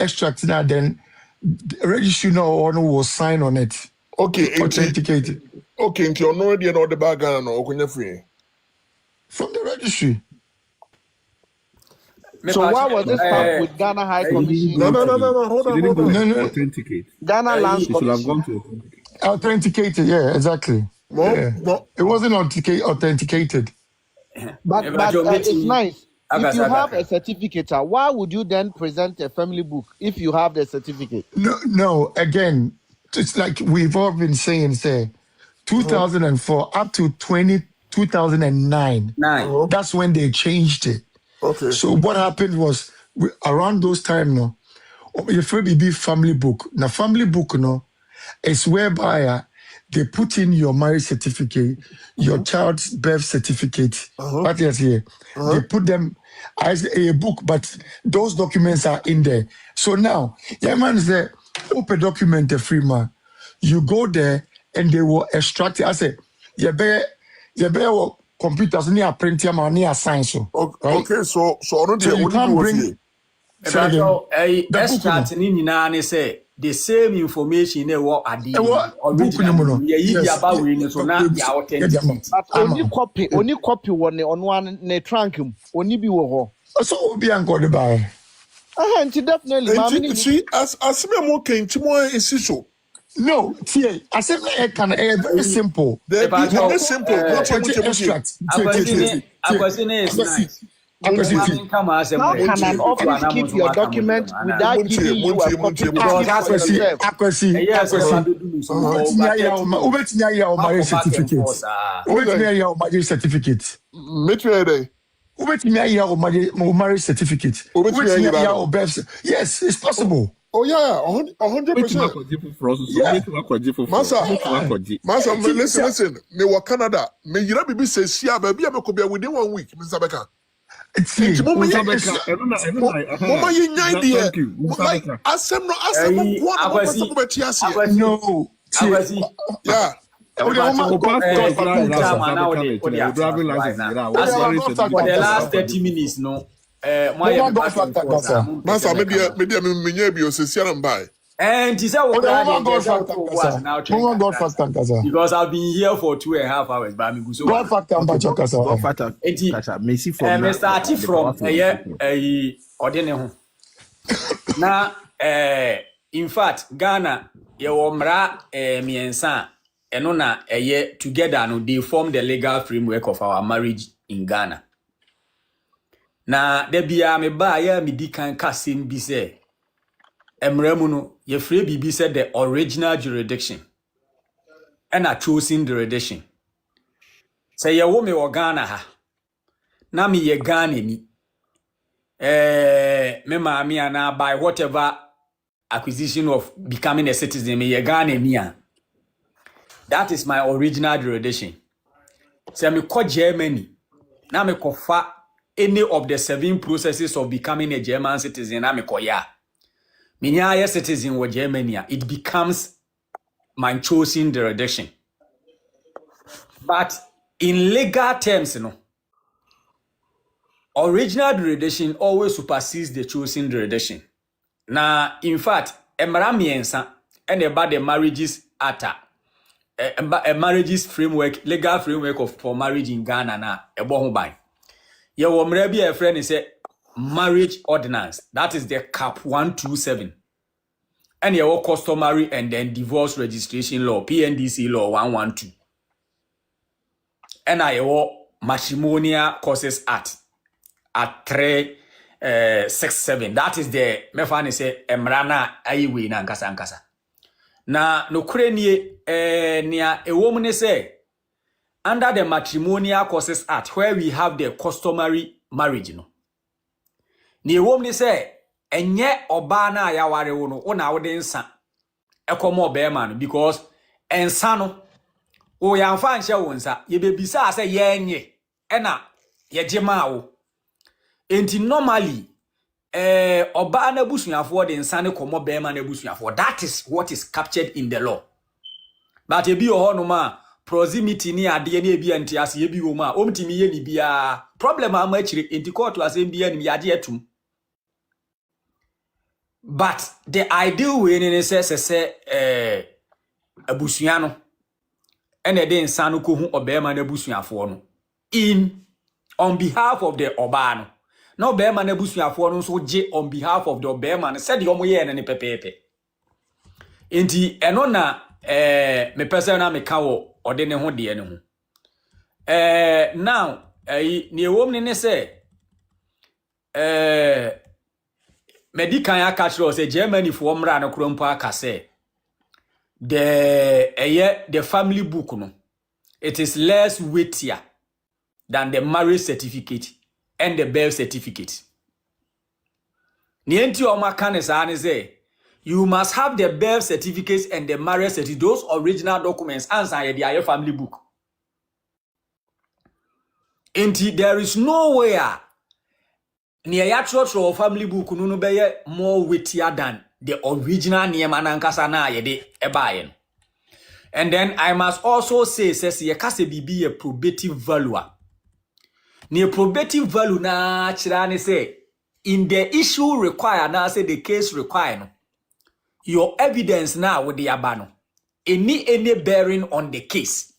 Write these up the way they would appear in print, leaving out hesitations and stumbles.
extract now, then the registry no will sign on it. Okay, authenticated. Okay, into your already and all the bag or free from the registry. So why was this part with Ghana High Commission? No. Hold on. No. Authenticate. Ghana Lands Commission. Should have gone to authenticated. Yeah, exactly. It wasn't authenticated. But it's nice. If you have a certificate, why would you then present a family book if you have the certificate? No. Again, it's like we've all been saying, 2004 up to 2009. That's when they changed it. Okay. So what happened was around those time, no, if we be family book. Now family book, no, is whereby they put in your marriage certificate, your child's birth certificate. What is here? They put them as a book, but those documents are in there. So now, man is there. Open document the free man. You go there and they will extract it. I say, you better computers near print them near science. Okay, so you can't bring. Extract in say the same information they were at the original. Only copy on one ne trunk only be wo. So be anchored by. Definitely. See, as me more came to more issue. No, see, I said very simple. Very simple. Extract. How can an office keep your document without giving you a copy? Accuracy. Marriage certificate. Yes, it's possible. Oh yeah, 100%. Masa, listen. Me wa Canada. Me yira bibi say sia baby me ko be within 1 week. Mr. Beka. Mama ye nyai dia. Asem no yeah. For the last 30 minutes, no. Masa, maybe be and because I've been here for 2.5 hours. But I'm starting from Ordinance. Now, in fact, Ghana, miensa, enona together, no, they form the legal framework of our marriage in Ghana. Na debia me ba ya me di kan kasim bi se emremu no ye free bibi said the original jurisdiction and a chosen jurisdiction. Say ye wo me wo Ghana ha na me ye Ghana ni me ma me ana by whatever acquisition of becoming a citizen me ye Ghana ni a. That is my original jurisdiction. Say me ko Germany na me ko fa any of the 7 processes of becoming a German citizen, citizen with Germany, it becomes my chosen jurisdiction. But in legal terms, original jurisdiction always supersedes the chosen jurisdiction. Now, in fact, emramiensa and about the marriages atta, a marriages framework, legal framework for marriage in Ghana na ebohubai. Your mrebi a friend is a marriage ordinance. That is the cap 127. And your customary and then divorce registration law, PNDC law 112. And your matrimonial causes act at 367. That is the mefani say emrana aiwe na nkasa. Na no krenye nia a woman say under the Matrimonial Causes Act, where we have the customary marriage, ni woman say, enye obana ya ware wono, ona wode nsa, ekomo beman, because ensano, o ya mfansha wonsa, ye bebisa say yenye, ena, ye jema o. Enti normally, obana busunyafo de nsane komo beman busunyafo. That is what is captured in the law. But ye bi ohono ma, proximity ni ade ni ebi anti ase ebi wo ma omtimi ye ni bia problem am achire enti court asem bia ni ade atum But the ideal way in say abusuano and then sanu ko hu obema na abusuafo no in on behalf of the obano. No obema na abusuafo no so je on behalf of the obema na said yomo ye ne pepepe. Enti eno na me pese na me kawo ode ne ho de ne ho. Now ni ewom ne say medikan akachro say Germany for mra na krompo aka say the family book no, it is less weightier than the marriage certificate and the birth certificate. Nienti omaka say you must have the birth certificates and the marriage certificate, those original documents, answer the family book. Enti there is nowhere near your family book no be more weightier than the original name anankasa na yede ebayen. And then I must also say says ye kase bibi a probative value. Ni probative value na chirani say in the issue required na say the case required your evidence now with the abano any bearing on the case.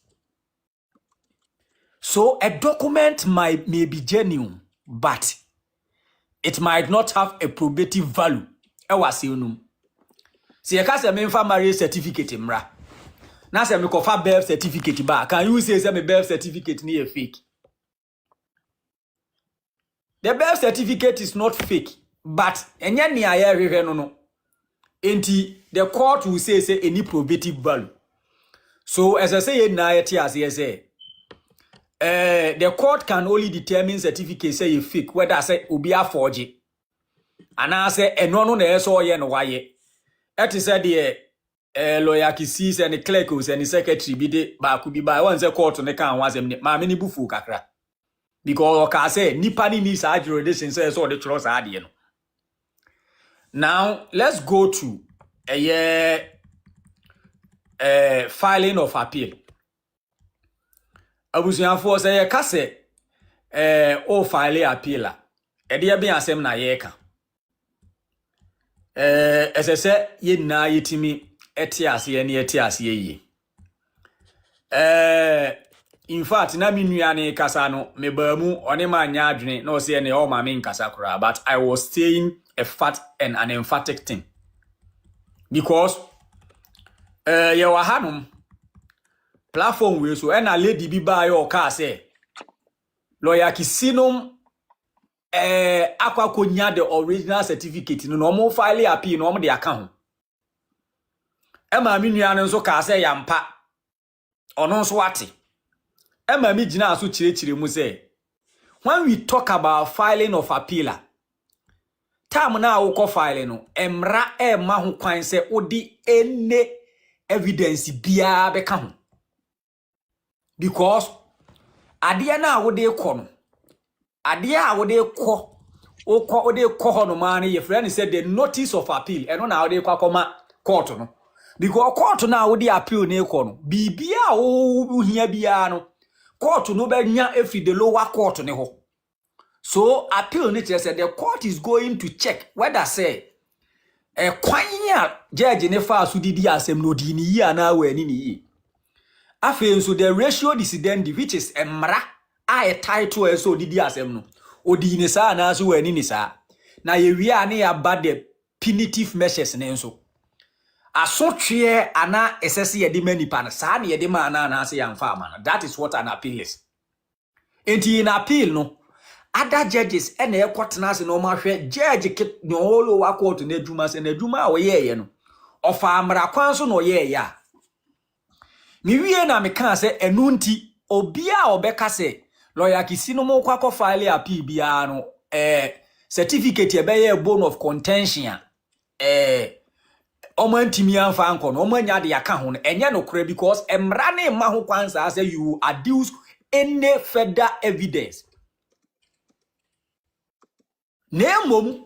So a document may be genuine, but it might not have a probative value. Ewa si unum. Si ye kase me mfa marriage certificate mra. Na se me kofa birth certificate ba. Can you say me birth certificate ni fake? The birth certificate is not fake, but enye ni aye hwehwe no. Enti the court will say any probative value. So as I say na yeti as ye say the court can only determine certificate say you fake whether say obi a forge. And I say eno no na eso ye no waye. Et is said the lawyer kisi and the clerk and the secretary be de ba could be by one say court ne kan wasem ma me ni bufu kakra. Because I say nipa ni ni sa jurisdiction say so the trust ade no. Now let's go to filing of appeal. Abusuafo say ye kase o file appeal a e de be asem na ye ka. Say ye na yetimi etiase ye ne etiase ye. In fact na me nuane kasa no me ba mu one ma nya adwene na o say ne o ma me nkasa kura, but I was saying a fat and an emphatic thing because ye wa hanum platform we so na lady bi ba yo ka say lawyer kisinum akwa konya the original certificate no mo file appeal no mo de aka ho ma me nuane nso ka say yampa ono nso ate ma me gina aso chirechire mu say when we talk about filing of appeal time na wo file no emra ma ho kwan se odi ene evidence bia be ka ho because ade na wo de kɔ no ade a wo de kɔ wo de kɔ ho no ma ne ye friend said the notice of appeal eno na wo de kɔ akɔma court no because court na wo de appeal ne kɔ no bibia wo hia bia no court no be nya efi the lower court ne ho. So appeal nature said the court is going to check whether say kwanya judge ne fa so didi asem no di ni yi ana wa ni yi. Afen so the ratio dissident which is emra a title so didi asem no odi ni sa na so wa ni sa. Na ye wi a ne ya ba the punitive measures ne nso. Asotwe ana esese ye de manipa na sa na ye de ma na se yamfa ama. That is what an appeal is. Enti in appeal no other judges and a court nurse no ma hwe judge kit no all wa court na adwuma se na adwuma a wo ye no ofa amra kwan so no ye ya mi wie na me kan se enu nti obi a obeka se lawyer kisi no mo kwa file appeal bia no certificate e be ye bone of contention omantimi anfa anko no omanya de aka ho no enye no kora because emra na ma ho kwan sa say you adduce any further evidence. Nemom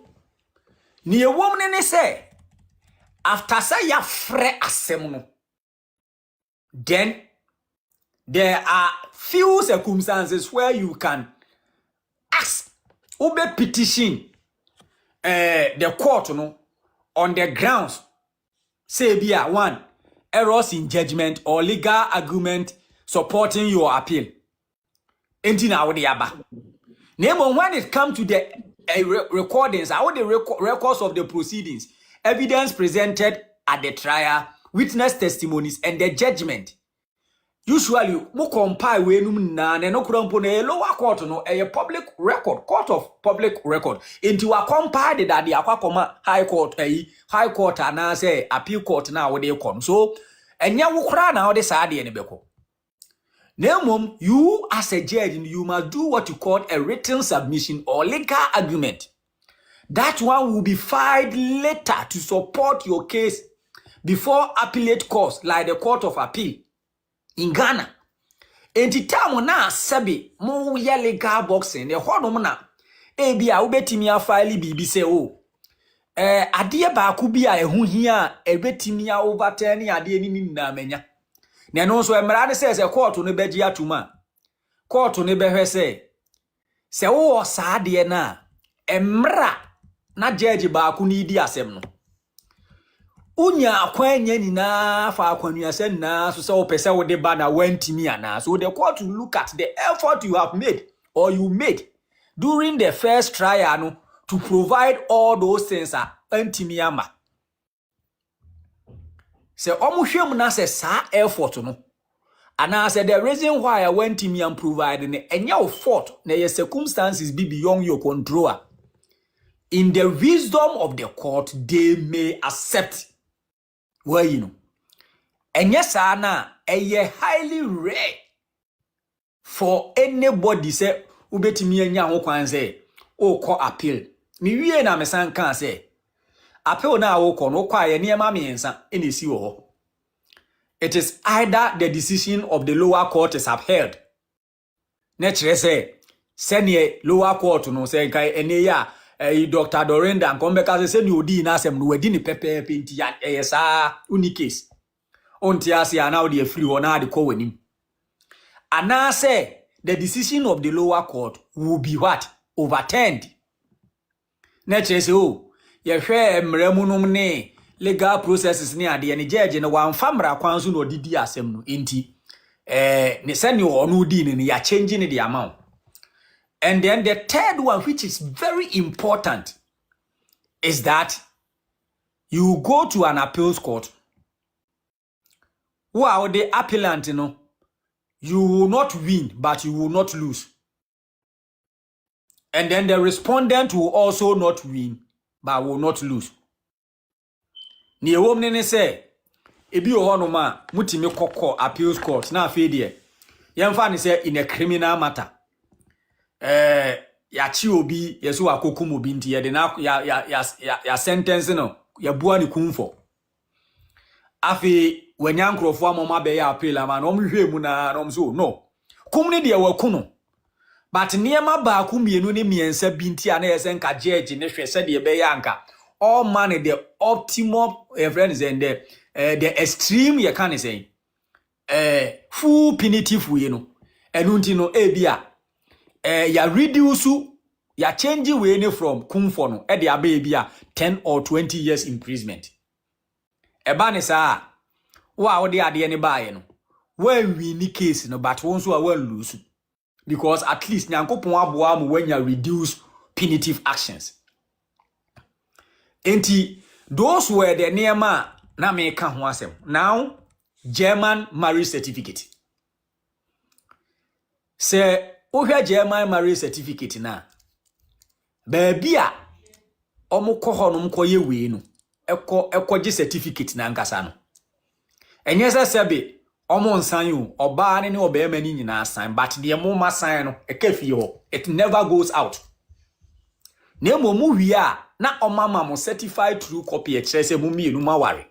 ni ewom ne say after say ya frɛ asem no then there are few circumstances where you can ask ube petition the court no on the grounds say be a one errors in judgment or legal argument supporting your appeal. Enti na wode aba. When it comes to the recordings, all the records of the proceedings, evidence presented at the trial, witness testimonies, and the judgment, usually mo compile we na no krampo na lower court no a public record, court of public record. Into a compile that the akwa high court and say appeal court na wo dey come. So enya wo kra na wo dey saa de ne beko. Nemom, you as a judge, you must do what you call a written submission or legal argument. That one will be filed later to support your case before appellate courts like the Court of Appeal in Ghana. Enti tamu na sabi mo ya legal boxing e hono na bia wobetimi afile bibi se o ade ba ku bia ehu hia ebetimi a overturn ade ni na manya. Neno so emra ne se court no beji atuma. Court no behwe se wo saa de na emra na judge ba ku ni di asem no. Unya akwanya ni na fa akwanu asem na so se wo pese wo de ba na wantimi ana. So the court will look at the effort you have made or you made during the first trial no to provide all those things antimi ama. Se omuhwem na se sa effort no ana say the reason why I went to me and provide ne enya fault na your circumstances be beyond your control. In the wisdom of the court, they may accept. Well, you know. And yes, Anna, highly rare for anybody say, ubeti mi enya ho kwan say, o ko appeal. Mi wie na mesan kan say, appeal na wo ko no kwa ye niema miensa eni si wo ho. It is either the decision of the lower court is upheld. Netre say, senior lower court no say kai ene ya Dr. Dorinda nkombeka se ni odi na asem no wadi ni pepe nti ya esa uni case. Onti ase ana odi e free wona ade ko wanim. Ana say the decision of the lower court will be what? Overturned. Netre say oh, ye hwe mramunum ne legal processes ni ade ne judge ne wan famra kwanso no didi asem no enti ne sani onu di ne ya changing the amount. And then the third one, which is very important, is that you go to an appeals court. Wow, the appellant, you will not win, but you will not lose. And then the respondent will also not win, but will not lose. Ni ewomne say, ebi ohono ma mutimi kokko appeals court na afedie. Yemfa ne say in a criminal matter. Ya chi obi yeso akokum obi nti ye de na ya sentence no ya bua ni kumfo. Afi wanyankrofo amoma be ya appeal ama no mhwe mu na no so no. Kum ne de waku no. But niema ba ku mienu ne miensa binti ana yesen ka judge ne hwe se de be ya anka. All man the optimal friends and the extreme you can say full punitive we no enunti no ebia ya reduce ya change we ne from kumfo no e de aba ebia 10 or 20 years imprisonment eba ne sa wa wo de ade ne baaye no when we ni case no but won so a wan lose because at least nyankopon aboa mo when ya reduce punitive actions. Enti those were the neema na me ka ho asem. Now German marriage certificate. Se ohwa German marriage certificate na baabi a omukọ honom koye we no ekoje certificate na nkasa no. Enye sebe omo nsan yo oba ne obema ni nyina san but the moma san no ekafi ho it never goes out. Na momu wi a na omama mo certified true copy exercise mu mienu maware.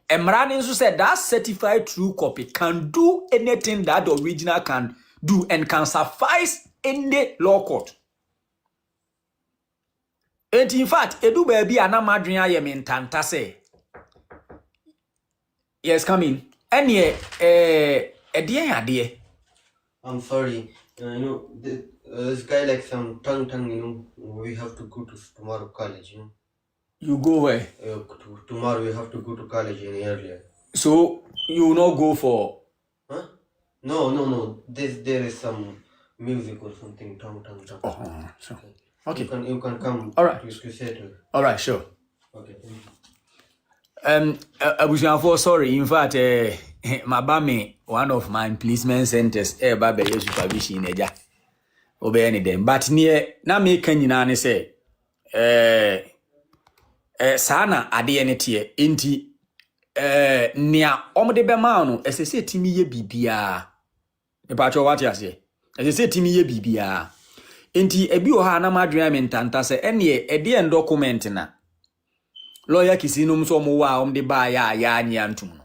Emrani nso said that certified true copy can do anything that the original can do and can suffice in the law court. And in fact, edu baby anamadwen aye mentanta say. Yes, come in. Any I'm sorry. This guy like some tongue, we have to go to tomorrow college, You go where? Tomorrow we have to go to college earlier. So you will not go for? Huh? No. There is some music or something. Oh, sure. Okay. You can come. All right. To settle. All right, sure. Okay. Abusuafoɔ, sorry. In fact, my bami, one of my placement centers, babe supervision eja. Obey any them. But near na me kan nyina ne say, sana ade ene tie enti nia omde be ma no esese timi ye bibia. E pa cho what ya say? Esese timi ye bibia. Enti ebi o ha na madwen me ntanta se ene e de document na lawyer kisinum so mo wa omde ba ya anya antum no.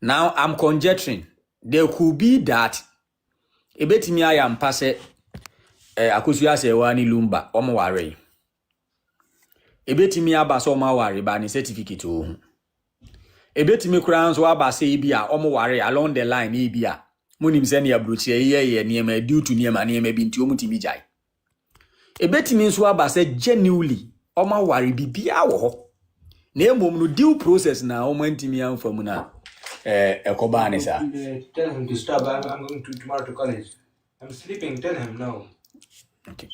Now I'm conjecturing there could be that ebetimi ayampa se Akosua Serwaa ni Lumba omo ware. Ebetimi aba so ma ware ba ni certificate o hu. Ebetimi kura nso aba se bi a omo ware along the line e bi a munim se ne abrochi ye niema due to niema bi nti omutimi jai. Ebetimi nso aba se genuinely omo ware bibia wo ho. Na emom no due process na omo ntimi amfam na ekoba ne sa. Tell him to stop. I'm going to tomorrow to college. I'm sleeping. Tell him no. Okay.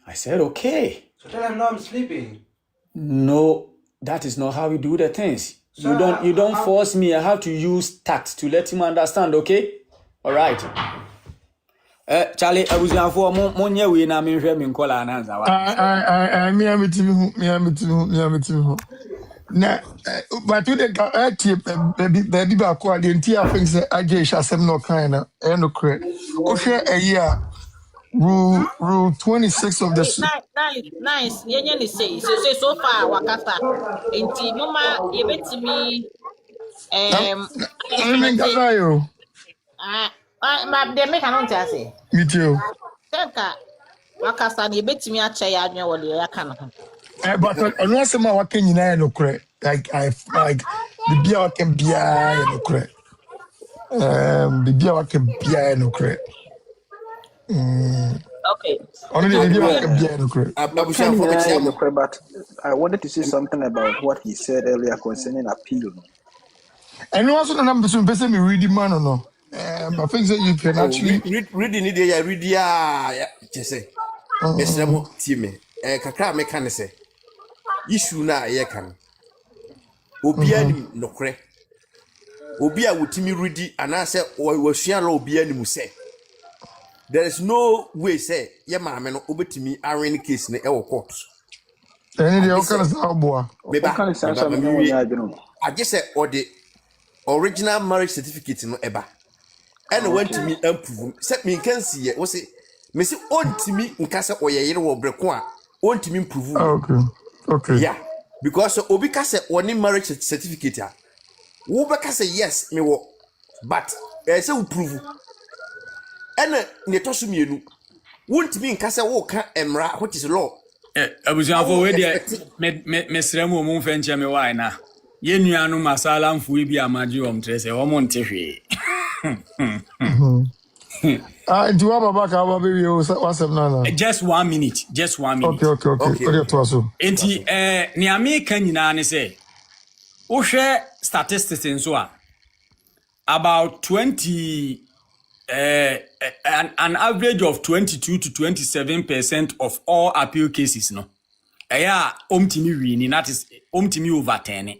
I said okay. So tell him no. I'm sleeping. No, that is not how we do the things. So you don't force me. I have to use tact to let him understand, okay? All right. Charlie, Abusuafoɔ monye we na me hwɛ me nkola ananza wa. Me amitimi ho. Na but you the baby ba ko the entire thing say aje asem no kind na e no correct. O hwɛ a rule 26 of the nice yenye ni say so far wakata enti noma yebetimi ma de make an say me too. Tenka wakasa ni yebetimi ache ya adwen wole ya kana ho. But no say ma waka nyina no correct. Like the bia waka bia no correct. The bia waka bia no correct. Okay. Only the bia waka bia no correct. But I wanted to say something about what he said earlier concerning appeal. And also the number some person me reading man or no. I think that you can actually reading it there read ya just say Mr. Timmy kakra me kan say issue na ye kan obi anim nokre obi a wotimi ready anase wasua la obi anim say there is no way say ye maame no obetimi arraign case ne e wo court any the kind of aboa I just say or the original marriage certificate no eba and went to me improve set me can see what say me say on to me nka say oyeyere wo breko a on to me improve okay yeah because obi ka say one marriage certificate a wo be ka say yes me wo but say we prove and ne to so mienu won to me nka say wo ka emra what is law Abusuafo we dey me sremu mo mfa nche me why na ye nuanu masala mfu bi amaji omtrese wo mo ntehwe do you have a back our baby what's up now? Just 1 minute. Okay. Okay, to us. Enti ni America nyina ne say wo hwɛ statistics nso a about 20 an average of 22 to 27% of all appeal cases no eya omtimi wini that is omtimi overturn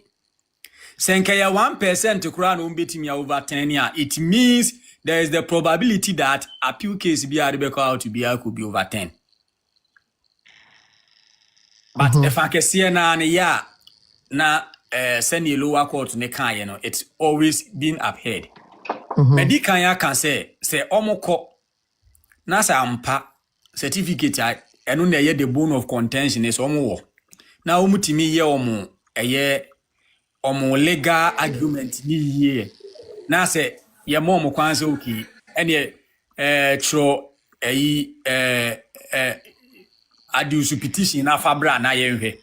senkaya 1% kura no ombetimi overturn ya it means there is the probability that appeal case be out to be could be overturned. But if I can see na send a lower court ne kan you know it's always been upheld. Medical ya can say omoko na sa ampa certificate eno na ye the bone of contention is omo na omutimi ye omo omo legal argument ni ye na say ye mom kwanse oki ene tro adusu petition na fabra na ye nhwe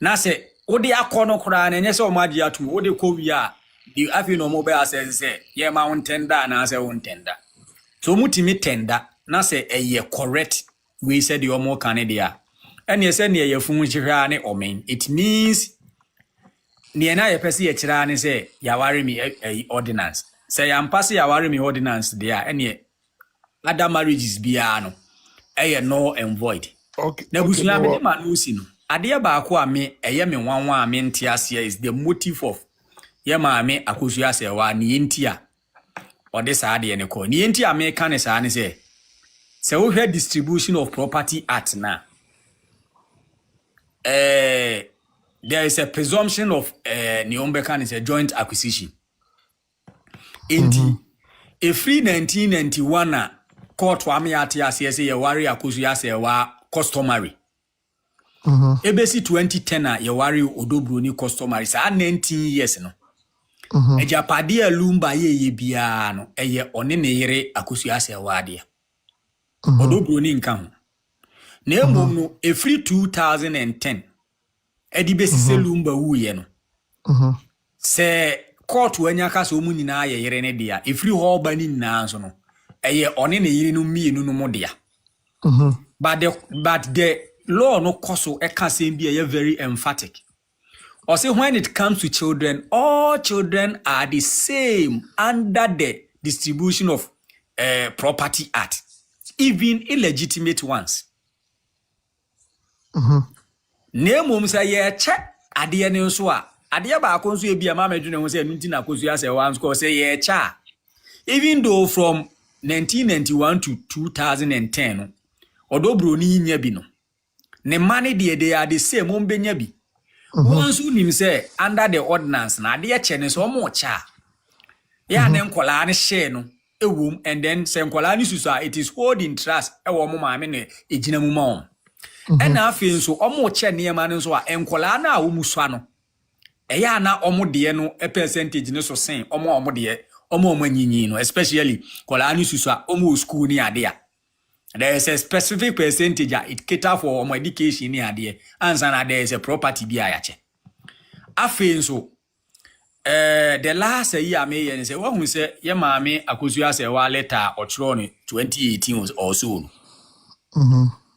na say odi akono kura na enye se omadi atum odi kowi a di afi no mobile assess say ye ma won tender na say won tender so mutimi tender na say eye correct we said the omo Canada ɛne ɛsɛ ne yɛ fun chira ne omen. It means ne na yɛ pɛse yɛ chira ne sɛ yaware me ordinance. Sɛ yampase yaware me ordinance there ɛne other marriages biya no ɛyɛ null and void. Okay. Na busua me ma no si no. Ade ba ko a me ɛyɛ me wanwa a me ntiase is the motive of ye maame Akosua Serwaa ne ntia ode saa de ne ko ne ntia me ka ne saa ne se wo hwɛ distribution of property act na there is a presumption of ne ombeka ne joint acquisition enti a free 1991 a court wa me ate ase ye ware Akosua Serwaa customary ebesi 2010 a ye ware odobro ni customary saa 19 years no Ejapade Lumba ye bia no eye one ne yere Akosua Serwaa de. Odobro ni nka ho. Na emom no every 2010 edi besise Lumba wuye no. Se court wanya ka so mu nyina ye yere ne dia every ho ba ni nyina so no eye one ne yere no mienu no mo dia. But the law no koso e ka sem bi eye very emphatic. Or say when it comes to children, all children are the same under the distribution of property act, even illegitimate ones. Name say ye check adie ne so a adie ba akonso e bia ma medwene ho say nti na Akosua Serwaa nso say ye cha. Even though from 1991 to 2010, odobro ni nya bi no. Ne money they are the same ombenya bi. Once you say under the ordinance na de che ne so mo cha ya ne nkola ne share no ewum and then say nkola ni susu it is holding trust e wo mo maame ne ejina mu ma on e na afi nso omo che ne ma ne nso a nkola na wo musua no e ya na omo de no e percentage ne so sen omo de omo anyinyi no especially nkola ni susu a omo school ni ade a there is a specific percentage it cater for education ni ade answer na there is a property bi ayache afen so the last year me yen say who say ye maame Akosua Serwaa letter ochro no 2018 or so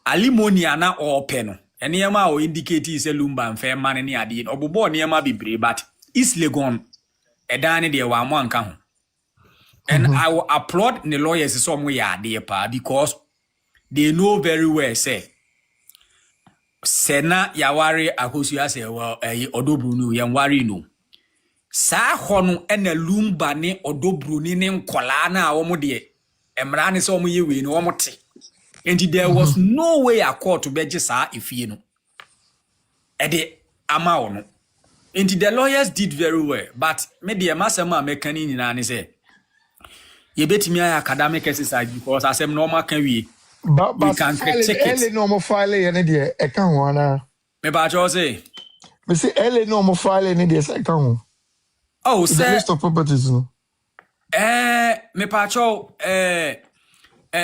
alimony na ope no ene ma o indicate say Lumba mfa ma ne ade obobo ne ma bibre but is legon edane de wa mo anka ho and I will applaud the lawyers so mo ya ade pa because they know very well say sena yaware Akosua Serwaa odobru no yanware no sa hono ena Lumba ne odobru ni ne nkola na wo mo de emra ne so mo yewe no wo mo te and there was no way a court to beje sa efie no e de ama wo no and the lawyers did very well but me de masema mekani nyina ne say ye betimi aya academic exercise because asem normal kan wie But we can check it. normal file any day. I can't wanna. Me ba cho say. Me say early normal file any day. I can't. Oh, It's a list of properties. No? Me pa cho a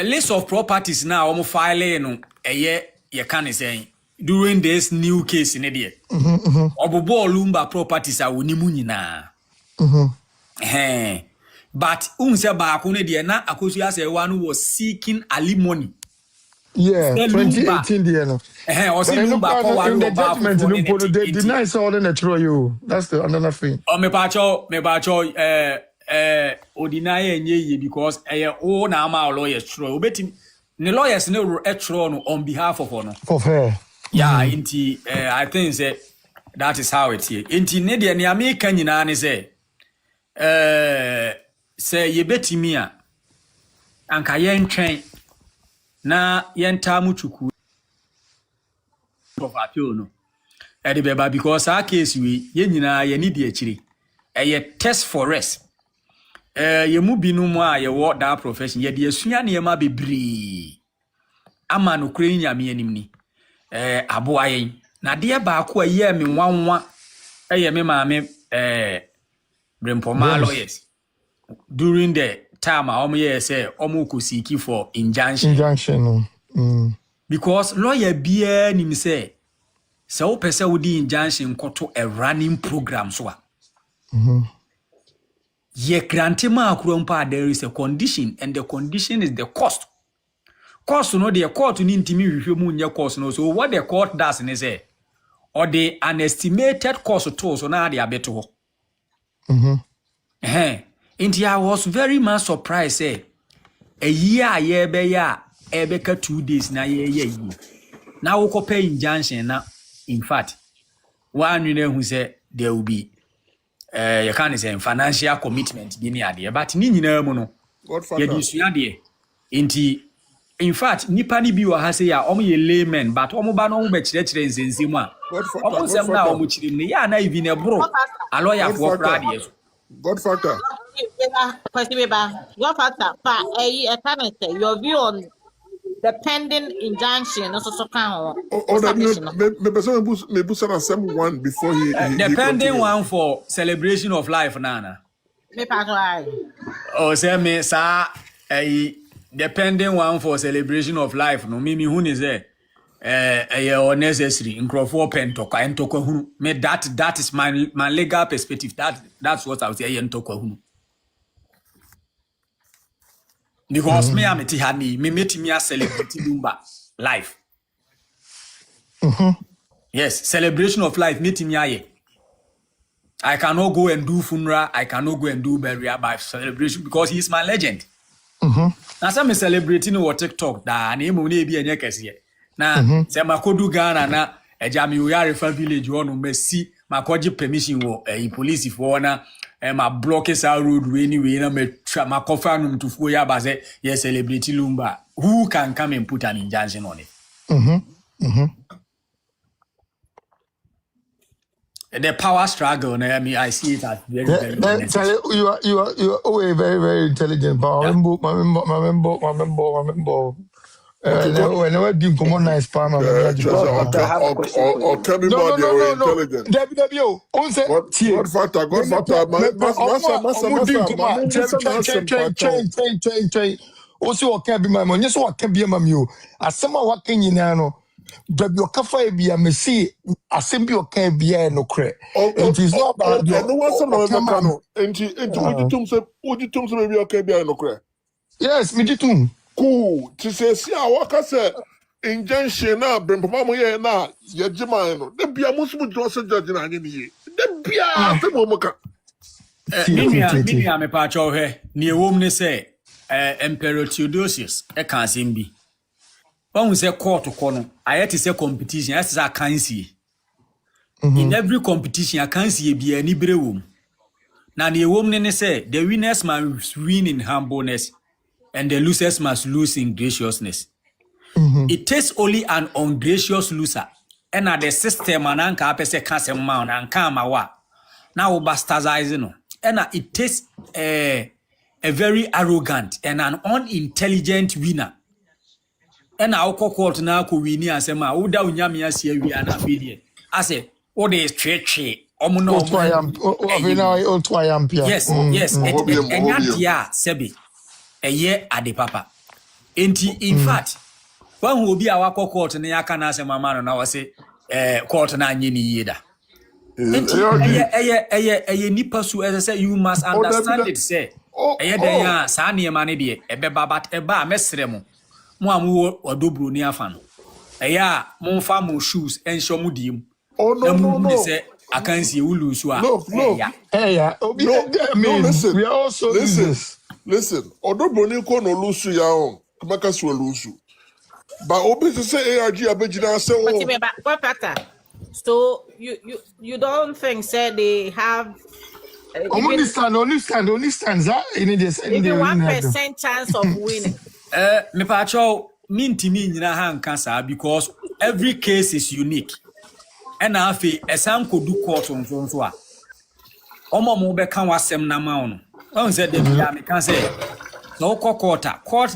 list of properties now omo file no ye can say during this new case in there. Obobo Lumba properties are wonimu nyina. But unse ba ko ne de na Akosua Serwaa no was seeking alimony. Yeah, 2018 there no. Or see Lumba ko wa in the judgment no they deny all the natural you. That's the another thing. Oh me pa cho ordinary enye because o na ama lawyers true. Obeti ne lawyers no true no on behalf of her. Of her. Yeah, inti I think say that is how it is. Inti ne de ne America nyina ne say say ye betimi a anka ye ntwen na ye ntamu chuku of appeal no e de beba because our case we ye nyina ye need akiri ye test for rest ye mu binum a ye wo that profession ye de asua ne ma bebre ama no kure nyame anim ni aboa yen na de ba ko ye me nwanwa ye me maame Brempoma lawyers during the time say ko seek for injunction because lawyer bia nim say wo pese wo di injunction koto a running program so a ye grant ma akuro mpa there is a condition and the condition is the cost course no the court ni ntimi hwehwe mu nye course no. So what the court does is say or the an estimated cost to so na dey abeto. Inti I was very much surprised say a year be ya ebeka 2 days na ye. Now we ko pay injunction na in fact one you know who say there will be you can say financial commitment bi ni ade but ni nyina mu no ye di sua de inti in fact nipa ni bi wa ha say ya omo ye layman but omo ba no omo be kire nzenzimu a omo sem na omo kire ni ya na even e bro a lawyer for pride so God factor. God factor. Your view on the pending injunction also count. Maybe someone before he the pending one for celebration of life nana. Oh, say me sa the pending one for celebration of life no me who is there unnecessary nkrofo pentokwa entokwa hunu me that is my legal perspective that's what I would say entokwa hunu because me am tihani me metimi a celebrate Lumba life. Yes, celebration of life metimi aye. I cannot go and do funeral, I cannot go and do burial by celebration because he is my legend. Na some me celebrating over TikTok da na emu na ebi enye kese na se makodu Ghana na ejami Uyarefa village wonu mesi makoji permission wo police for na ma block sa road we anyway na me makofa num tufuo ya baze ye celebrate Lumba. Who can come and put an injunction on it? The power struggle, I mean, I see it as very, very necessary. You are very, very intelligent. But remember. Whenever you come on nice palm, intelligent. Also, can be my money, so I can be a mammy. As some are working in ano, but your cafe be a messy, a simple can be a no credit. It is not bad. No one some into would you tell maybe okay be a no credit? Yes, me too. Cool. To say, see, I work as a injunction now, Brempamo ye na, Yajimano. The Bia Muslim Johnson judge in any year. The Bia Momoka. Mimi ame pacho he, ni womne say, Emperor Theodosius, can't seem be. When we say court to corner, I had to say competition, as I can see. In every competition, I can't see be any brewum. Now, the woman say, the winners must win in humbleness. And the losers must lose in graciousness. It takes only an ungracious loser. And at the system, and anka apese cancer mount and kama wa. Now bastardizing. And it takes a very arrogant and an unintelligent winner. And our court now could win and say, Ma, Uda Unyamia see we are not feeling. I say, oh, they straight. Yes, yes. And ya sebi. A year at the papa. In fact, when will be our court and yakana say mamma and I say, court na yini yeda. A nipasu, as I say, you must understand it, say. A year, Sani Manidi, a bebabat, a bar, mesremo, Muamu or Dubru neafano. A ya, Monfamu shoes and shomudim. Oh, no, say, I can't see Ulusu. No, listen, we are also Listen, although Broniko no lusu ya on, Kumakasu lusu. But obi to say ARG abejina say what factor? So you don't think they have only stand that in this even 1% chance of winning? Me pacho mintimi nyina ha nkasa because every case is unique. And afi esam kodu court nso a. Omo mo be kan wasem na ma ono. When said the me can say no court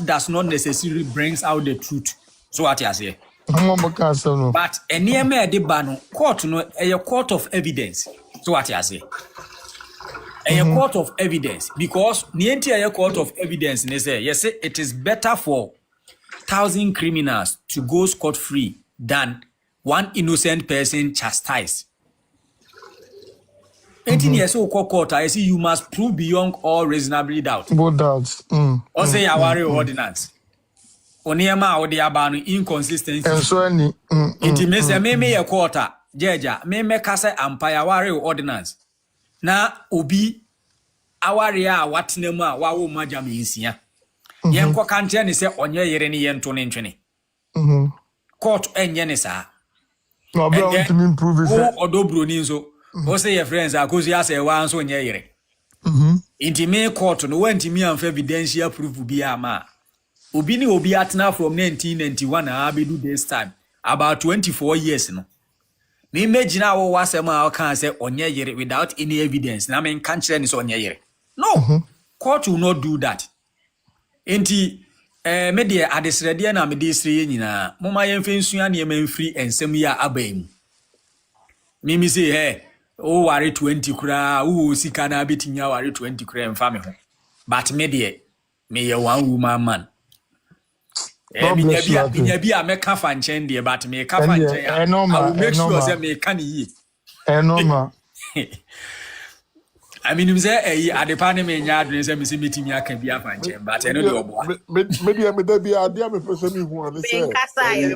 does not necessarily brings out the truth. So what you say? But any me de bano court no a court of evidence. So what you say? A court of evidence because the a court of evidence they say yes it is better for 1,000 criminals to go scot free than one innocent person chastised. 18 years old court, I see you must prove beyond all reasonably doubt. Both doubts. Or say Awari ordinance. oniema odi aba no inconsistency. Enso ani. Inti me se me ye quarter jeja me kase empire ware ordinance. Na obi aware a watenam a wawo magya me nsia. Yenko kantia ne se onye yere ne yento ne ntwene. Court enye ne saa. No bro want to improve it. O odobro ni nso. O say your friends Akosua say wa nso onye yere. Inti me court no wanti me amfa evidential proof bi ama. Obi ni obi atena from 1991 abedu this time about 24 years no. Me imagine wo wasem a kan say onye yere without any evidence. Na me kan kire ni so onye yere. No. Court will not do that. Inti me de adesrede na me de sire nyina. Moma yemfa nsua ne yema mfiri ensem ya abaim. Mimi say hey, o ware 20 kura, o sika na betinya ware 20 kura mfa me ho. But me de me ye one woman man. Binya bi a me ka fa nchen de but me ka fa nchen ya. I will make sure say me ka ni yi. Normal. I mean, you say a depending me yard and say meeting me can be a fan, but I know the oboe. Maybe I'm a idea me person who want to say. I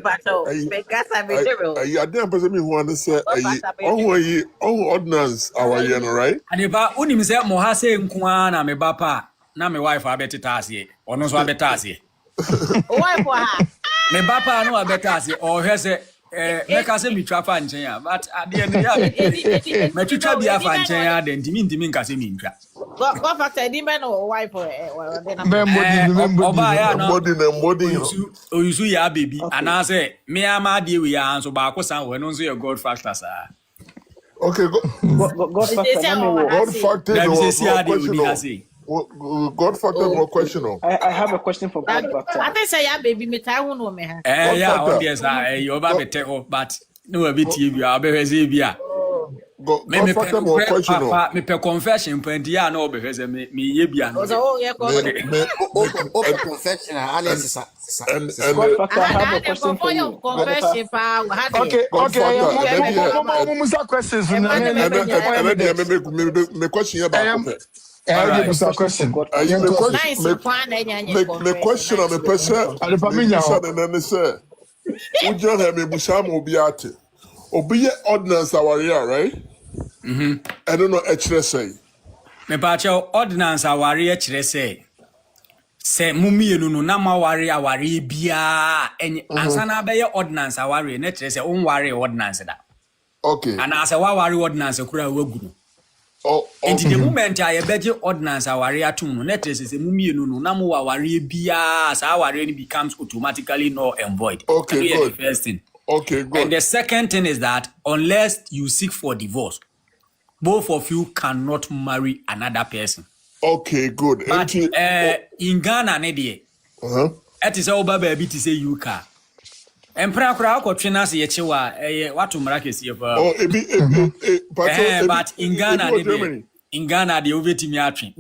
didn't person who want to say ordinance our year, right? And if I only say Mohase Nkwana me bapa na me wife abetitasi or no so abetasi. Why Me bapa no abetasi or he say make us me trafa nchen but at the end of me twa bia fa nchen ya den timi nkase mi ntwa go factor di men or wife or oba ya no embody OWUSU ya baby and I say me ama de we ya so ba ko san we no so your god factor sa. Okay, God factor. God factor more question. I have a question for God factor. I think say yeah baby me tie hu no me ha. Yeah, obvious you over be take off but no a bit you abehweze bia. God factor more question. Me pe confession point ya na obehweze me ye bia no. So yeah confession and God factor I have a question for you. Confession pa okay Musa questions me question about the question. The question on the person. And then they say, "We just have me busam obiate. Obiye ordinance our year, right? I don't know actually say. Me pacho ordinance our year actually say. Say mumi no na ma ware aware bia enye ansa na be ordinance our year na actually say on ware ordinance da. Okay. And as a ware ordinance kura waguru. And the moment I bet you ordinance our atum net is a mummy no namu wari bia sa wari becomes automatically null and void. Okay, good. The first thing. Okay, good. And the second thing is that unless you seek for divorce, both of you cannot marry another person. Okay, good. But in Ghana, it is all baby to say you can. Empra kura ko twena se ye chewa watu mrakesi ye fa but in Ghana they ubetimi atwe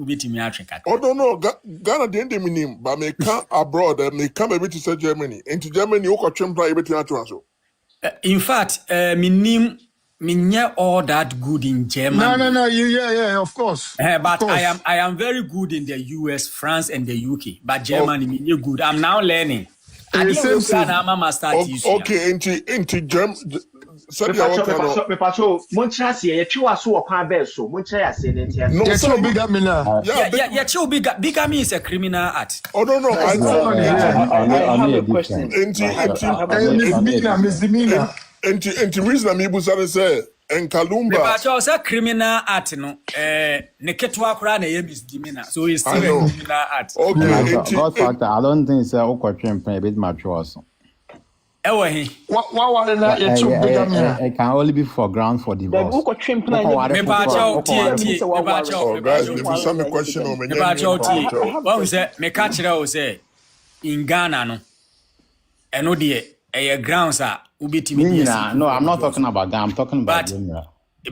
kaka. Oh no Ghana dey dem nim but me come abroad and me come maybe to say Germany into Germany o ko twempra ye betimi atwe so. In fact me all that good in Germany. No yeah of course. But I am very good in the US, France and the UK but Germany me good. I'm now learning. Okay, into German. Me pacho montra se ye twa so okwan be so montra ya se ne ntia. No, so bigamy now. Yeah, bigamy is a criminal act. Oh no, I have a question. Misdemeanor. Into reason I'm able to say and Lumba. But you say criminal act no ne ketwa kura na ye misdemeanor. So it's still a criminal act. Okay. God factor I don't think say okotwe pen a bit mature so. It can only be for ground for divorce. In Ghana no eno de grounds are no, I'm not talking about that. I'm talking about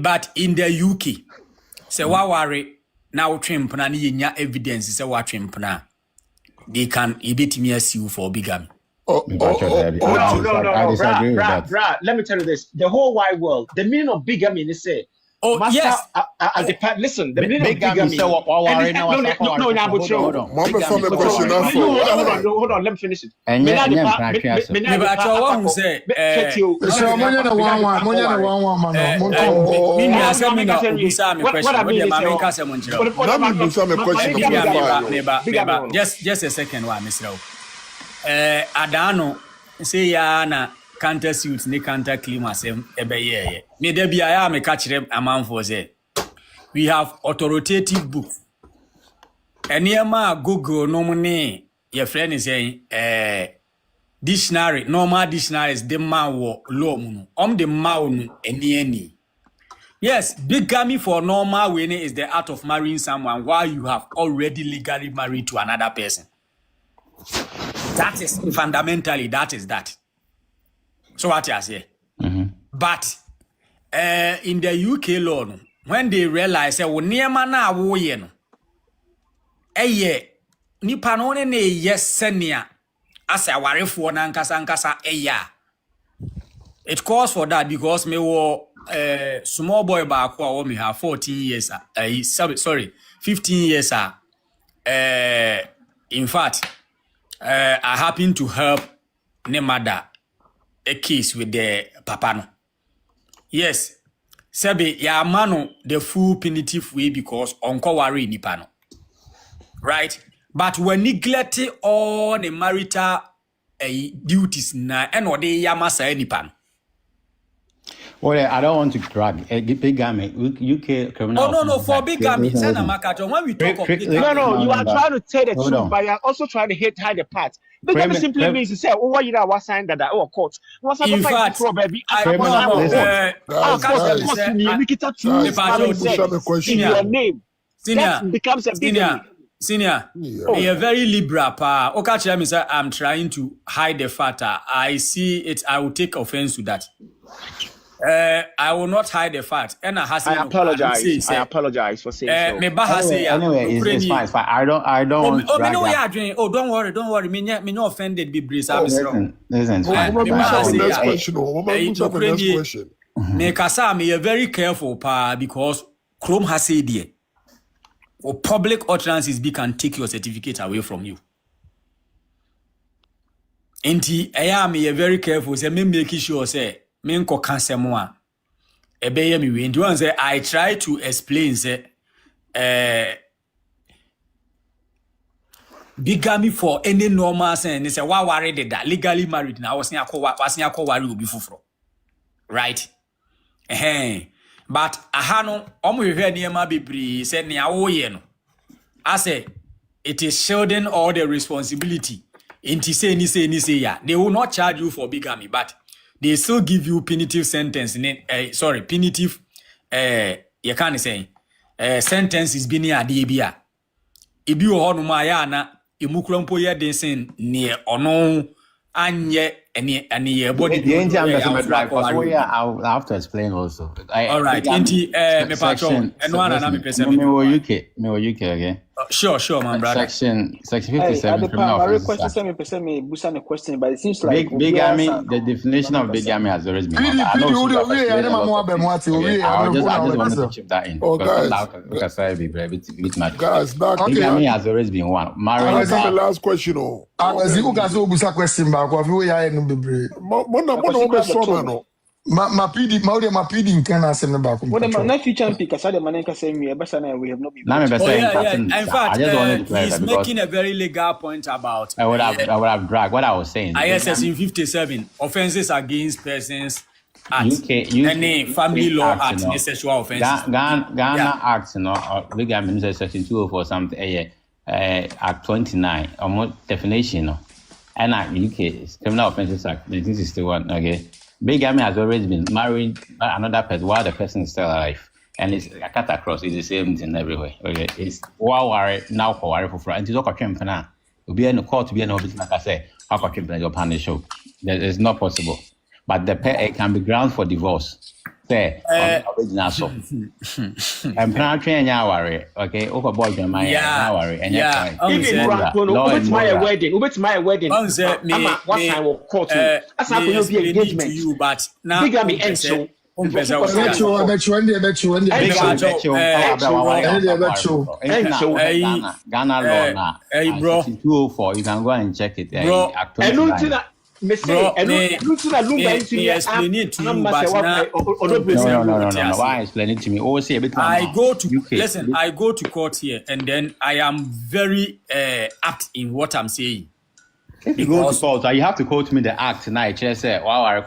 but in the UK say worry now twimpna ni nya evidence say wa twimpna they can ibetimi sue for bigamy. No, I disagree with that. Let me tell you this. The whole wide world, the meaning of bigamy is say Oh, Master, yes. Listen, the meaning of bigamy. bigamy. No, Hold on, let me finish it. Just a second, Mr. Adano say ya na counter suits ni counter claim asem ebeye. Me de bia me catch them amanfo say we have authoritative books. Eniema Google no money your friend is saying dictionary, normal dictionaries the man wo law mu. The man any. Yes, bigamy for normal way is the act of marrying someone while you have already legally married to another person. That is fundamentally that. So what you say? But in the UK law, when they realize that when niema na wo ye no, nipa no ne yes senia as a warefo na nkasa it calls for that because me wo small boy back who me have 14 years 15 years in fact I happen to help ne mother a case with the papa no. Yes, Sebe ya mano the full punitive way because onko worry nipa no. Right? But when neglecting all the marital duties na eno de yamasa nipa no. Well, I don't want to drag bigamy. UK criminal. Oh no, for bigamy, when we talk of bigamy, no, you are trying to tell the truth, but you are also trying to hide the part. Bigamy simply means to say, "Oh, what you know, what sign that court." In fact, Senior, you're very liberal, pa. Okay, I'm trying to hide the fact. I see it. I will take offense to that. I will not hide the fact. I apologize. I apologize for saying so. Anyway, it's fine. It's fine. I don't. Don't worry. Me no offended. Be breeze. Listen. Next question. Me kasa me very careful, pa, because Chrome has said here. For public utterances, can take your certificate away from you. Enti, I am very careful. Say me make sure say. Menko kansemwa ebeye mi we ndi say I try to explain say bigamy for any normal sense say wa worry that legally married na wasen akọ worry obi fufuro, right? But ahano omo hwehwe niema bebre say ne awoye no I say it is shielding all the responsibility inti say ni say ya they will not charge you for bigamy but they still give you punitive sentence. Punitive. You can't say. Sentence is being a debia. If you are on my na, imukrompo ye dancing near or no, and yet any body. The engine I have to explain also. All right. Me patron and one another person. Me UK again. Sure, my brother. Section 57. Question, but it seems like bigamy. The definition of bigamy has always been. I just wanted to chip that in. Bigamy has always been one. Marriage. The last question. Ma PD nkana asem ba ko. What am na future speaker say the man can say me ebesa na we have not been. In fact, he's making a very legal point about I would have dragged what I was saying. ISS in 57 offenses against persons act any family law act sexual offenses. Ghana Act bigamy is section 204 something Act 29 almost definition and UK Criminal Offences Act 1961 okay. Bigamy has always been married another person while the person is still alive. And it's a cut across, it's the same thing everywhere. Okay. It's worry now for worry for and it's all now. We'll be in the court to be an office, like I say, how can your partner show? That is not possible. But the it can be ground for divorce. Say original so. And plan worry, okay, over boy worry and even my wedding. What I will court as I will be engagement. You, but now bigamy and so Ghana law now. 204. You can go and check it. Bro, me say, Lumba explain it to you, but no. Why explain it to me? Oh, say a bit. I go to court here, and then I am very apt in what I'm saying. If you go to court, you have to quote me the act tonight. Just say, "Wow, I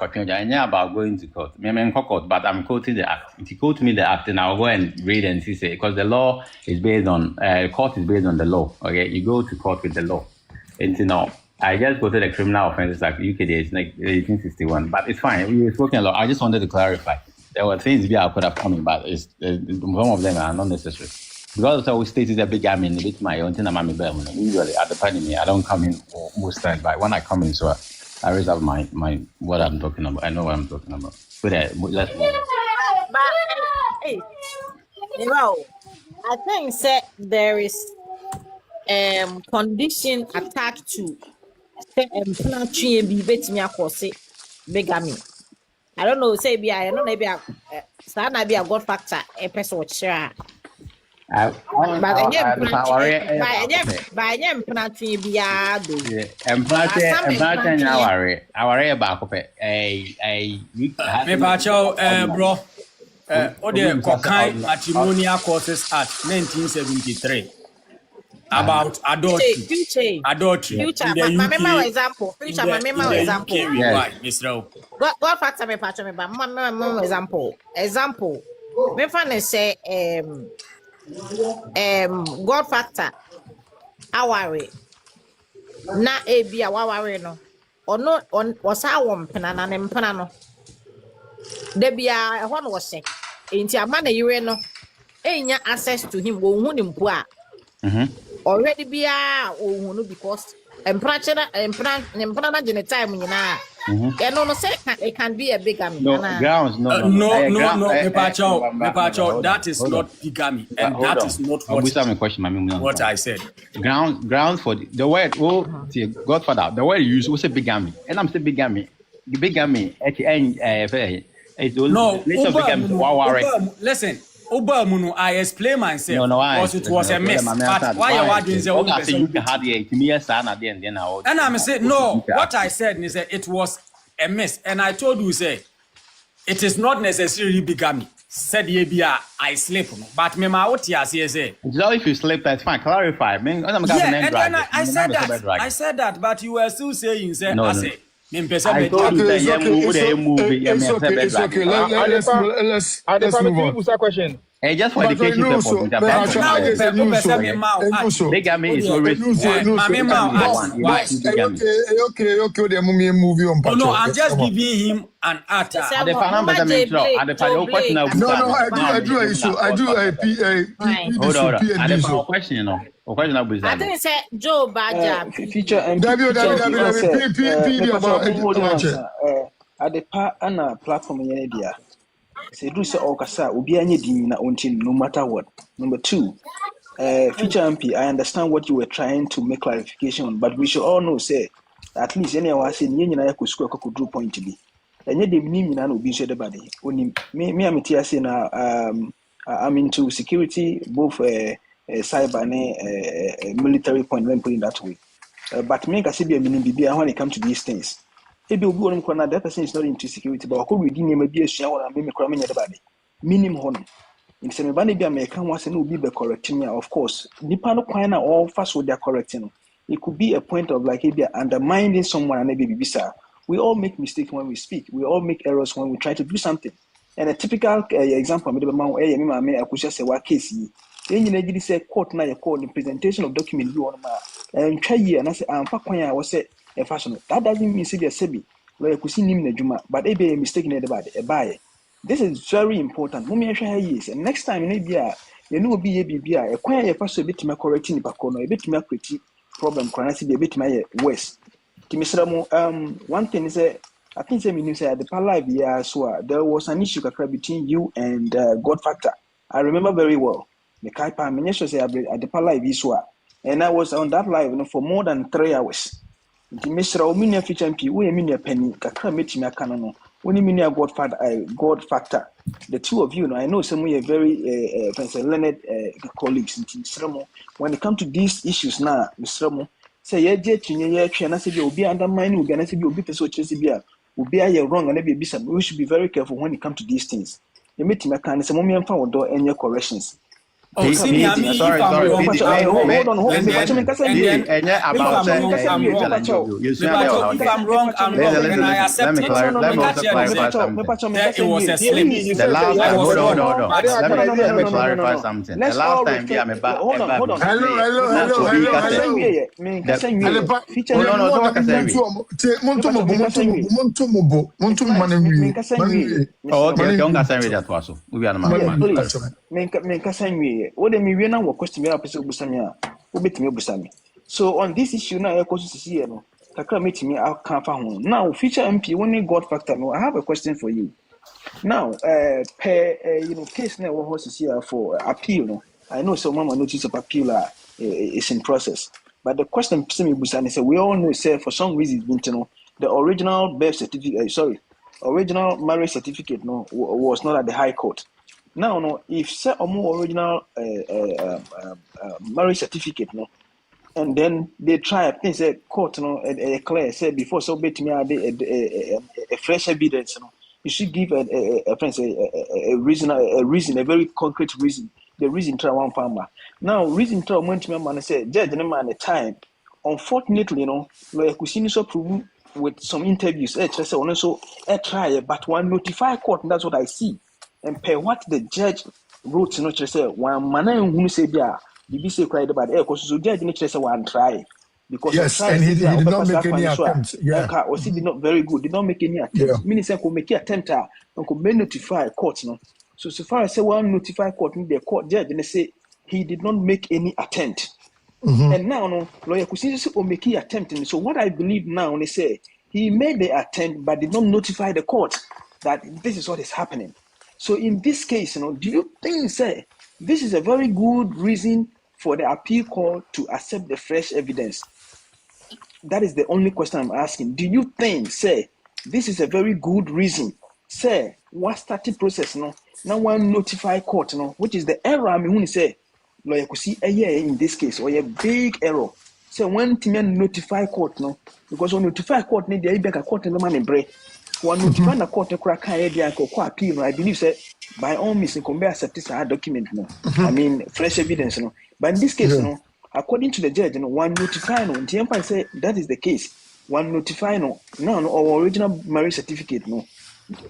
know about going to court." I'm in court, but I'm quoting the act. If you quote me the act, then I'll go and read and see. Because the law is based on court is based on the law. Okay, you go to court with the law. And I just go to the Criminal Offences Act, UK days, like 1861, but it's fine. We were spoken a lot. I just wanted to clarify. There were things I could have come in, but some of them are not necessary. Because I always stated a bigamy in bit my own thing. Usually at the pandemic, I don't come in most times, but when I come in, so I raise up my what I'm talking about. I know what I'm talking about. But let's move. But I think there is condition attached to bigamy. I don't know, say I don't know, maybe a God factor, a person would share. But Matrimonial Causes Act 1973 about adultery. My memo example. God factor me patch me, but my example. Me fan say God factor aware na ebia waware no ono wasa won pena na ne mpena no de bia ehwo no wose enti ama na yire no enya access to him wo hu ne mpo a already bia wo no because empranchera empran na gene time nyina no say it can be a bigamy. No, grounds, no. Mepacho, that is not bigamy, and that is not what I said. Grounds for the word, Godfather, the word you use was a bigamy, and I'm saying bigamy. The bigamy, listen. I explain myself because it was a mess. But why are you doing and I'm saying, no, what I said is that it was a mess. And I told you, say, it is not necessarily bigamy. Said Yebia, I sleep. But me what you say. If you sleep, that's fine. Clarify. And then I said that, but you were still saying, say, I say. I told you that it's okay. Let's move on. Question. Hey, just for education purposes. Bigamy is always no, I'm just giving him an answer. No, I do question, I think it's Joe Baja. Feature and at the part and platform in India. Say do so okasa obi anye din na ontin no matter what. Number 2, feature MP, I understand what you were trying to make clarification on, but we should all know say at least any wa say nye nyina yakosukwa kwakodru point bi. Enye dem nim nyina na obi so de bade. Onim me ameti say na I'm into security, both cyber and military point, when put it that way. But make a CBA meaning BBA when it comes to these things. Maybe that person is not into security, but could redeem maybe a shower and maybe cramming the body. Minimum honor. In some banibia may come once and will be correcting me, of course. Depending on all fast with their correcting. It could be a point of like maybe undermining someone and maybe bisa. We all make mistakes when we speak. We all make errors when we try to do something. And a typical example, maybe Akosua Serwaa case. Then you say court na call the presentation of document you on and try here and I say I'm was say a fashion. That doesn't mean say sebi where you see him na but it be a mistake in the buy. This is very important. Years and next time maybe you know be a quite a person bit my correcting bakono a bit my critique problem can I see a bit my worse. One thing is I think say at the live so there was an issue between you and God Factor. I remember very well. The Kaipa Minister say at the live Iswa, and I was on that live for more than 3 hours. The Mr. Ominia feature MP, we mean a penny, Kakra met me a canon. When you mean a God factor, the two of you, I know some of you are very learned colleagues in Sremo. When it comes to these issues now, Sremo, say, yeah, and I said, you'll be undermining, you're going to be a so will be wrong, and we should be very careful when it comes to these things. You meet me, I can't say, Mommy, I'm found and your corrections. Oh, sorry. Hold on. If I'm wrong, and I accept it. Let me also clarify something. It was a slip. The last time, hold on. Let me clarify something. The last time, hold on. What me we now question me person busami a wo betimi busami. So on this issue now I question see here no kakra metimi aka fa ho. Now future MP when God factor no I have a question for you. Now case now we host here for appeal no. I know some mama notice of appeal is in process. But the question me busami say we all know say for some reason the original birth certificate original marriage certificate no was not at the High Court. Now, no, if say a more original marriage certificate, no, and then they try things say court, no, clear say before so bet me a fresh evidence, no, you should give a reason, a very concrete reason. The reason try one farmer. Now, reason try one man say judge the man at time. Unfortunately, you know, like we see so prove with some interviews, say also try, but one notify court, and that's what I see. And per what the judge wrote, you know, say one man who say yeah, you say cried about air because so judge didn't say one try because yes, and he did not make any attempts. Yeah, or he did not very good. Did not make any attempts. Minister could make an attempt and could notify court, no. So far as say one notify court, the court judge didn't say he did not make any attempt. And now, no lawyer could see or make an attempt. And so what I believe now, they say he made the attempt but did not notify the court that this is what is happening. So in this case, you know, do you think, say, this is a very good reason for the appeal court to accept the fresh evidence? That is the only question I'm asking. Do you think, say, this is a very good reason? Say, what started process, no? Now one notify court, no, which is the error. I mean, when you say, lawyer could see a year in this case, or a big error. So when Timen notify court, no, because when notify court, need the back a court in the money break. One notify the court to crack idea and appeal. I believe, say, by all means, you can be accepted as a document, no. I mean, fresh evidence, no. But in this case, no, according to the judge, no, one notify, no, and the empire say that is the case. One notify, no, or original marriage certificate, no.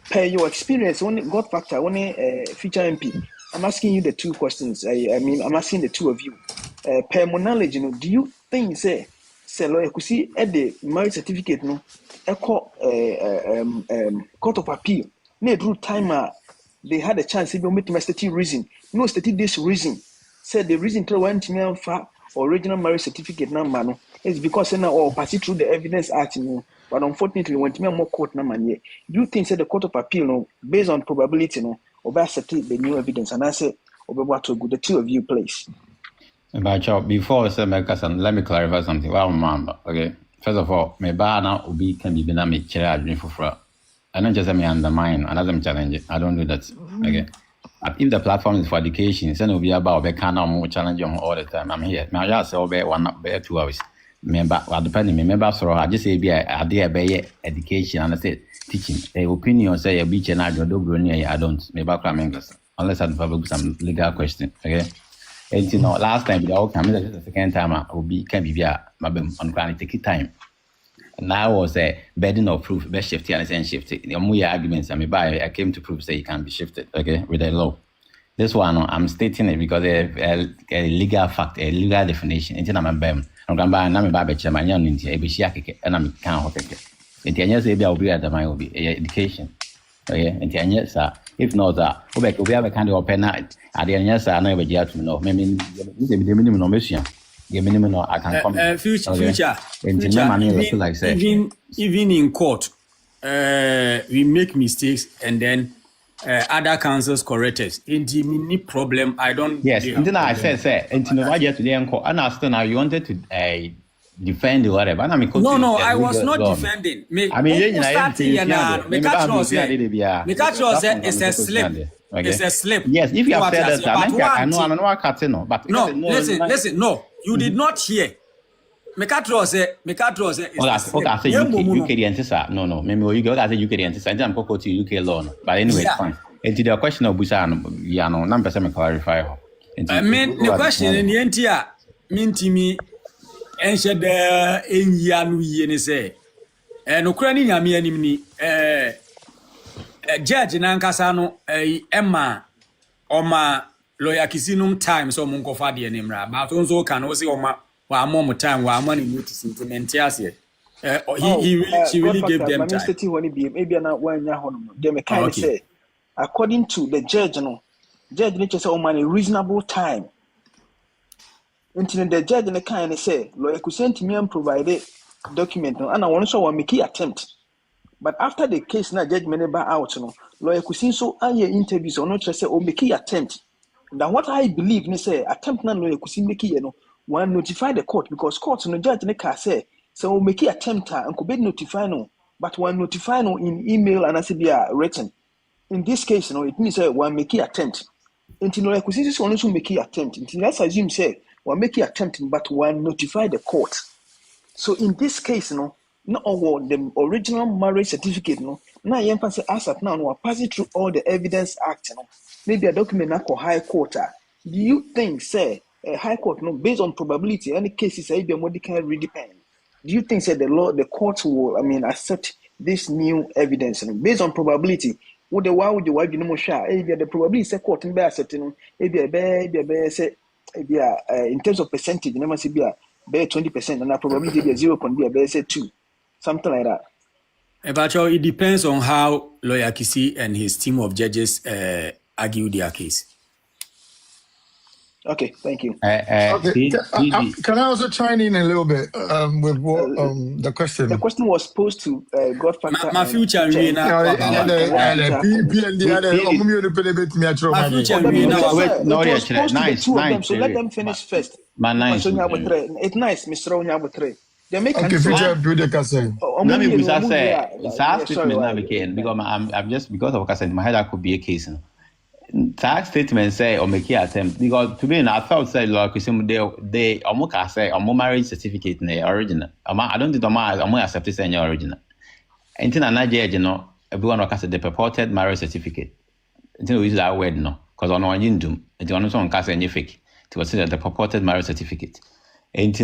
Per your experience, when God factor, when future MP, I'm asking you the two questions. I mean, I'm asking the two of you. Per my knowledge, you know, do you think, say lawyer could see at the marriage certificate, no, a court of appeal, no rule timer, they had a chance if you meet my stated reason. No stated this reason. Said the reason to one to for original marriage certificate number no is because now all pass it through the evidence act, you know. But unfortunately, when to more court number here, you think say the court of appeal, no, based on probability, no, or accept the new evidence, and I say, what to go the two of you, please. Before I say my cousin, let me clarify something. Well, remember, okay. First of all, my banner will be can be dynamic chair dream for fraud. I don't just me undermine another challenge it. I don't do that. Okay. If the platform is for education, then will be about be kind of more challenging all the time. I'm here. Now just say over 2 hours. Remember, well, depending. Remember, so I just say be idea be education and I say teaching. A opinion say a beach and I don't. Maybe unless I have some legal question. Okay. And you know, last time the outcome is the second time I will be can be on granted take time. And now was a burden of proof, best shifted and shifted. The only arguments I came to prove say it can be shifted, okay, with the law. This one I'm stating it because a legal fact, a legal definition. Until I'm a bam, I'm going to buy a baby chairman, young into a bishiaki, and I'm can't take it. In 10 years, maybe I'll be at the mind will be education. Okay, in 10 years, if not that, we have a kind of open at the end, yes, I know what you have to know. Maybe the minimum mission. Minimum, I can come. Future. Even in court, we make mistakes and then other counsels correct us. In the mini problem, I don't. Yes, and then I said, and to know why you today and I asked now you wanted to defend whatever. I mean, no, I was not defending. I mean, it's a slip. Okay. It's a slip. Yes, if you have said that, I know I can't know. But no, listen. No, you did not hear. Mekatro say. Okay, UK the answer. No. Maybe you go as a UK the answer. I'm going to UK law. But anyway, fine. And to the question of Busan, number some clarify. I mean, the question in the NTR mean to me, and said in Yanu Yene say, and Ukrainian Yami enemy, Judge Nankasano, Emma, Oma, Lawyer Kisinum time, so Munko Fadi and Imra, but also can also Oma, one more time, while money noticing to Mentias. She really gave them time. Maybe not one Yahon, they may kind of say, according to the judge, Judge nature say money reasonable time. Until the judge in the kind say, lawyer could send me and provide document, and I want to show one make attempt. But after the case, now judgment about out, lawyer could see so interviews or not just say, make attempt. Now what I believe, they say attempt now lawyer could see make one notify the court because courts no judge in the car say, so make attempt and could be notify no, but one notify no in email and as be written. In this case, it means one make attempt. Until no acquisition also make attempt. Until let's assume say one make attempt, but one notify the court. So in this case, not all the original marriage certificate, now you pass as at now, no pass it through all the evidence act, maybe a document now called high court. Do you think, say, a high court, based on probability, any cases be more can really depend? Do you think, say the court will, accept this new evidence based on probability? What the why would you no share? The probability say court in certain say in terms of percentage, never see be 20%, and probability be 0.2, something like that. But it depends on how Lawyer Kisi and his team of judges argue their case. Okay, thank you. Can I also chime in a little bit with what the question? The question was posed to Godfather. My future, nice. So let them finish first. It's nice, Mr. Onyabutre. They make okay, future builder can say. Let me say, because I'm just because of in my head that could be a case. Tax statement say or make attempt because to be in I thought say like they almost say marriage certificate in the original. I don't think I'm accept this in your original. Until I judge, everyone can say the purported marriage certificate. Until we use that word because on one you do it on someone can say fake to consider the purported marriage certificate. And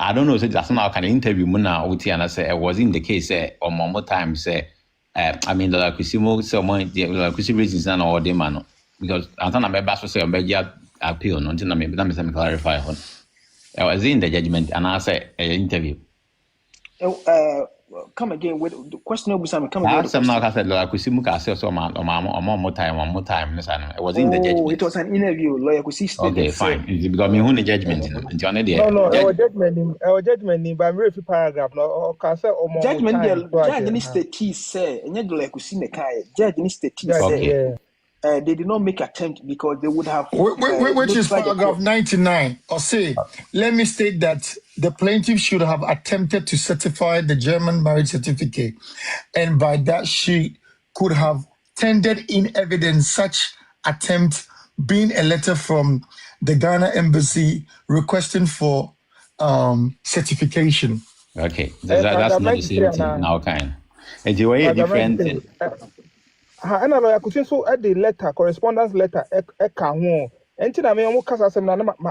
I don't know, so that's not kind of interview Muna Uti and I say I was in the case or more time say the Kusimo someone the Kusi reasons and all the man. Because I thought I'm about to say I'm appeal until I'm clarify. I was in the judgment and I said interview. Come again with the question. Come again. I said I could see Muka so one more time. I was in the judgment. It was an interview. Lawyer could see. Okay, fine. Because me who the judgment. No, our judgment. But I'm ready for paragraph. No, judgment. Judge needs the T say. And you like to see the car. Judge needs the T say. They did not make attempt because they would have. Which is paragraph 99. Or say, let me state that the plaintiff should have attempted to certify the German marriage certificate, and by that she could have tendered in evidence such attempt being a letter from the Ghana embassy requesting for certification. Okay, that's not the same thing now, kind. And the way different. And I could so at the letter, correspondence letter, and I mean,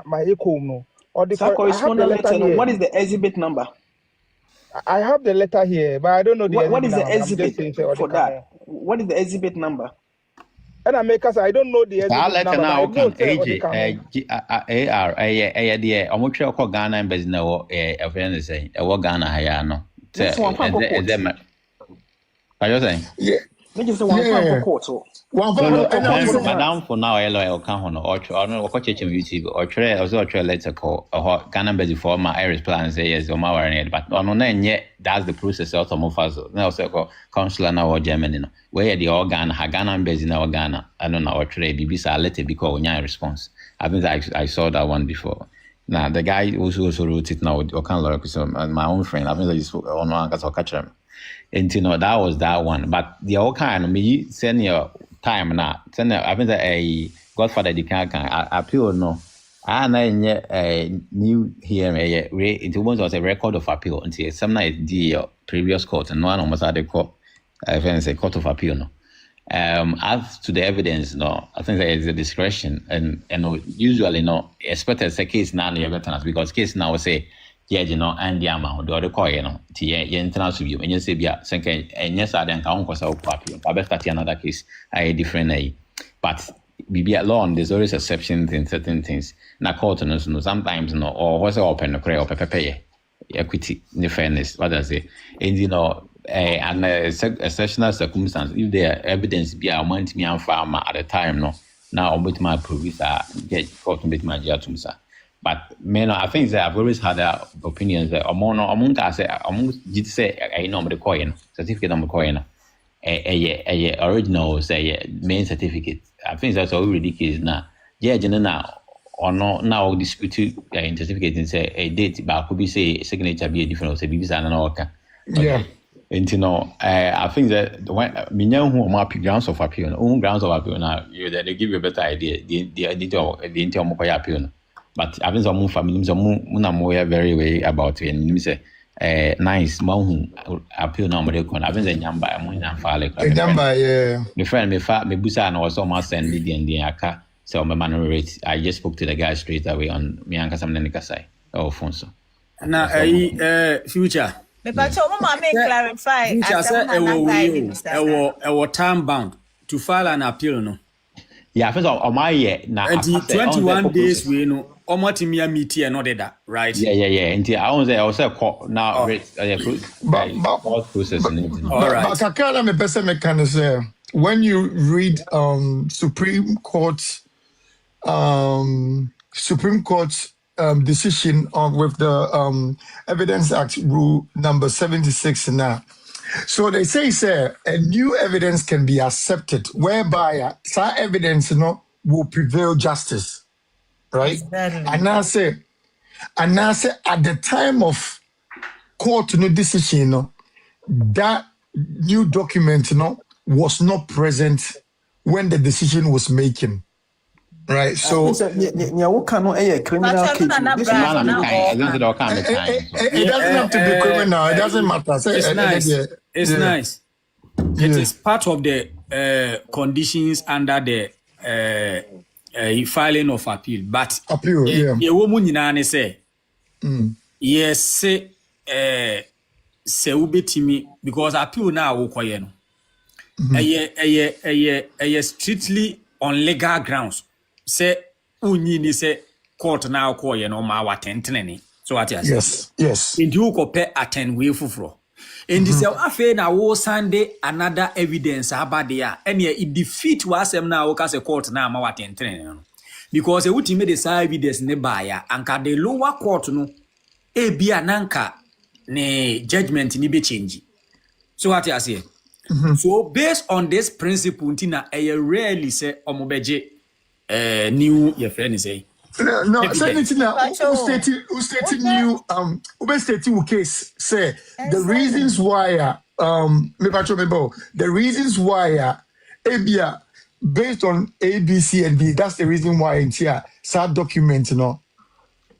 my echo no. Or the correspondence letter. What is the exhibit number? I have the letter here, but I don't know the what is the exhibit for that? What is the exhibit number? And I make us I don't know the exhibit number. Now AR almost call Ghana embassy now a friend saying a Ghana Hayano. Are you saying? Yeah. Madam for now, LOL can or watch it on YouTube or try also a letter call or Ghana embassy for my Irish plan say yes or my but on yet that's the process of some of us now so consular now or Germany where the organ Ghana embassy now Ghana I don't know or tray BBC letter because we response. I think I saw that one before. Now the guy also wrote it now with Okan Lawyer, my own friend. I think that you spoke on one because I'll catch him. And that was that one. But the all kind of me send your time now. Send I think that a Godfather the can appeal no. And then a new here it was a record of appeal until some night the previous court and one almost had a court. I think a court of appeal no. As to the evidence, no, I think there is a discretion, and usually, no, expected a case now near veterans because case now say, and the amount, the other coin, international view, and you say, and yes, I don't count because I'll copy. I bet that another case, I different, but be at law, there's always exceptions in certain things. Now, court, sometimes, no, or what's open, or pay equity, the fairness, what I say, and and exceptional circumstance, if there evidence be a month me and farmer at the time, no, now with my previous get caught with my judgment. But men, I think that I've always had opinions that among us, among did say I know the coin certificate on the coin, a original say main certificate. I think that's all ridiculous now. Yeah, now or no now dispute certificate and say a date, but could be say signature be a different say be an okay. Yeah. And I think that when who are grounds of appeal, own grounds of appeal now, they give you a better idea. The appeal. But I think some families are very way about it. And you say, nice, who appeal now, I think the number I'm file. The friend me busa and was almost send the aka. So my man rate. I just spoke to the guy straight away on me and Kasam or Fonso. Now, future. Because mama may clarify. Time bound to file an appeal, no. Yeah, I think on my year now. 21 days we know. Omotimia meeting and all that, right? Yeah. Until I was call now. Process. All right. But Kakala me best mechanism. When you read Supreme Court decision with the Evidence Act rule number 76 now. So they say, a new evidence can be accepted whereby that evidence will prevail justice. Right? Exactly. And I say at the time of court decision, that new document was not present when the decision was making. Right, so what can a criminal case? It doesn't have to be criminal. It doesn't matter. It's nice. It's nice. It is part of the conditions under the filing of appeal. But appeal, a woman in say, yes, say ubetimi because appeal now wokoye no. Strictly on legal grounds. Say unyi ni say court now call you know ma watentene so what you say yes in you compare attend we fufro in this afa na wo Sunday another evidence about there and it defeat wasem na wo case court na ma watentene no because e wuti me the side evidence ne baya anka the lower court no e bia nanka ne judgment ni be change so what you say so based on this principle ntina e rarely say omobeje new your friend is saying no say it now who stated new who stated case say the reasons why the reasons why ABIA based on A, B, C, and D, that's the reason why in here sad document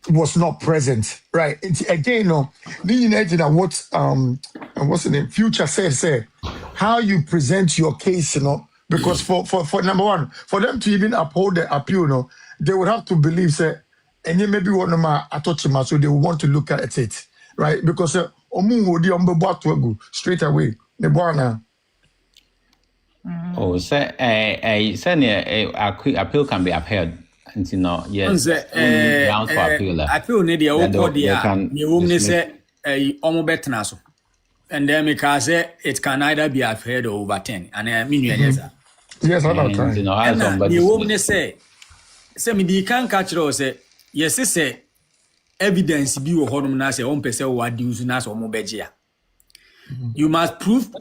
was not present, right? Again, what's the name? Future says how you present your case, because for number one, for them to even uphold the appeal, they would have to believe and then maybe one of my attachments, so they will want to look at it, right? Because straight away the one. Oh, say appeal can be upheld. Yes. Grounds for appeal. Appeal need the old you only say so. And then because it can either be upheld or overturned. And I mean yes. Yes, all the time. You only say me the can catch say yes say evidence be o honum na say on person what use na so mo begia. You must prove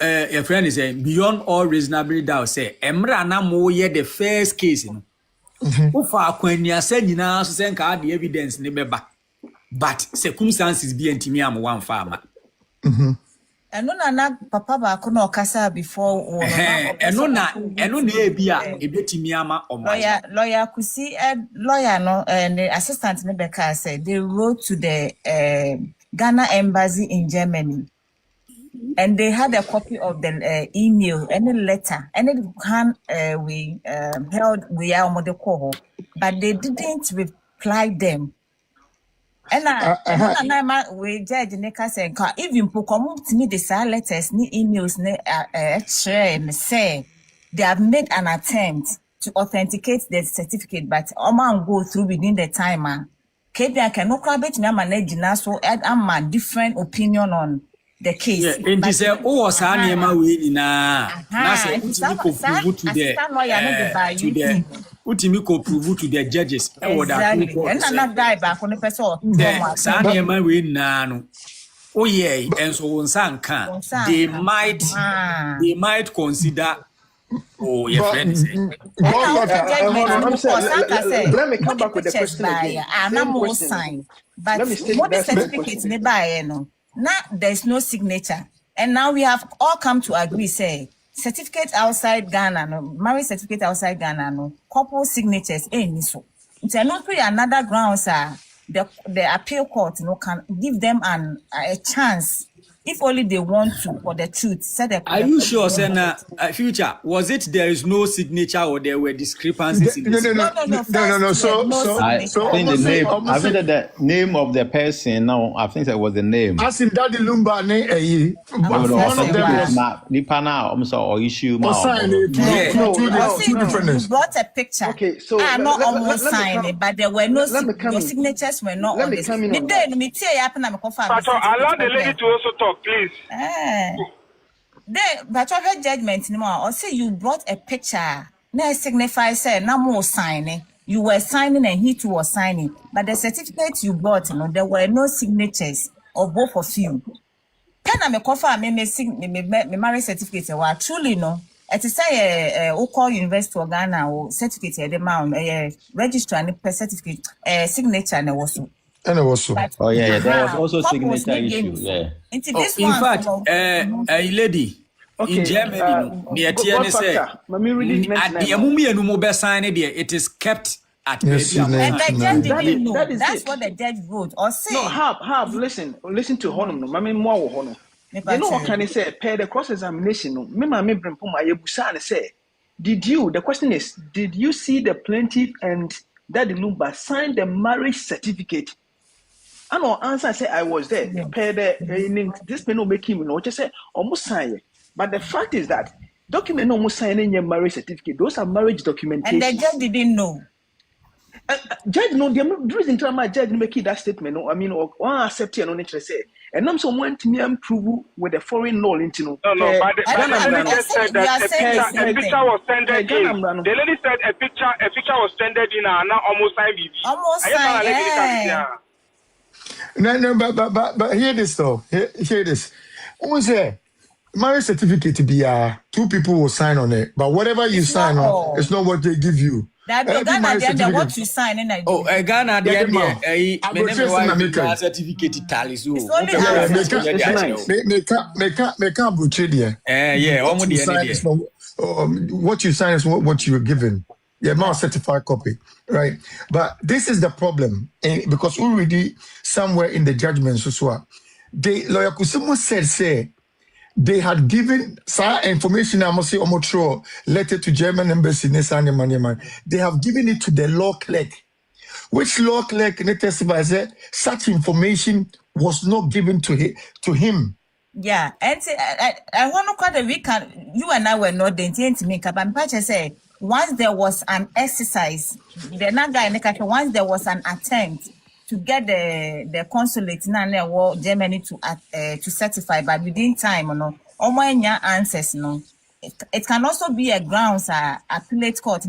your friend is saying beyond all reasonable doubt say emra na mo ye the first case Ufa akwanya se nyina so se nka the evidence ne beba. But circumstances be ntimi am one farmer. Eno na papa ba ko na okasa before eno na ebi a ebetimi ama omai. Lawyer Kusi lawyer no the assistant ne beka said they wrote to the Ghana embassy in Germany. And they had a copy of the email, any letter, any hand we held we are on the call, but they didn't reply them. And we judge Nika saying, even come to me the letters, ni emails, ni say they have made an attempt to authenticate the certificate, but Oman go through within the time. KBA can no crabate me manage so I'm a different opinion on the case. Yeah, and this was Anima we na say prove to the Utimiko prove to the judges. Exactly. And another guy back on the person. Sanima we na no. Oh yeah, and so on sanka they might consider. Oh, your friend is saying. Let me come back with the question again. But what the certificates they buy, no. Now there's no signature, and now we have all come to agree. Say certificate outside Ghana, no marriage certificate outside Ghana, no couple signatures. So it's not another grounds. The appeal court, no, can give them a chance. If only they want to, for the truth. Are you sure, Senna? Future, was it there is no signature or there were discrepancies? No. So I think the name. I think that the name of the person. No, I think that was the name. As in Daddy Lumba, one of them was Nipana. I'm sorry, or issue. Two different. You brought a picture. Okay, so not almost signed it, but there were no your signatures were not on this. Allow the lady to also talk. Please. But of her judgment anymore. Or say you brought a picture. Now signify say no more signing. You were signing and he too was signing. But the certificate you brought, there were no signatures of both of you. Can I make offer me marriage certificate? Well, truly no. It is say Oko University of Ghana or certificate the amount Registry and certificate signature and also. And also, there was also signature issue. Yeah. In fact, a lady in Germany, near TNA say, at the Amumi and Muba sign it is kept at and the judge didn't know. That's what the judge wrote or say. No, have listen to Honum. No, Mammy more Honor. You know what can I say? Pair the cross examination. No, me bring my Yebusan say. The question is, did you see the plaintiff and Daddy Lumba sign the marriage certificate? I know answer say I was there. This may not make him just say almost sign. But the fact is that document almost signing your marriage certificate. Those are marriage documentation. And the judge didn't know. Judge no, the reason to my judge make that statement. No, I mean, or accept it on nature say. And I'm someone to me improve with a foreign law into no. But the lady said that a picture was tendered in. The lady said a picture was tendered in and now almost signed. Almost signed. No, but hear this though. Hear this. Who say marriage certificate to be two people will sign on it, but whatever you sign on, it's not what they give you. That Ghana what you sign in Nigeria. Ghana certificate tally. So what you sign is what you're given. Yeah, more certified copy, right? But this is the problem, because already somewhere in the judgment, the lawyer Kusimo said they had given some information. I must say, letter to German embassy. They have given it to the law clerk, which law clerk testified said such information was not given to him. Yeah, and I want to call the weekend. You and I were not the intent to make up. And Pacha said, once there was an exercise, once there was an attempt to get the consulate in Germany to certify, but within time, answers, it can also be a grounds appellate court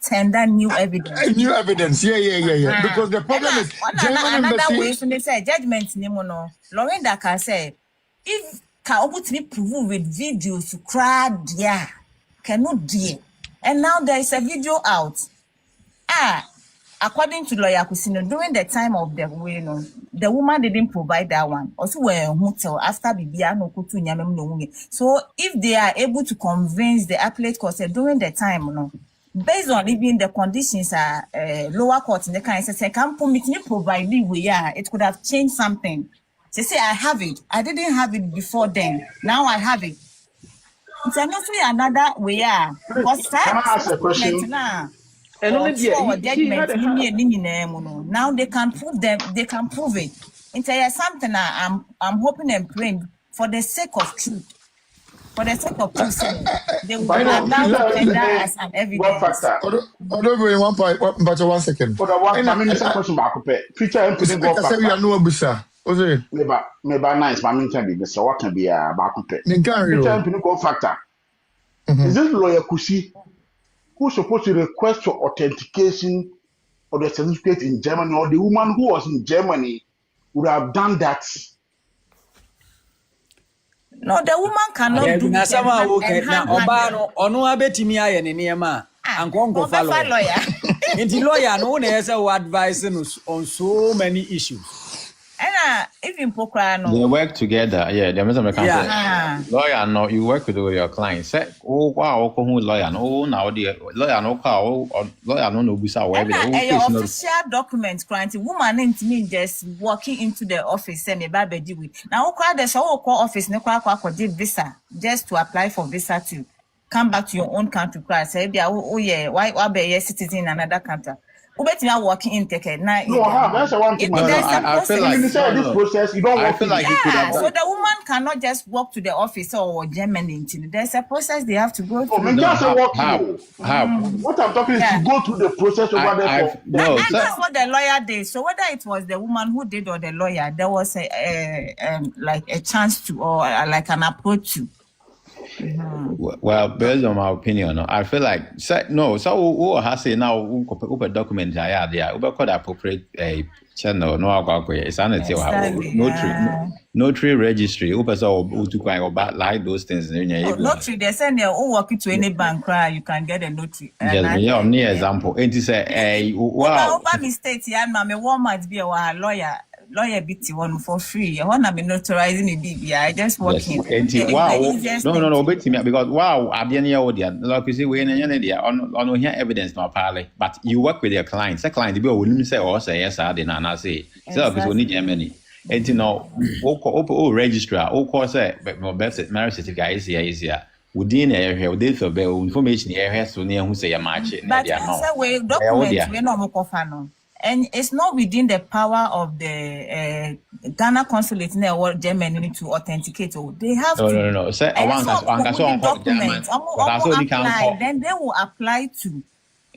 tender new evidence. New evidence, yeah. Because the problem is another way to say judgment Lauren Dakar said, if can prove with videos to cry, cannot do it. And now there is a video out. according to lawyer Kusino, during the time of the way, the woman didn't provide that one. Also, we're hotel after Bibiano Kutu Nyamem no. So if they are able to convince the appellate court during the time, based on even the conditions are lower court in the kind of say, can permit me provide it could have changed something. They say I have it. I didn't have it before then. Now I have it. It's another way. Because Can I ask a question? and only now they can prove them. They can prove it. It's something I'm hoping and praying for the sake of truth. For the sake of truth, they will allow to tender as an evidence. But 1 second. For the one, I mean, it's a question about future and putting go factor. We are no Abusa. Maybe nice, but I mean, can be so what can be about future and putting go factor. Is this lawyer Kusi who's supposed to request for authentication of the certificate in Germany, or the woman who was in Germany would have done that? No, the woman cannot do that. Lawyer no advising on so many issues. And even they work together. Yeah, lawyer, no, you work with your client. Say, oh wow, lawyer, no, now the lawyer no car, lawyer no bisa where your official documents, client, woman ain't me just walking into the office, say me baby do it. Now, the show call office, no did visa just to apply for visa to come back to your own country. Say, oh yeah, why be a citizen in another country? No, that's one thing. I feel like this process, you don't work. So the woman cannot just walk to the office or Germany. There's a process they have to go through. What I'm talking is to go through the process over there. That's what the lawyer did. So whether it was the woman who did or the lawyer, there was like a chance to or like an approach to. Well, based on my opinion, I feel like so who has say now who document there who call appropriate channel no it's notary registry who to like those things notary they send you walk to any bank you can get a notary near example and say wow mistake Walmart be a lawyer BT one for free. I want to be notarizing the BB. I just walk in. Wow. No, because wow, I've been here like you see, we on here evidence no parley. But you work with your clients. The client will say or say yes, I did not say. So because we need Germany. And registrar, say marriage certificate is easier. Within area, we did for information area so near who say a match. But we documents we no more. And it's not within the power of the Ghana consulate or Germany to authenticate. They have to. No. Say, documents. Then they will apply to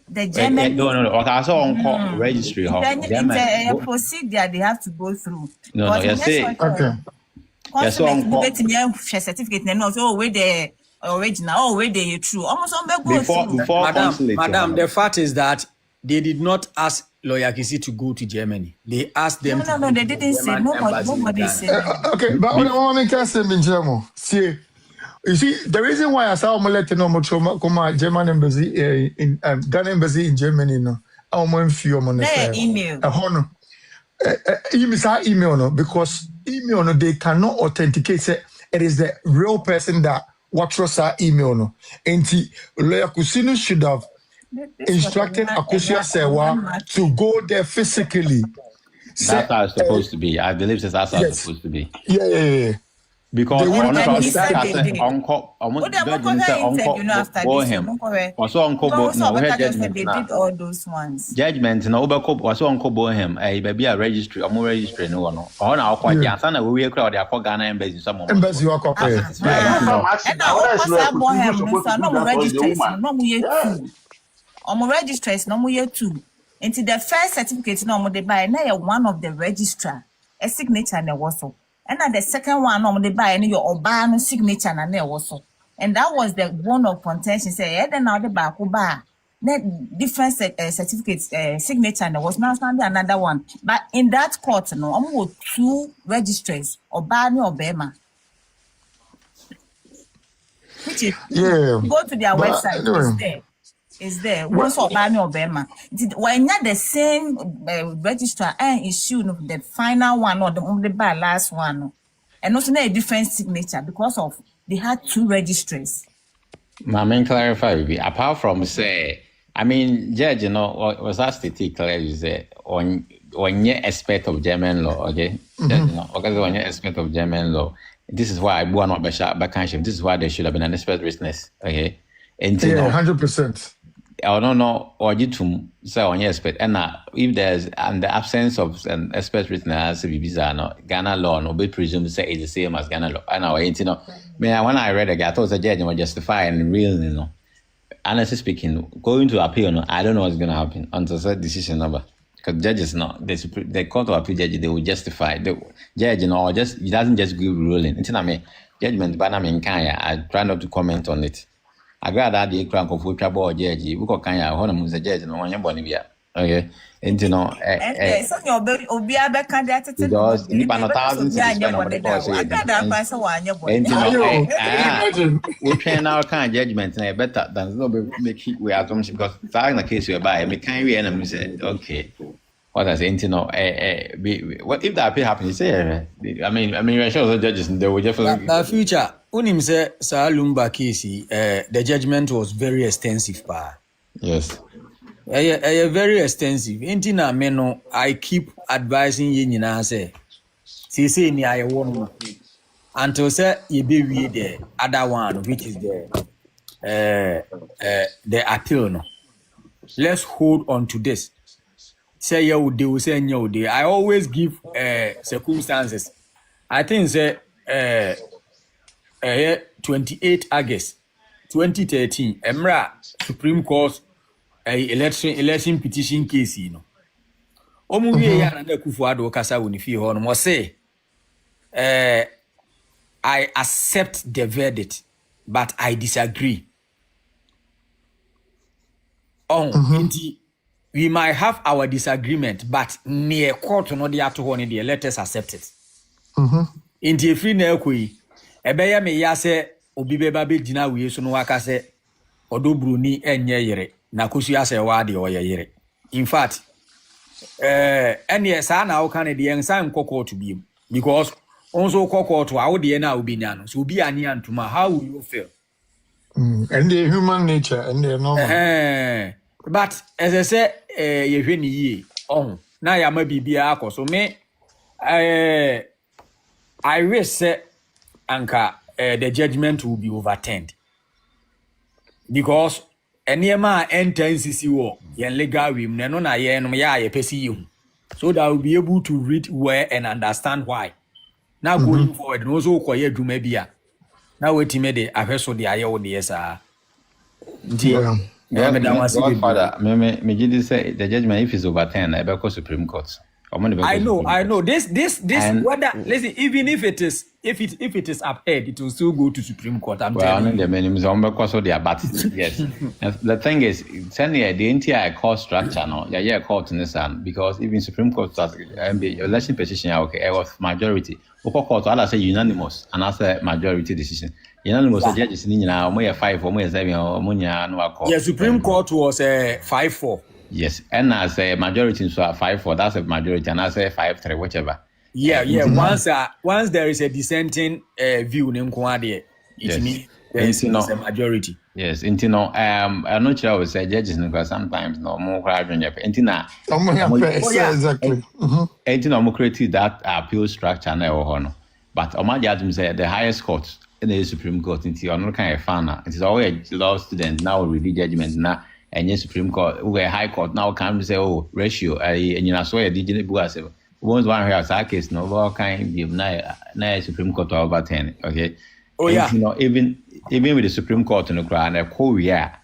the German. No. Okay, registry. Then it's a procedure they have to go through. No. Yes, okay. Certificate. No, where the original, where the true. Almost before Madam, the fact is that they did not ask Lawyer Kisi to go to Germany. They asked them. No, they didn't say. Nobody said. Okay, but what I can say in German, see, you see, the reason why I saw let no much German embassy in Ghana embassy in Germany, no, I'm one few on the email. Email no, because email no, they cannot authenticate. Say it is the real person that watches our email no, and the Lawyer Kusino should have instructed Akosua Serwaa to go there physically. That's how it's supposed to be. I believe that's how it's supposed to be. Yeah. Because they uncle they did all those ones. Judgment no was uncle Bohem, a baby a registry, or more registry no one. On our quite Yansana, we crowd their Ghana embassy some embassy you are and registers no more too. Into the first certificate no they buy now one of the registrar a signature and also. And then the second one no they buy your Obama signature and also. And that was the one of contention say then now the back bar different certificates signature and there was now another one. But in that court no almost two registrars Obama or Bema. Which is go to their website, it's there. is there. Once or by me or Bema. Why not the same registrar and issue the final one or the only by last one? And also a different signature because of they had 2 registries. My main clarify will be apart from say, I mean, judge, was asked to take clear is on your aspect of German law, okay? Because on your aspect of German law, this is why I want not backhandship. This is why there should have been an expert witness, okay? And 100%. I don't know, or you to say on your expert, and if there's the absence of an expert witness, Ghana law, no, be presumed to say it's the same as Ghana law. I know, when I read it, I thought the judge was justifying real, honestly speaking, going to appeal, I don't know what's going to happen until that decision number. Because judges, the court of appeal judge, they will justify. The judge, he doesn't just give ruling. Judgment, but I try not to comment on it. I got that the crank of which about judge, we got Kanya, one of the judge, and one Bonivia. Okay, and so your Obia candidate because you can 1,000 we train our kind judgment better than no make it we assumption because in the case you buy me can we enemy say okay. What I say, what if that happens? Say, I mean, you're sure the judges they will just. The future, unim say, Sir Lumba case, the judgment was very extensive, pa. Yes. Very extensive. Intina meno, I keep advising you, say, say ni I won until say you be with the other one, which is the appeal. No, let's hold on to this. Say you they will say no day. I always give circumstances. I think say 28 August 2013 Emra Supreme Court election petition case omu wie ya na Kufuado kasa woni fi ho no mo say I accept the but I disagree. We might have our disagreement, but near court no dey ato ho ne dey let us accept it. Inti free na ekoi ebeya me ya se obi beba be gina we so no waka se odobruni enye yere na Akosua Serwaa de oyere. In fact, any sa na wo kan de ensan court bi because also court wo de na obinya no so obi ani antuma how will you feel? And the human nature and the normal. But as I say, you hear me, now I may be so me, I wish say, Anka, the judgment will be overturned because any man enters CCO, yen legal women, no, I PCU, so that I will be able to read where and understand why. Now going forward, no so quiet to maybe now wait a minute, I heard so the IODS Godfather, me just say the judgment if it's overturned, I go Supreme Court. I know. This whether listen, even if it is upheld, it will still go to Supreme Court. I'm telling you. Yes. The thing is, the entire court structure, court in this hand because even Supreme Court election petition, okay, it was majority. Court, I say unanimous, and I say majority decision. Unanimous judges in 5 or 7 or yeah, Supreme Court was 5-4. Yes, and as a majority, so 5-4, that's a majority, and I say 5-3, whichever. Yeah. Once there is a dissenting view, it means there is a majority. Yes, I'm not sure I would say judges because sometimes no more crowd on your exactly. More creative that appeal structure now, but my judgment say the highest court in the Supreme Court into I'm not kind of fan. It is always a law student now read judgment now. And yes, Supreme Court, we High Court now come to say, ratio, and you know, so a digital book. Once one hears our case, no, all kind of na Supreme Court over 10, okay? Oh, yeah. You know, even with the Supreme Court in the ground, Korea,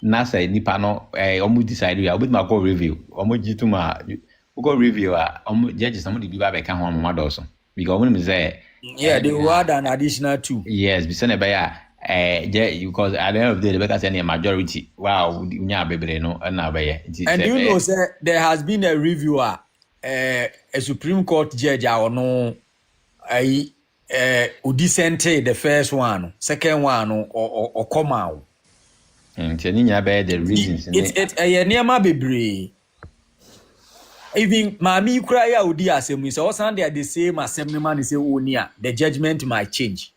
NASA, Nipano, almost decided, I would go review, almost go review, judges, somebody be back at home, also. Because when we say, yeah, they will add an additional 2. Yes, be sent by because at the end of the day, the better a majority. Wow, and you know, sir, there has been a reviewer, a Supreme Court judge, or no, who dissented the first one, second one, or come out. And the reasons. It's a near bebree. Even Mami cry out the assembly, so Sunday the same assembly man is near the judgment might change.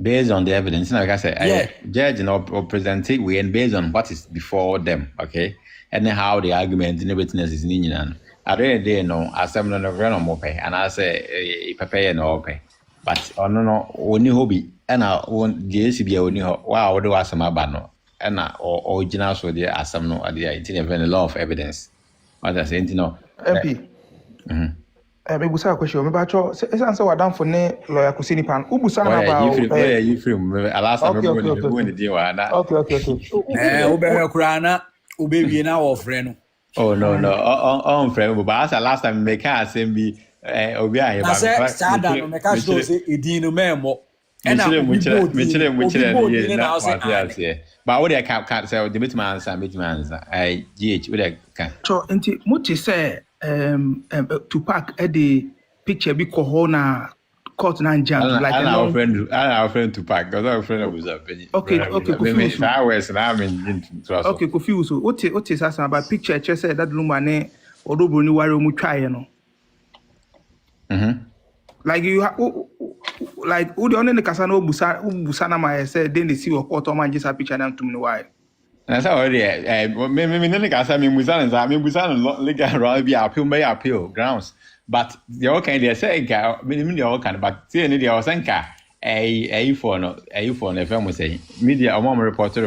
Based on the evidence, like I said, judge or present it and based on what is before them, okay? And how the argument in everything is in I really know assembly no run mope, and I say prepare no pay. But no only hobby, and I won't JCB only wow, do as some abano, and original so the assembly no idea, it's a law of evidence. What I say, MP. Maybe we say a question. Maybe I try. It's answer what done for ne lawyer kusini pan. Ubusa na ba. Where you from? Last time we went the deal. Okay. Ube kurana ube bi na wo friend. Oh no. On friend. But as last time make can say be obi aye ba. I say sada no make can show say edin memo. And I me na what say. But what they can say the bit man answer. GH what they can. So enti muti say Tupac the picture be kohona court na jam like our friend Tupac because our friend Abusuapanin. Okay, confused. Okay, confused. What is asking about picture just said that Lumba ne odobro ni ware mu twaye no. Like you like who the only kasa no busa na my say then they see your court man just a picture na tum ni why. And that's already me no kasa me busa legal right be appeal grounds. But the all kind they say the all kind but see any they was nka for no FM say media report say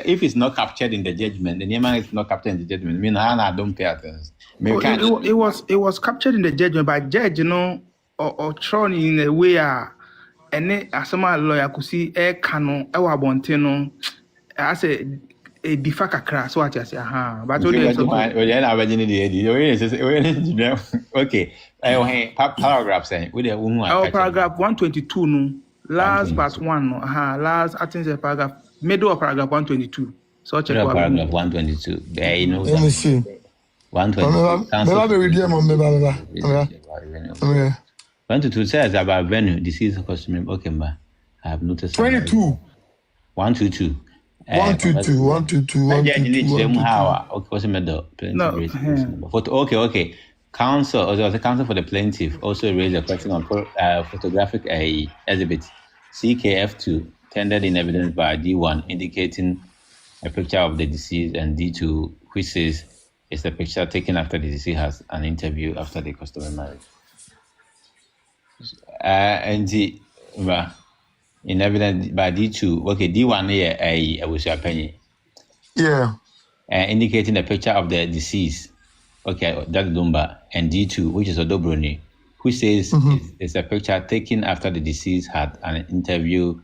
if it's not captured in the judgment the name is not captured in the judgment mean I don't pay attention. It was captured in the judgment by judge, or thrown in a way and asama lawyer could see canon bonteno as a defaka crass what I say but okay paragraph saying with paragraph 122 no last part 1 no last I think the paragraph middle of paragraph 122 so check paragraph 122 there you know let me see 122 says about venue, disease, customary. Okay, I have noticed. 22. 122. 122. Okay. Counsel, the counsel for the plaintiff also raised a question on photographic exhibit CKF2 tendered in evidence by D1 indicating a picture of the deceased and D2 which says it's the picture taken after the deceased has an interview after the customary marriage. And the in evidence by D2, okay, D1 here Abusuapanin. Yeah. Indicating the picture of the deceased. Okay, that's Lumba. And D2, which is Odobroni, which says it's a picture taken after the deceased had an interview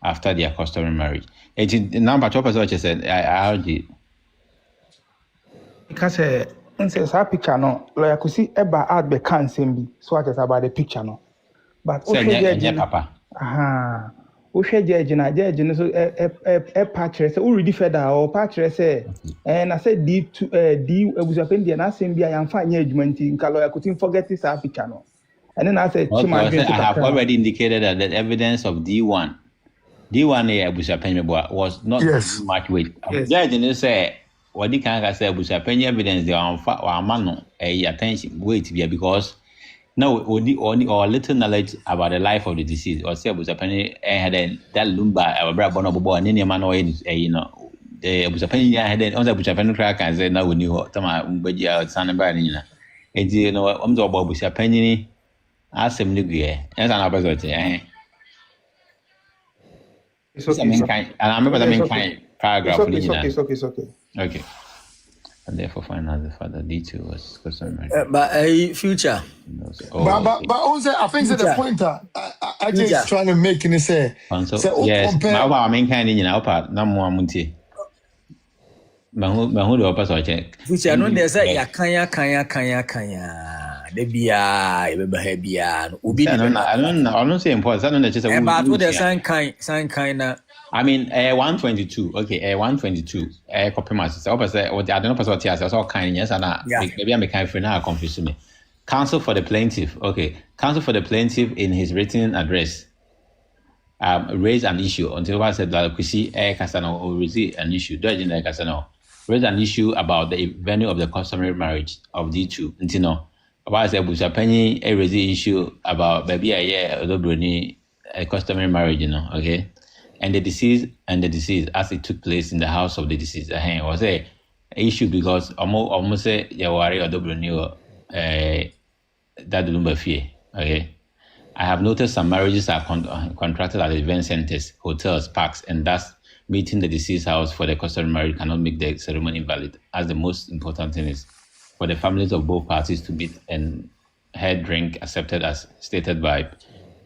after their customary marriage. It's number 12 as I said, I argue. Because says that picture no lawyer could see eba ad be can be so what is about the picture no but papa judge no so patch say ready further or patch say and I said D Abusuapanin na same be am fa nya adwuma nti nka lawyer could forget this picture no and then I said I have already indicated that the evidence of D1 Abusuapanin was not much weight. Judge no say what the can say Abusuapanin evidence they are man attention weight because now only or little knowledge about the life of the deceased or say Abusuapanin had that Lumba our brother bono and any man the Abusuapanin had on the Abusuapanin crack and say now we knew tama umbeji sana ba ni na enti no omzo Abusuapanin asem ni gwe and an abazote it's okay and I remember the main paragraph it's okay. Okay. And therefore, find out the father D2 was customary. But future. But also, I think the point I just trying to make in say. Yes. I mean, kind in our part. No more munti. Who do opposite or check? Future, no, there's a kanya. Debia, Ebebia, Ubi. I don't say important. I don't know. But what the sign kind. I mean, 122. Okay, 122. Copy master. Opposite. What I don't know. What I saw kind. Yes, and maybe I'm kind for now. Confusing me. Counsel for the plaintiff. Okay, counsel for the plaintiff in his written address. raise an issue until I said that we see Casano or raise an issue. Raise an issue about the venue of the customary marriage of the two. You know, about I said Abusuapanin raise the issue about baby a customary marriage. You know, okay, and the deceased as it took place in the house of the deceased. Was a issue because almost say Yawari or Dobroni or that Lumba fear. Okay. I have noticed some marriages are contracted at event centers, hotels, parks, and thus meeting the deceased house for the customary marriage cannot make the ceremony valid. As the most important thing is for the families of both parties to meet and head drink accepted as stated by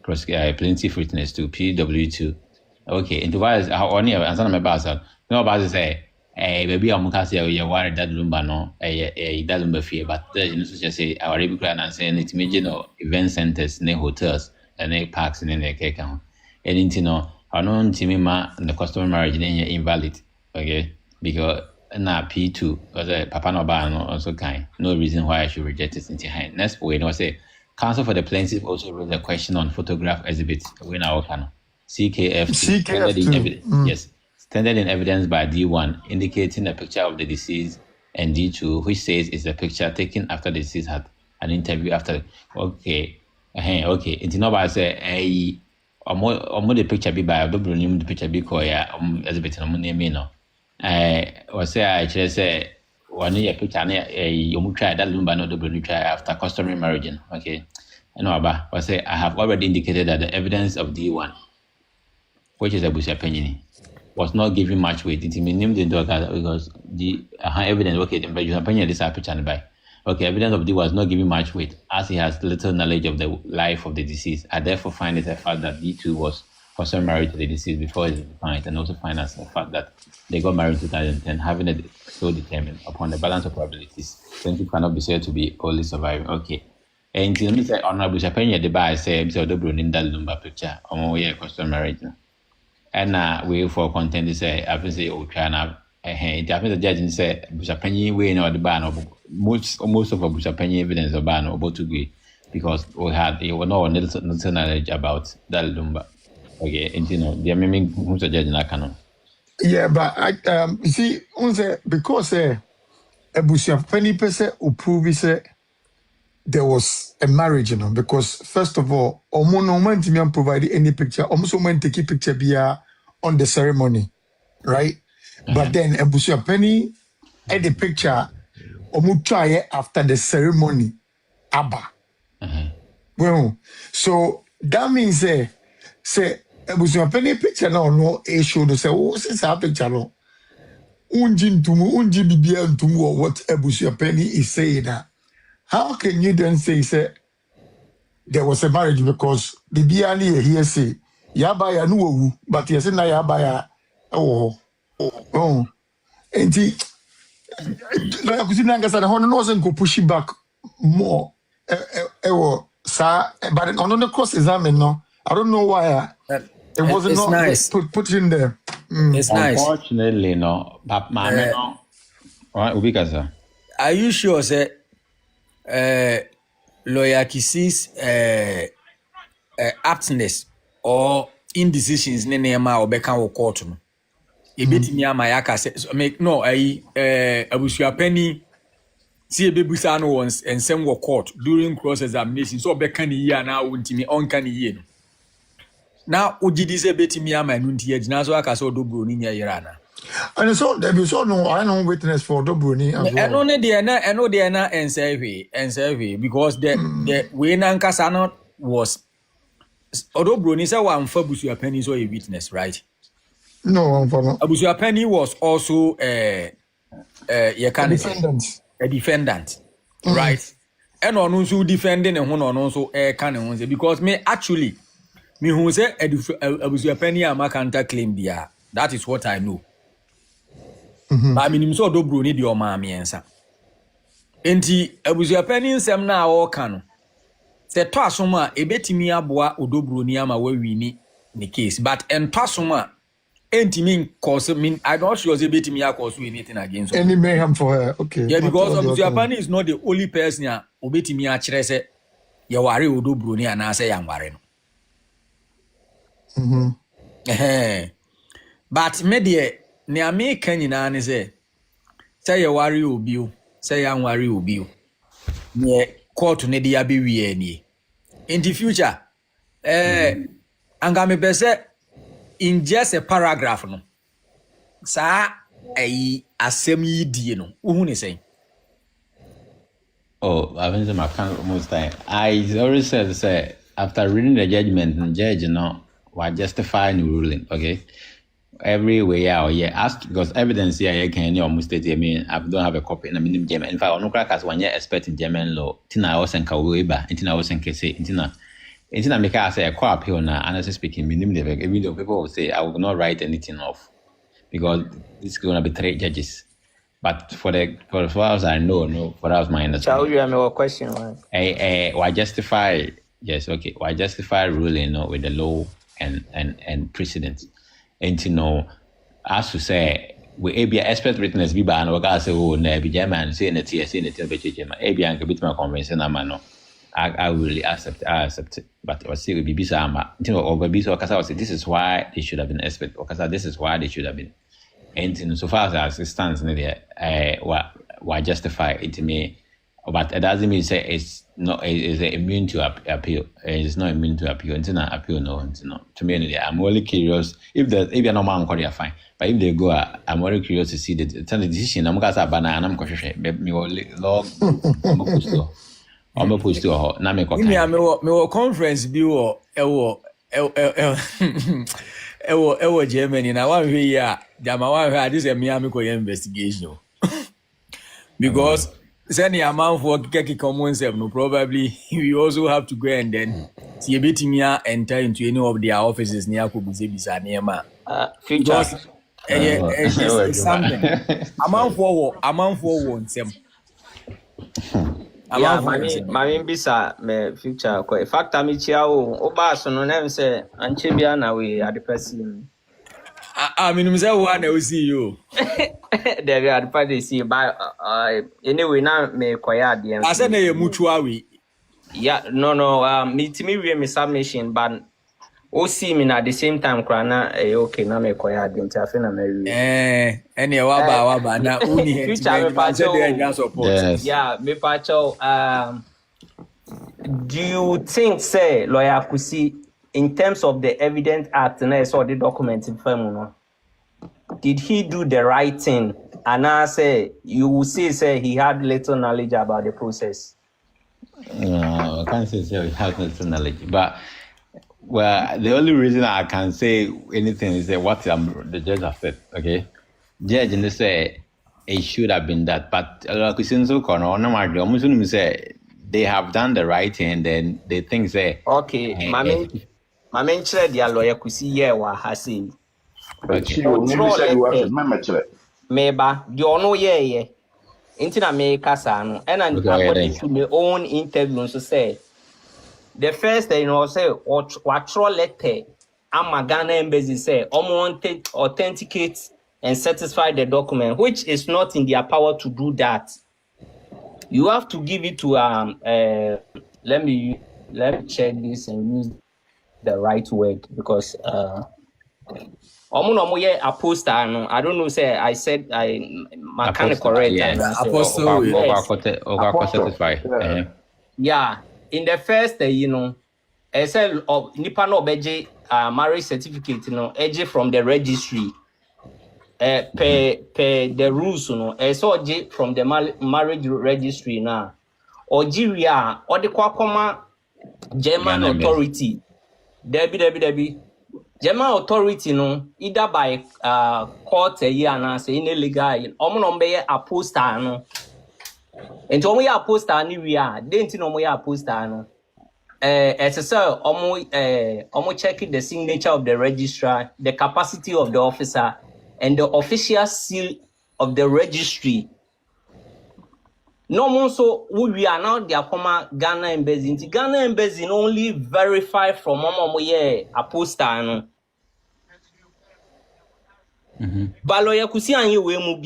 plaintiff witness to PW2. Okay, into what is only answer my boss. No about say, baby, I'm going to say you worried that Lumba no, that Lumba fear, but you know, just say our Arabic and saying it's major event centers, ne hotels, and ne parks, and ne cake. And you know, I know Timima and the customary marriage is invalid, okay, because na P2 because Papa no ban also kind. No reason why I should reject it into hand. Next way, no say counsel for the plaintiff also raised a question on photograph exhibits when our can CKF2. Yes. Standard in evidence by D1, indicating a picture of the deceased, and D2, which says it's a picture taken after the deceased had an interview after. Okay. It's not by say more the picture be by the picture be called as a bit of money. No, or say I just say one year picture you try that Lumba no double try after customary marriage. Okay, and no, but say I have already indicated that the evidence of D1, which is Abusuapanin, was not given much weight. It named the dog because the evidence, okay, the Abusuapanin this picture by. Okay, evidence of D was not given much weight as he has little knowledge of the life of the deceased. I therefore find it a fact that D2 was customary married to the deceased before his defined, and also find as a fact that they got married in 2010, having it so determined upon the balance of probabilities. Plaintiff cannot be said to be only surviving. Okay. And let me say, Honorable Abusuapanin, the bar say, Mr. Dobronin, Lumba picture, or yeah, customary marriage. And we for content is I will say, oh, China. The judge said Abusuapanin way no the ban of most of Abusuapanin evidence of ban about to be because we had no knowledge about that Lumba. Okay, and you know, the meaning who's a judge in that canon. Yeah, but I you see, because Abusuapanin person who prove say there was a marriage, you know, because first of all, no man to provide any picture, almost man take a picture be on the ceremony, right? But then Abusuapanin at the picture, try after the ceremony, Abba. Well, so that means say Abusuapanin picture no issue to say, oh, since our picture no. Unji bibia ntumu or what Abusuapanin is saying that. How can you then say there was a marriage because the biani here say yabaya no but yes na yabaya and he like kusinanga sana hono no se go push back more but on the cross examine no I don't know why it wasn't not nice. put in there. It's nice. Unfortunately no but mama no right ubikaza. Are you sure say lawyer Kisi's aptness or indecisions ne nema obeka wo court no ebetimi amayaka say make no Abusuapanin see ebebusa no once ensem wo court during cross examination so obeka ni yi na wontimi onka ni yi no na ojidi say ebetimi amanu nti agina so aka say odobro ni nya yira na. And so there be so no I know witness for Dobroni as well. I know they na and say because the way na nkasa no was Dobroni say one for Abusuapanin so a witness, right? No, Abusuapanin was also a defendant, right? And on also defending and on also can because me who say Abusuapanin amakanta claim dia. That is what I know. But I mean, so Dobroni di omami ensa. Enti Abusuapanin sem na awo kanu. Se to asoma ebetimi aboa Dobroni ama we wini the case. But entwasoma enti cause mean I don't sure ebetimi cause anything against her. Any mayhem for her. Okay. Yeah, because Abusuapanin is not the only person ya obetimi akire se ye ware Dobroni ana say yan ware no. But media ne me kan nyina ne say you worry obi say you worry obi ne court ne dia be wie ni in the future anga me pese in just a paragraph no sa ai asem yi die no uhu ne say. Oh, I think my most time. I always said say after reading the judgment, the judge will justify the ruling. Okay, every way out, ask because evidence here you can almost state. I mean, I don't have a copy. I mean, German. In fact, I don't crack as one year expert in German law. Tina was in KWABENA. Tina was in KC. Tina make us say a co-op here now. Honestly speaking, minimum even though people will say I will not write anything off because it's going to be 3 judges. But for us, I know, for us, my understanding. Shall you have a question? Why justify? Yes, okay. Why justify ruling with the law and precedents? And as to say, we be expert witness be ban or guys say, oh, no, be German, say in the TS, in the TLB German. Maybe I can bit my convention, I will really accept it. But I say, we be Sama, or baby, so I say, this is why they should have been expert, or this is why they should have been. And so far as it stands, why justify it to me? But it doesn't mean say it's not immune to appeal. It's not immune to appeal. It's not appeal. No. To me, I'm only curious if you're not man, they're fine. But if they go, I'm only curious to see the decision. I'm going to banana. I'm going to me log. I'm going to post to na me me conference bi wo ewo Germany na one way ya jama one way this is Miami ko investigation because send your man for keke common self no probably you also have to go and then see betimia enter into any of their offices near ko bisa niema future it's something a man for one sem. Yeah, mami bisa me future ko. In fact, I'm chiao oba so no na say anche bia na we at the person. Minimum say one na see you. There are the see by anyway na me kwaya ade. I say na ye mutual we. Yeah, no, me we me submission but o see me at the same time krana okay na me kwaya ade nti afi na me any waba na uni future me pa support. Yeah, me pa do you think say lawyer Kusi in terms of the Evidence Act and I saw the document in firm did he do the right thing? And I say you will say he had little knowledge about the process. No, I can't say he has little knowledge, but well, the only reason I can say anything is that what the judge has said. Okay, judge and they say it should have been that, but they have done the right thing, and then they think say okay, Mamen chere dia lawyer Kusi ye wa hasi. Meba di ono ye inti na me kasa no and according to my own interview so say the first thing say what letter am Ghana embassy say want authenticate and certify the document, which is not in their power to do that. You have to give it to let me check this and use the right word because Apostille no, I don't know say I said I kind of correct. Yeah, Apostille. Yeah, in the first I said nipa no beje marriage certificate eje from the registry. The rules so from the marriage registry now. Algeria or the Kwakoma German authority. Debbie. German authority either by court a year and say in illegal Apostille and we Apostille ni we are didn't know we Apostille as a sir almost checking the signature of the registrar, the capacity of the officer and the official seal of the registry. No more so we are now the former Ghana embassy. Ghana embassy only verify from Apostille. But lawyer Kusi and you will move.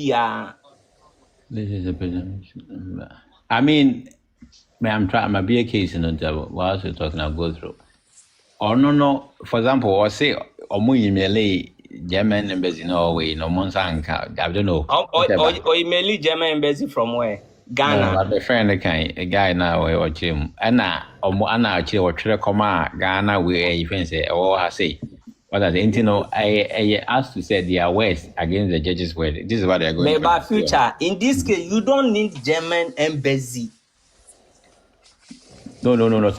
This is a presumption. I mean, I'm trying. My be a case in the job. Whilst we're talking, I'll go through. or no, for example, or say, or more email German embassy Norway, no Monsanka, I don't know. Or email German embassy from where? Ghana. No, but friend, a guy now or Jim, Anna or Anna actually or Trecoma, Ghana, where you can say, or I say. What are the I asked to say they are words against the judge's word. This is what they're going to do. Future. In this case, you don't need German embassy. No. So, not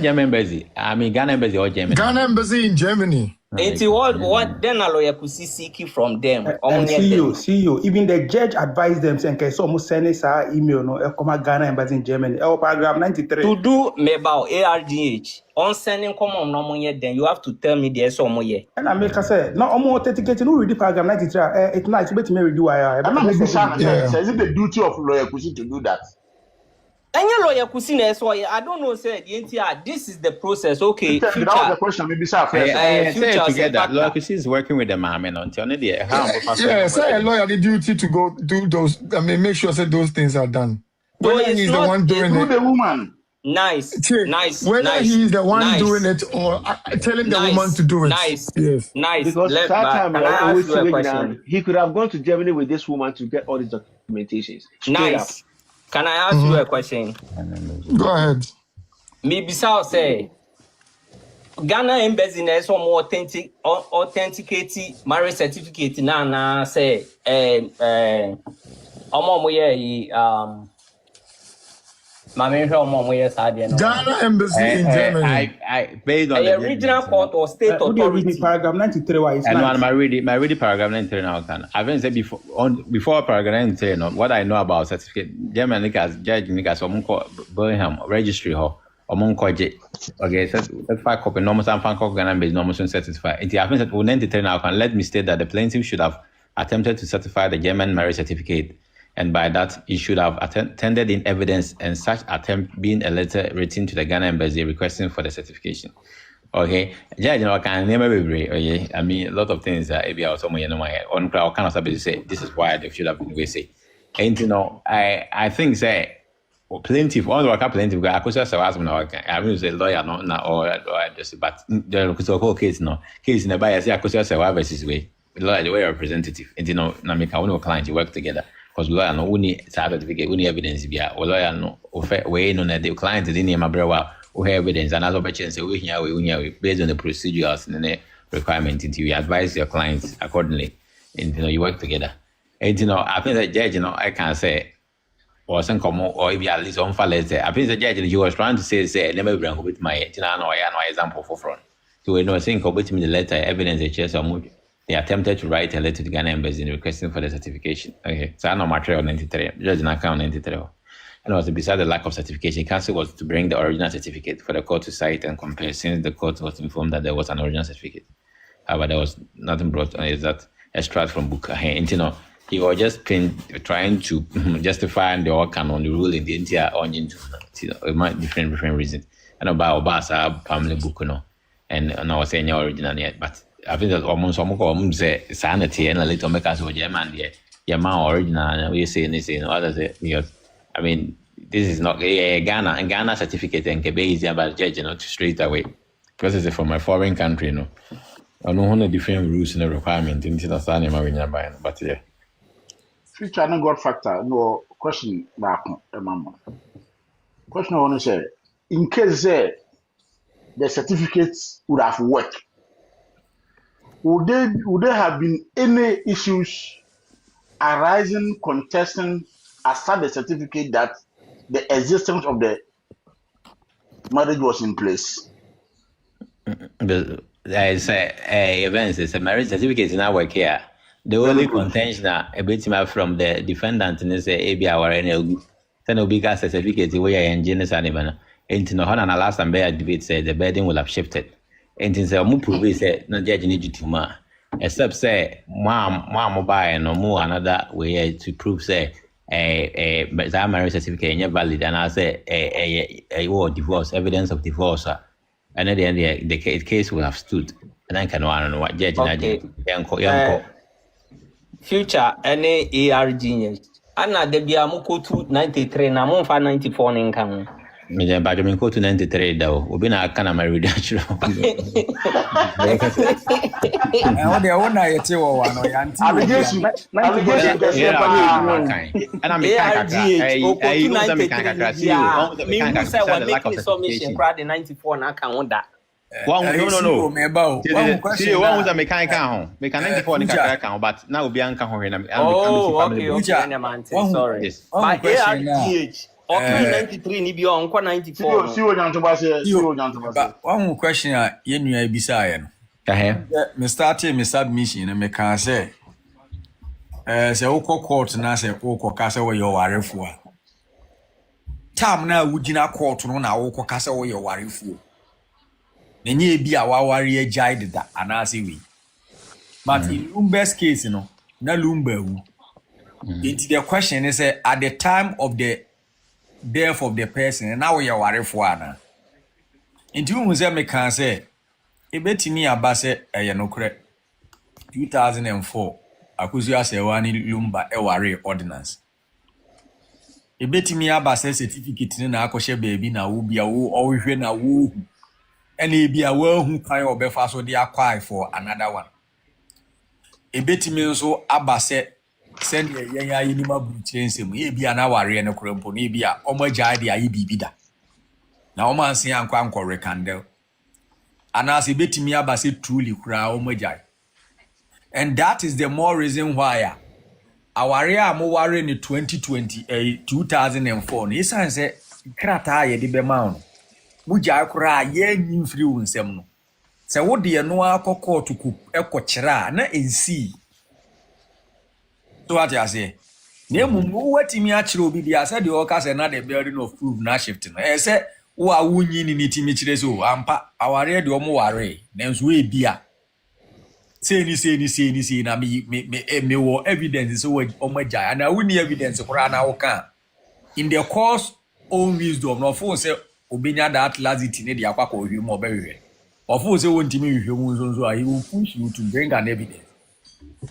German embassy. I mean, Ghana embassy or Germany. Ghana embassy in Germany. It's what then a lawyer could seek from them. CEO. Even the judge advised them saying, "Okay, so almost send us our email. No, come Ghana embassy in Germany. Paragraph 93. To do about ARGH on sending common no money, then you have to tell me there's some more. And I make say, no, I'm authenticating. Who read the paragraph 93? It's nice. But me redo. Is it the duty of lawyer to do that? Any lawyer could see this. I don't know. Say the entire. This is the process. Okay. That was the question. Maybe say together. Lawyer is working with the man until the yeah. Say a lawyer the duty to go do those. I mean, make sure that those things are done. Whether he's the one doing it, the woman. Nice. Whether he's the one doing it or telling the woman to do it. Nice. Yes. Nice. Because that time he could have gone to Germany with this woman to get all these documentations. Nice. Can I ask you a question? Go ahead. Maybe I'll say Ghana embassy na some authenticating marriage certificate na say Ghana embassy in Germany. I based on the regional court or state authority. Paragraph 93. Why is I read paragraph 93 now. I haven't said before paragraph 93. No, what I know about certificate, German as judge niggas Birmingham registry ho. Okay, certified copy. Normal and fan copy Ghana based normal certified. It happens that 93 now. Can let me state that the plaintiff should have attempted to certify the German marriage certificate. And by that, he should have tendered in evidence and such attempt being a letter written to the Ghana embassy requesting for the certification. Okay, judge, can never be brave. Okay, I mean, a lot of things that maybe also on crowd kind of somebody say this is why they should have been we say. And I think say plaintiff, all the plaintiff, Akosua Serwaa, I mean, say lawyer, not or just, but the whole case in the bias, Akosua Serwaa versus way lawyer, the way representative, and Namika, one client, you work together. Because lawyer no only certificate, only evidence be or lawyer no way no the client didn't name abrewa or evidence and other chance we here based on the procedures and the requirement until you advise your clients accordingly and you work together. And I think the judge I can say or some common or if you at least on file letter. I think the judge he was trying to say never bring with my no example for front. So we know saying with me the letter evidence the chase or they attempted to write a letter to the Ghana embassy requesting for the certification. Okay, so I know material 93, judge in account 93. And also beside the lack of certification, counsel was to bring the original certificate for the court to cite and compare since the court was informed that there was an original certificate. However, there was nothing brought on is that extract from book. He was just trying to justify the outcome on the ruling the entire onion to different reasons. And about Obasa family book, and I was saying your original yet, but I think that almost say sanity and a little make us with German, yeah, my original, and we say anything, others because I mean, this is not a Ghana certificate and Ghpage easier about judge, to straight away because it's from a foreign country, I know one different rules and requirements in the but yeah. Future no God factor, no question back, mama. Question I want to say, in case the certificates would have worked. Would there have been any issues arising, contesting, aside the certificate that the existence of the marriage was in place? It's a marriage certificate in our care. The only contention a bit from the defendant is a ABI or any bigger certificate where engineers animal. And no one and last and bear debate said the burden will have shifted. And in the prove say no judge need to ma except say mom mobile no more another way to prove say a marriage certificate is valid and I say a divorce evidence of divorce and at the end the case will have stood and I can want what judge young future any ARG Anna de Biamuko 93 na mo fa 94 income Me je ba me ko to 93 da obi na aka na my redaction. How they own na yete wo wa no yanti. Allegation kesi pa ni and me kan kaka see me who say one make me submission crowd 94 na aka won that. No. See, one was a mechanical home. Mechanical for the but now be anka home and sorry. But AHABAN okay 93 ni bi on 94. See what Janto ba say. One question ye nua bisa ye no. Me start me submission and me can say say wo court na say wo ka say wo ye warefo a. Tam na wugina court no na wo ka say wo ye warefo. Nenye bi a wawari agide da anase we. But in Lumba's case, na Lumba wu. The question is at the time of the death of the person, now we are warefo ana. Into we say me can say ebetimi aba say nokre 2004 Akosua Serwaa ni Lumba ware ordinance. Ebetimi aba say certificate ni na akoshe baby na wo bia wo ohwe na wo any be a well who can or befa so they acquire for another one. A betimi so abase send ye yinima buchensem ye bia na ware ne krempo ne bia omaja de ayi bibida. Na o man se ankwa nkore candle. Anase betimi abase truly kura omaja. And that is the more reason why aware am ware ne 2004 ne san se krata ye de be ma Muja kura ye nyimfiri wunsem no se wo de no akokọ tuku ekokyera na ensi to ati ase na mumu watimi akire obi dia se de o ka se na the building of proof na shift no se wo a wunyi ni timi kire so ampa aware de o mo ware na nso e bia se ni na me wo evidence so o maja na wuni evidence kura na wo kan in the course own wisdom no for say Obenya that lazity ne dia kwa ohwe mo obehwe. Ofo se wontimi hwehwe mu nso he will push you to bring an evidence.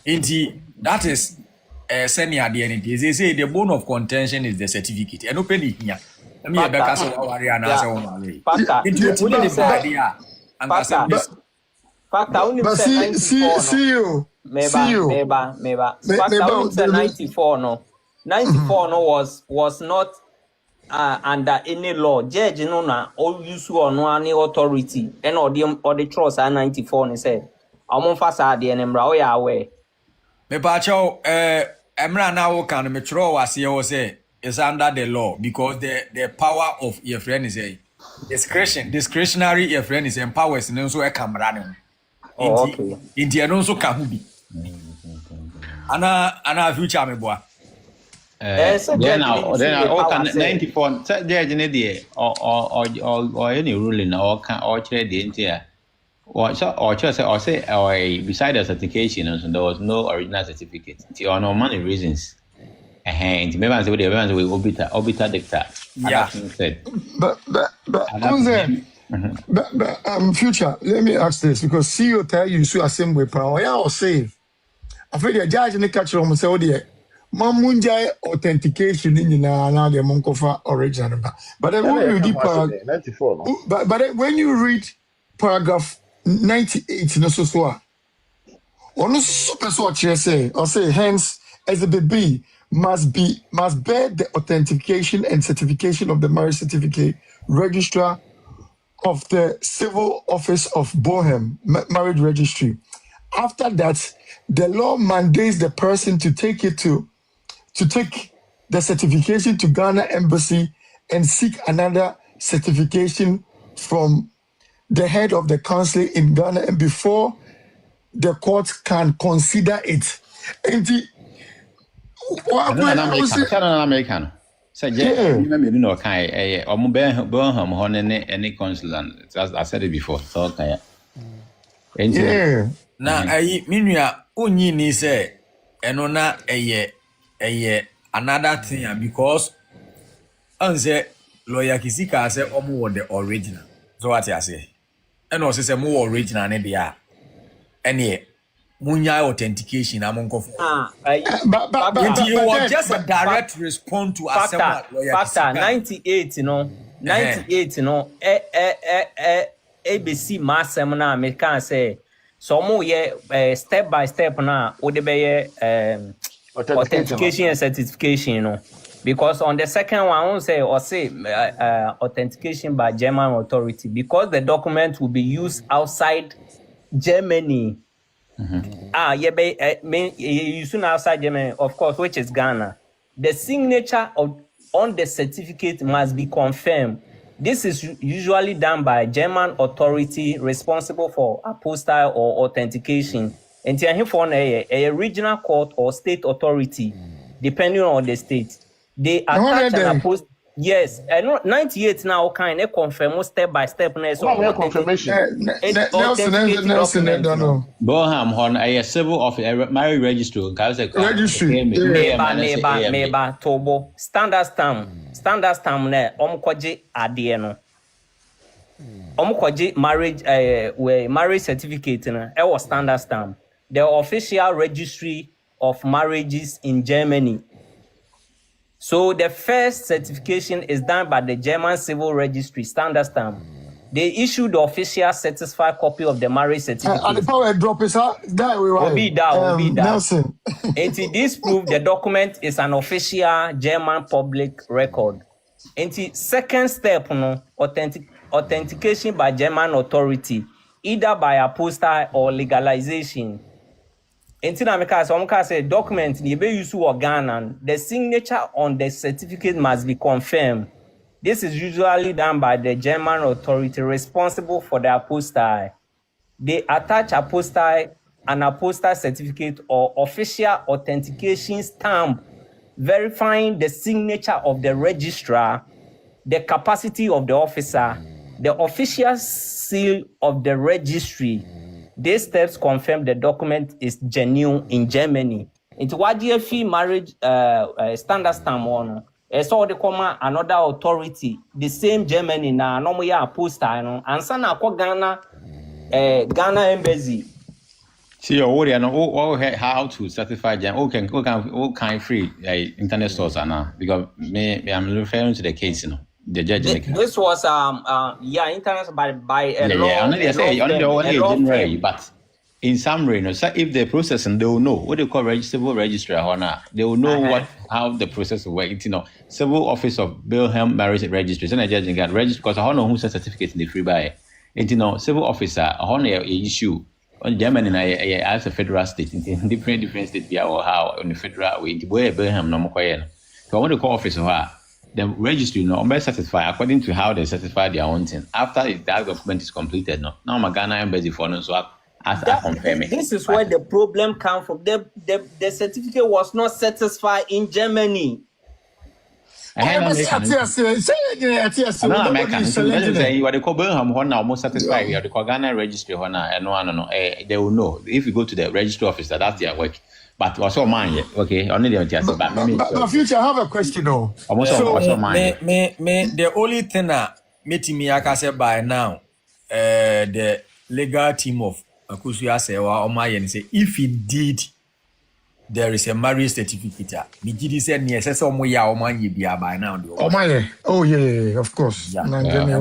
Inti that is senior DNA. They say the bone of contention is the certificate. And open it here. Let me Rebecca say wari ana say won wari. Inti we dey say dia. Factor only say 94. See you. Meba. Factor only say 94 no. 94 no was not under any law. Judge no na OWUSU or no any authority and or the trust 94 ni say amon fasa de enembra o ya aware me pa cho emra na wo kan me tro wase ye wo say is under the law because the power of your friend is a discretionary your friend is empowers no so e camera no inti no so ka hu bi ana future me boa then can 94 judge ne dey or any ruling or chere dey ntia or say beside the certification so there was no original certificate or no many reasons and maybe say we obita dicta said but future let me ask this because CEO tell you so assembly power ya or say I feel the judge ne catch them say o Mamunja authentication in na the Monkofa original. But then when you read but when you read paragraph 98 no so ono super so say or say hence as a baby must bear the authentication and certification of the marriage certificate registrar of the civil office of Bohem marriage registry. After that, the law mandates the person to take the certification to Ghana Embassy and seek another certification from the head of the consulate in Ghana and before the court can consider it. And the American. So any consulate. I said it before. So okay. Na minua onyi ni say eno na another thing because say lawyer Kisika say omo the original. So what I say? And also say more original ne dia. Ene munya authentication amonko. But it was just a direct response to factor 98, you know. 98 no ABC massem na me can say so mo ye step by step na wo de be authentication and certification no, because on the second one I won't say authentication by German authority, because the document will be used outside Germany. Using outside Germany, of course, which is Ghana. The signature on the certificate must be confirmed. This is usually done by German authority responsible for apostille or authentication. And here for a regional court or state authority, depending on the state, they attach an apostille. Yes, I know 98 now kind of confirm step by step. No confirmation. Nelson, no. Boham Horn, a civil office, marriage registry, registry. Meba, Tobo, standard stamp, ne, omkwaji adieno. Omkwaji marriage certificate, was standard stamp. The official registry of marriages in Germany. So the first certification is done by the German Civil Registry, standard stamp. They issue the official certified copy of the marriage certificate. And the power drop is that way. Be that. Nelson. And this proof the document is an official German public record. And the second step, authentication by German authority, either by apostille or legalization. Say document the signature on the certificate must be confirmed. This is usually done by the German authority responsible for the apostille. They attach an apostille certificate or official authentication stamp verifying the signature of the registrar, the capacity of the officer, the official seal of the registry. These steps confirm the document is genuine in Germany. Into what DFE marriage standard stamp on, so the comma another authority, the same Germany na no more apostille and sana ko Ghana embassy. See your audio no how to certify them. All kind free internet source now, because I'm referring to the case, the judge. This was internet by a law. But in summary, so if the process and they will know what they call civil registry or not, they will know how the process will work. Civil office of Wilhelm marriage registry. So the judge can register because I don't know who says certificate in the free by. Civil officer I don't know issue on Germany as a federal state in different states or how on the federal way. Where Wilhelm no more. So I want to call office of her. The registry no be satisfied according to how they certify their own thing. After that document is completed, now my Ghana embassy for no so I confirm it. This is where the problem comes from. The certificate was not satisfied in Germany. You are the Cobham Honor almost satisfied. You are the Ghana registry honor and no. They will know if you go to the registry officer, that's their work. But also mine, okay. Only the future. I have a question though. The only thing that meeting me, I can say by now, the legal team of Akosua Serwaa or my say if indeed there is a marriage certificate, Mijidi said yes, some way our money be by now. Oh yeah, of course. Yeah. The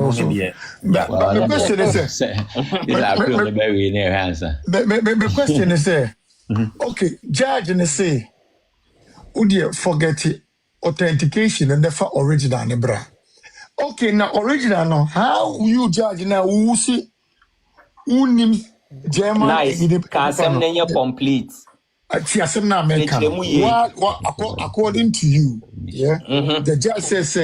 question is the question is okay, judge and say, would forget it, authentication and therefore original nebra. Okay, now original now. How you judge now? Who see unim German? Nice. Can complete. According to you, yeah, the judge says,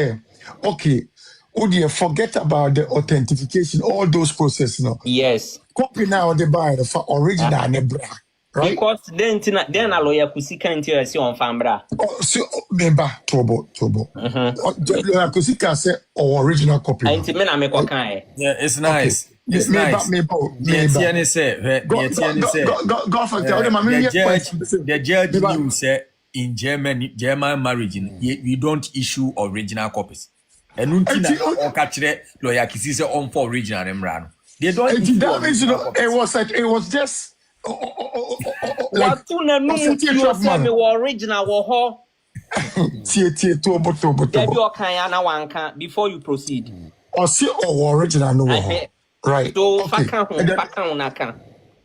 okay, would forget about the authentication, all those processes now. Yes. Copy now the buy the original nebra. Right? Because then a lawyer could see can't see on Fambra. Oh, so member Tobo. Lawyer could see can say original copy. Yeah, it's nice. Okay. It's nice. The judge knew say in German marriage we don't issue original copies. And lawyer can see on for original remran. They don't. It was just. Original tie to oboto. There be all kind na wanka before you proceed. Or see original no. Right. So Okay. faka unaka.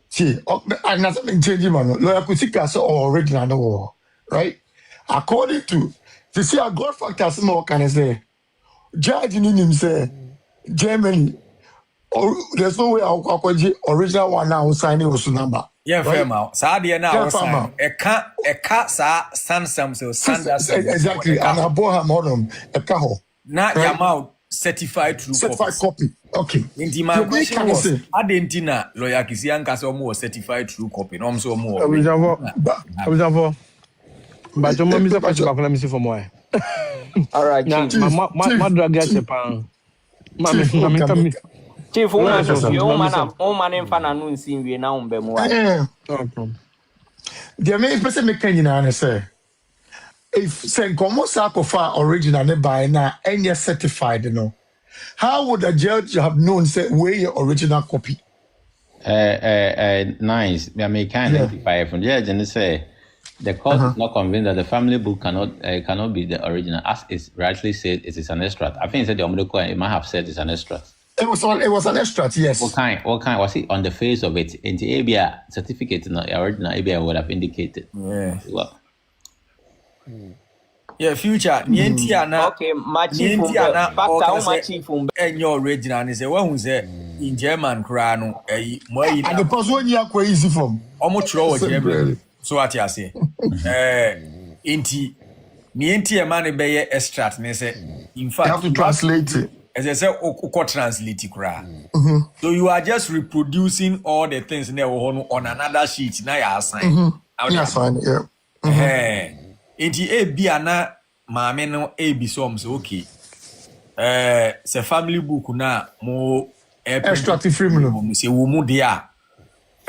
See, and that's change man. Lawyer Kusika so original no. Right? According to see a God factor some can I say. Judge in him say Germany. Or there's no way I'll original one now signing was number. Yeah, fair ma. Sa de na wo sign. Eka sa Sansam so standards. Exactly. And Abraham on eka ho. Na yama certified true copy. Okay. Inti my question was adentina lawyer kisi anka so mo certified true copy. No so mo. Abusafo. But your mom is a question back let for more. All right. My drag get pan. Mami. Chief, woman in fan and see we now be more. The main person making you say if send Komosa original by now and you're certified, how would a judge have known say where your original copy? Nice. I may kind identify from judge and say the court is not convinced that the family book cannot be the original, as is rightly said. It is an extract. I think it said the Omudoko it might have said it's an extract. It was an extract, yes. What kind was it on the face of it? In the ABA certificate, original ABA would have indicated. Yeah. Well. Yeah, future. Nientiana. Okay, my chief. My chief. And your original is a one who said in German crano. And the person you are quite easy from. Almost throw German. So what you say? Inti. Nientia money be extract. In fact, you have to translate it. As I say, translate it. So you are just reproducing all the things there on another sheet. Now you are assigned. Yes, fine. Yeah. Inti A B ana maame no A B so okay. Se family book na mo extract free mo. Se wo mu dia.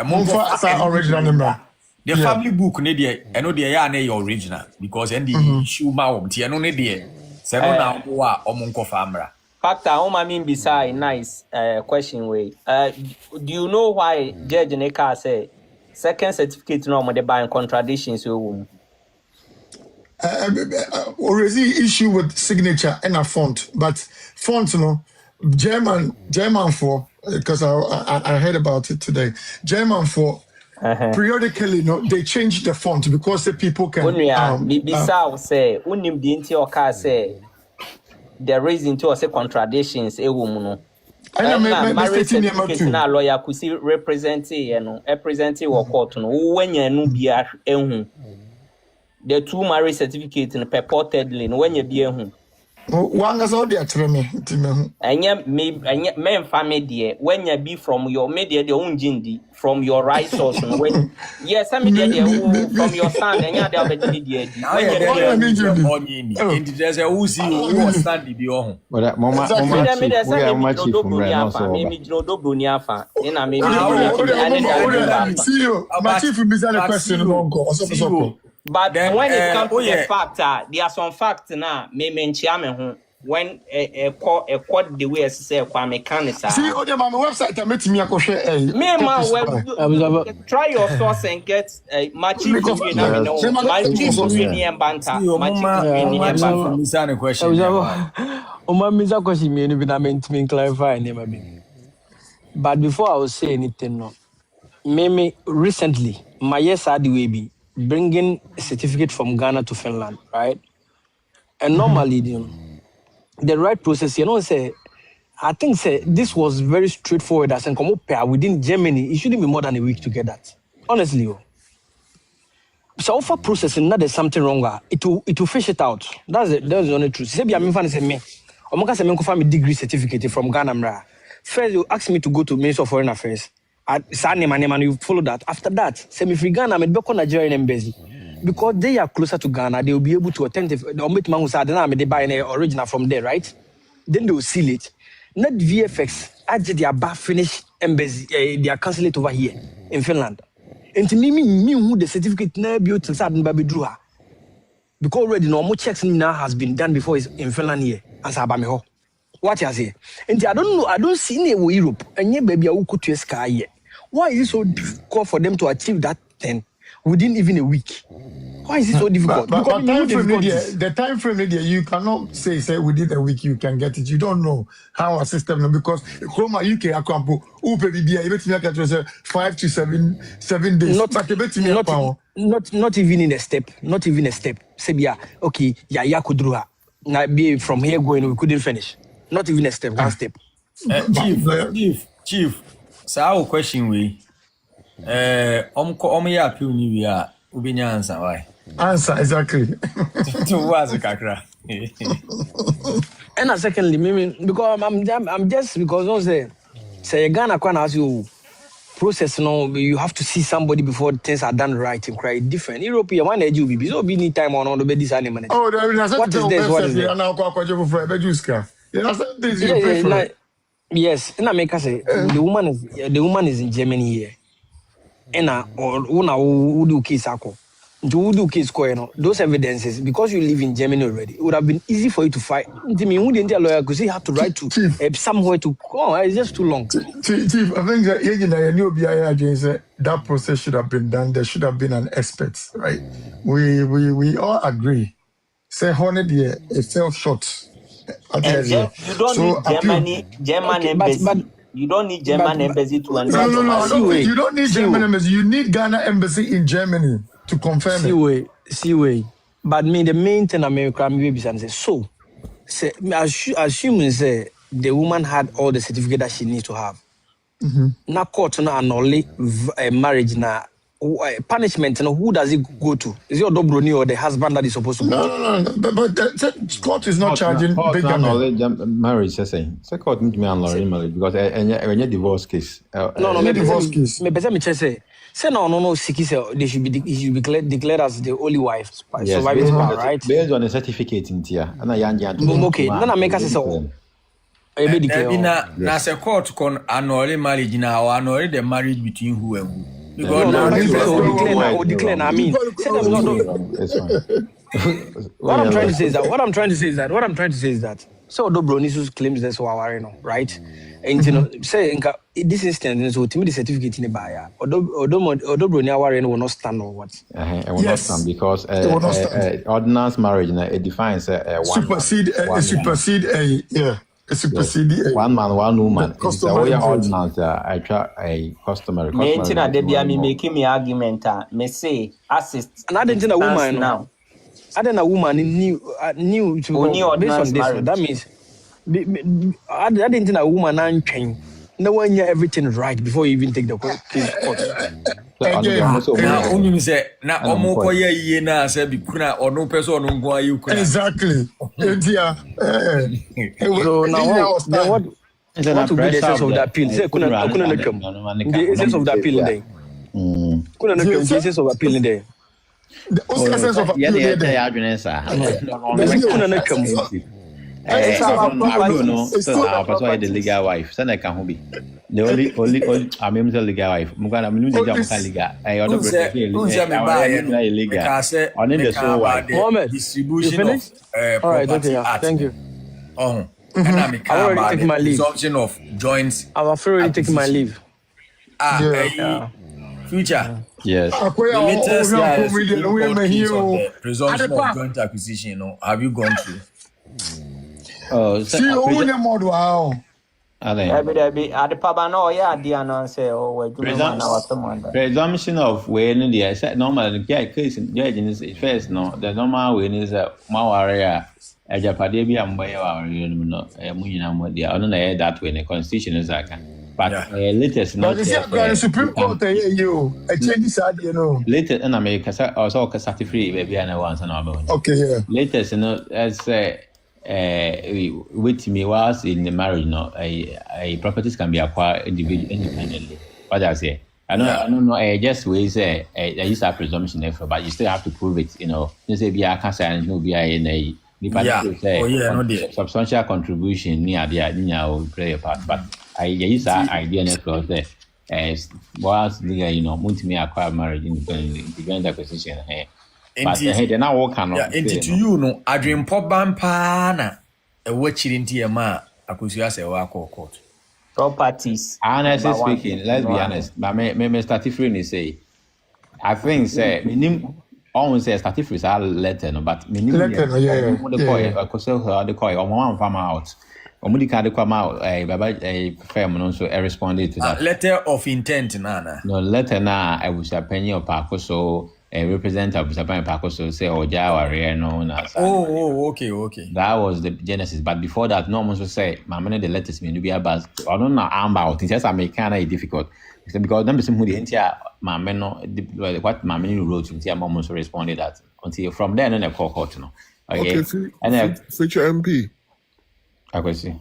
Mo for original number. The family book ne dia, eno dia ya na your original because and the issue ma wo ti eno ne dia. Se no na wo a omonko famra. Factor, I mean, beside nice question way. Do you know why Judge Neka say second certificate no more buying contradictions? Already issue with signature and a font, but font, German for because I heard about it today. German for periodically, they change the font because the people can. Beside say, unim di inti oka say. The reason to say contradictions a woman. Marriage certificate na lawyer could see representing court no when you no bia ehun. The two marriage certificate purportedly when you be ehun. One is all the attorney. And men family dear when you be from your media the own jindi from your right source when yes I mean from your stand and you there be dear in there's a OWUSU who stand the on but mama but when it comes to the fact, there are some facts now. When a court the way I say kwa mechanics. See, on my website, I met me a share. Me try your source and get a match. My chief union banter. But before I will say anything, no. Maybe recently, my yes had the way bringing a certificate from Ghana to Finland, right? And normally, the right process, say, I think this was very straightforward. As in, within Germany, it shouldn't be more than a week to get that. Honestly, so for processing, now there's something wrong. It will fish it out. That's the only truth. Say, I'm me. I'm going to find a degree certificate from Ghana. First, you ask me to go to Ministry of Foreign Affairs. And you follow that. After that, semi-free Ghana, I'm back on Nigerian embassy. Because they are closer to Ghana, they will be able to authenticate they buy an original from there, right? Then they will seal it. Not VFX, actually they are back finished embassy, they are consulate over here in Finland. And to me who the certificate never built to start Baby Druha. Because already normal checks now has been done before it's in Finland here. As Abameho. What you say? And I don't know, I don't see any Europe. And yeah, baby, I will go to a sky yet. Why is it so difficult for them to achieve that thing within even a week? Why is it so difficult? But Because time frame the time frame media, you cannot say within a week you can get it. You don't know how our system because Chroma UK akampo upe bibia you bet me say 5 to 7 days. Not even in a step. Not even a step. Say okay, ya kudruha. Now be from here going we couldn't finish. Not even a step, one step. Chief. So question we ya appeal ni we are ubinya answer why? Answer exactly. To was a kakra. And secondly, because I'm just because don't say Ghana can ask you process no you have to see somebody before things are done right and cry different. European one you be so be need time on the bed this animal. Oh, what is this? What is this? Yes, and I make us say the woman is in Germany here. And who do case ako. To do case those evidences because you live in Germany already, it would have been easy for you to fight. I mean, who didn't tell lawyer because you have to write to somewhere to it's just too long. Chief, I think that that process should have been done. There should have been an expert, right? We all agree. Say 100 years, it fell short. You don't need German embassy. But you don't need German embassy to understand. No. You don't need German embassy. You need Ghana embassy in Germany to confirm it. See, but the main thing America maybe say so. Say assuming say the woman had all the certificate that she needs to have. Now court na annul marriage na punishment. Who does it go to? Is it your dobroni or the husband that is supposed to go? No. But the court is not charging bigamy. Marriage, I say. So court need me annul marriage because when you divorce case. No. Maybe divorce case. Maybe say. Say no. Siki say they should be declared as the only wife, surviving spouse, right? Based on the certificate in here. Okay. Then I make us say so. Na say court con annul marriage now or annul the marriage between who and who. Because declare. I mean, what I'm trying to say is that so Dobronis claims that's what right? And say this instance so to me the certificate in the buyer or Dobronia will not stand or what? It will not stand because ordinance marriage it defines supersede one man, one woman. It's a way ordinance. I try a customary. Maintain they be making me argument. Me say assist. And I didn't a woman now. I didn't a woman new to go based on this. Marriage. That means I didn't a woman and change. No one hear everything right before you even take the case court. Now only say na omo koye ye na say bi kuna ono person ono go ayi kuna. Exactly. So now what will be the essence of the appeal? Say kuna come. The essence of the appeal there. Kuna come the essence of appeal there. The essence of appeal there. The legal wife. Send a can be. The only I mean the legal wife. Mugana minu the legal. I order illegal. Distribution of property. Thank you. And I already take my leave. Presumption of joints. I'm already taking my leave. Future. Yes. The latest presumption of joint acquisition. Have you gone through? See, wow. Presumption of when the said normal case in judge is first no the normal way is Mawaria a Japadebi and Bayar that way the constitution is like but latest not the Supreme Court you a change latest in America also certificate baby and once and all okay latest as with me was in the marriage, no, a properties can be acquired independently. What I say, I don't know. I just will say I use that presumption effort, but you still have to prove it. You say be a cancer and no be a substantial contribution near the will play a part. But I use that idea effort there as was the multi acquire marriage independently, independent acquisition. But they now work on into you no adwin poban pa na e wachiri nti e ma Akosua se wa court properties. Honestly speaking, let's be honest. But me start free say I think say minim almost say certificate are letter no, but letter no, yeah. Akosua the call on one farm out. Omudi card come out a firm also responded to that. Letter of intent nana. No letter na Abusuapanin or Pakoso representative Abusuapanin Pakoso say Oja no na. Okay. That was the genesis, but before that no one say my money the letters me no be about I don't know about it just make kind of difficult. Because them some who the entire my men no what my men wrote to mom also responded that until from there no court no. Okay, and future MP. Akwesi.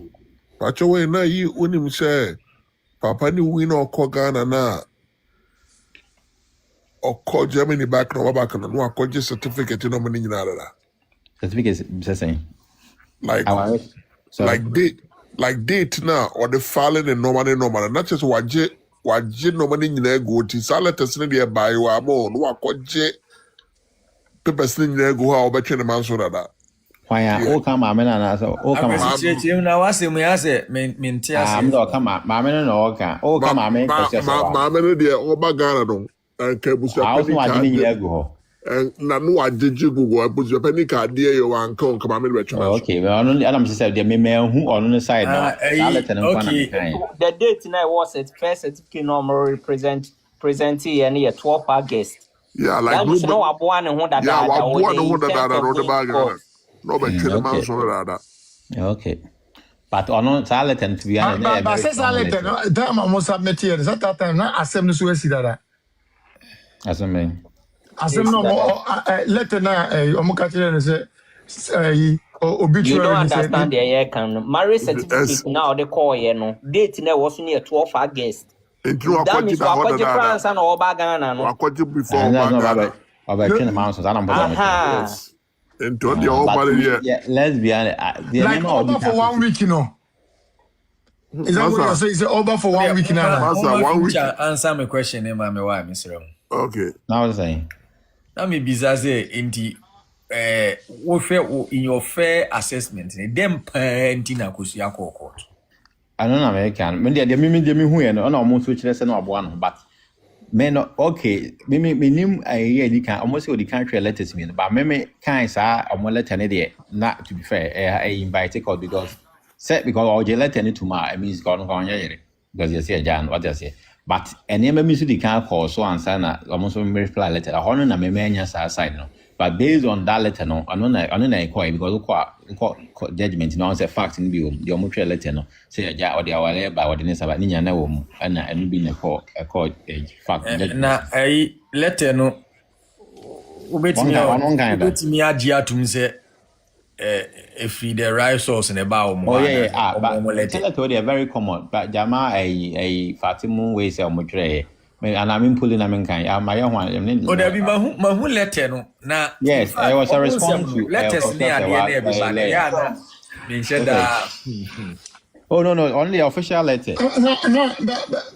Pacho we na yi unim say papa ni win or Ghana na or call Germany back no akọ certificate no money nyina. Certificate saying like date now or the filing and normal not just waje no money nyina go ti salates ne dey buy wa mo no akọ papers ne nyina go ha obetwe ne man so dada. Why all come na so all come na wase mu ya se menti ase am do come mamena no oka all come mamena dey oba Ghana no Abusuapanin card ni ego na no ajeje gugu Abusuapanin card dey you wan come mamena betwe. Okay well I'm say dey me hu on the side no the date na was it first certificate normal presentee and 12 August. Yeah, like no aboa ne ho dada. Yeah, aboa ne ho dada no the bag. No be kill man so dada. Okay. But on silent and to be honest. But say silent no time almost submit here. That time na asem no so esi dada. Asem no letter na omo ka kire say obituary. You don't understand the year can marriage certificate now the call here no. Date na was near 12 August. That means wakwaji France and Oba Ghana no. Wakwaji before Ghana. About months and I'm into the whole body here. Yeah, let's be honest. Like over for 1 week, you know. Is that what you're saying? Is it over for 1 week now? 1 week. Answer my question, why, Mr. Okay. Now I'm saying. Now me bizaze inti in your fair assessment, them pentina kusia court. I don't know American. When they me who and almost which lesson or one, but men okay. Me name I can almost the country letters me, but me kind sa or more letter not to be fair. I invite call because set because all the letter to my I mean it's gone because you see Jan what I say. But any me the can call so and sana almost reply letter. I honor na me side no. But based on that letter no, I don't inquire because judgment no say fact in bio the omutre letter no say ja or the awale by ordinance about ninya na wo mu na enu bi na call fact na letter no obetimi agi atum say if the right source in about mo but letter they are very common but jama a fatimu way say omutre and I'm pulling a mankind. My young one, oh, there be my letter. No, now, yes, I was a response to letters near the Oh, no, only official letter. No,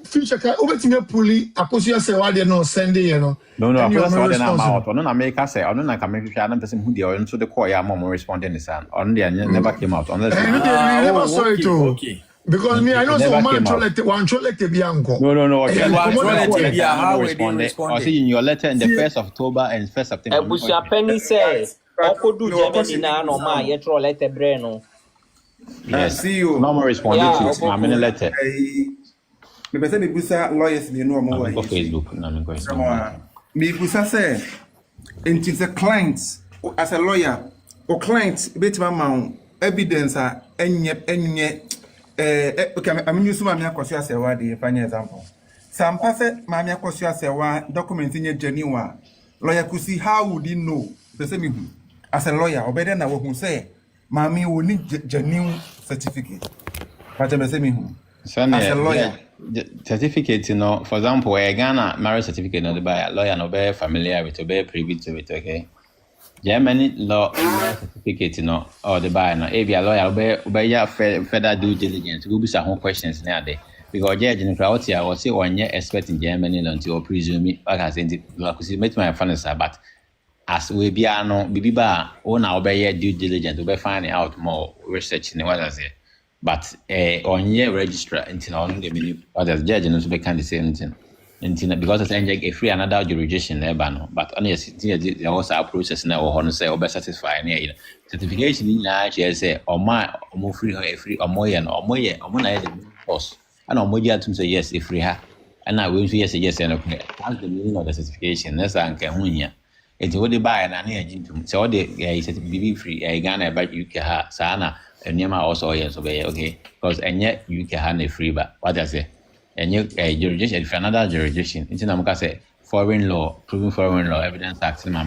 future can over pulling Akosua Serwaa no Sunday, you know. No, I'm out. On America say, I don't like American person who they into the choir, mom responding the son. On the never came out unless never saw it too. Okay. Because me, I know some man one trollete bianco. No. I see in your letter in the 1st of October and 1st September. Abusuapanin says, "Okodu Germany na no ma ye trollete breno." Yes. See you. No more responding to my letter. Me pese me busa lawyers ni no mo on Facebook na me question. Me busa say, "Enti the clients as a lawyer, or clients betima ma evidence a enye okay, I'm using my Akosua Serwaa the final example. Some person my Akosua Serwaa document in genuine. Lawyer could see how would he know the same as a lawyer or better than who say Mammy will need genuine certificate. But I'm saying as a lawyer. Certificate, you know, for example, a Ghana marriage certificate not by a lawyer no be familiar with be privy to it, okay? Germany law certificate, you know, or the buyer, no, if you're a lawyer, obey further due diligence, go be some questions near there. Because judge in crowd here was say 1 year expert in Germany until presume like I said, because it makes my funny, but as we be no, Biba, own our obey due diligence, to be finding out more research in what I say. But on year registrar until only the what as judge and also be kind of same thing. because it's a free another jurisdiction but only there was a process now or say or satisfy any certification in say or my or free her free or more and course and or to say yes if free her and I will yes and okay that's the meaning of the certification that's anke it's what they buy and I so the be free a Ghana about UK sana and Yama also yes okay because and yet UK had a free but what I say and you jurisdiction if another jurisdiction it's in say foreign law proving foreign law evidence act in my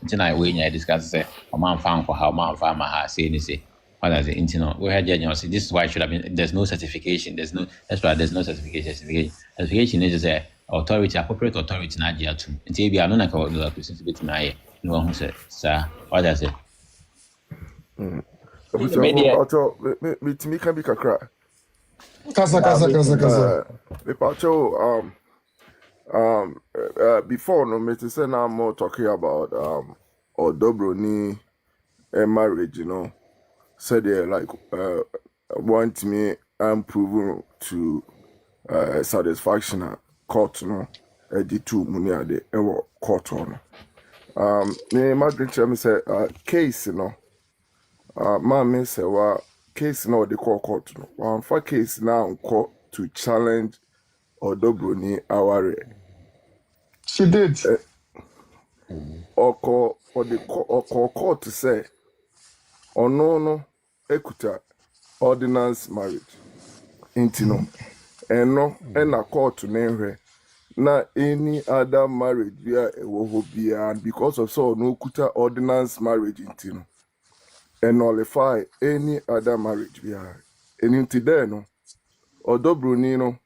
it's in I discuss say a man found for how man farmer has say what I say we had judge this is why it should have been there's no certification that's why there's no certification is a authority appropriate authority na dia to nti bia no na ka the person to bit na no who say sir what I say me can be kakra Kasa. Before no me to say now more talking about Odobroni marriage, said they like want me proven to satisfaction court D2 money ade court me Margaret me say case me say wa case now they call court one for case now court to challenge Odobroni Aware. She did. Or call for the court to say, or no, equita ordinance marriage. Intino. And no, and a court to name her. Not any other marriage via a wohobia, and because of so no kuta ordinance marriage intino. And nullify any other marriage via. And into there no, Odobroni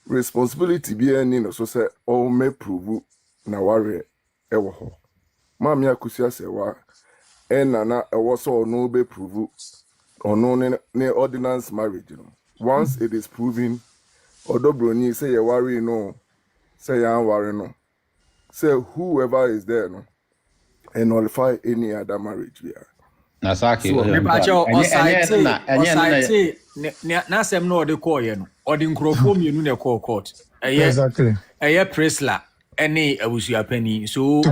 responsibility be any so say all may prove na ware ewo ho mama Akosua Serwaa na ewo so no be prove or no ne ordinance marriage once it is proven Odobroni say you worry no say you worry no say whoever is there no and nullify any other marriage here Nasaki na sem no de call ye no odi nkrofo mienu na call court exactly Presla any Abusuapanin so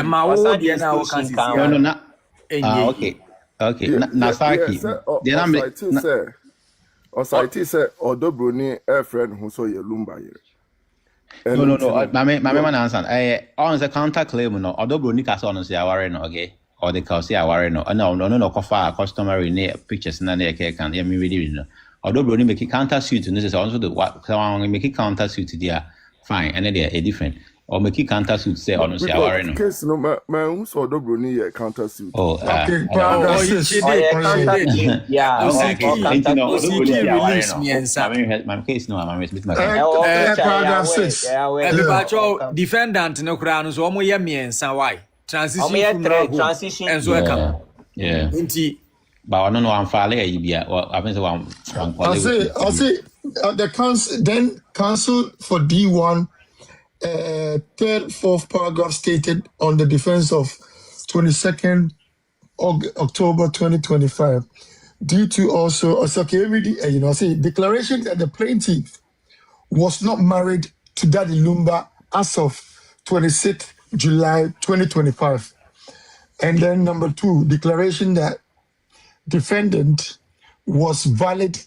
ma wo de na wo kan okay Nasaki the number say Odobroni a friend who saw your Lumba here no my man answer on the counter claim no Odobroni ka so no say aware no okay or the cause aware no no kofa customary near pictures na na can me read no Odobroni make counter suit no say also the what make counter suit there fine and they are different or make counter suit say on say aware no case no man who saw Odobroni counter suit okay my case no I'm with my paragraph 6 everybody defendant no kra no so omo ye miensa why transition and so inti but no I'm file here I think one I'll say the council for D1 third fourth paragraph stated on the defense of 22nd October 2025 due to also say declaration that the plaintiff was not married to Daddy Lumba as of 26th July 2025. And then number 2, declaration that defendant was validly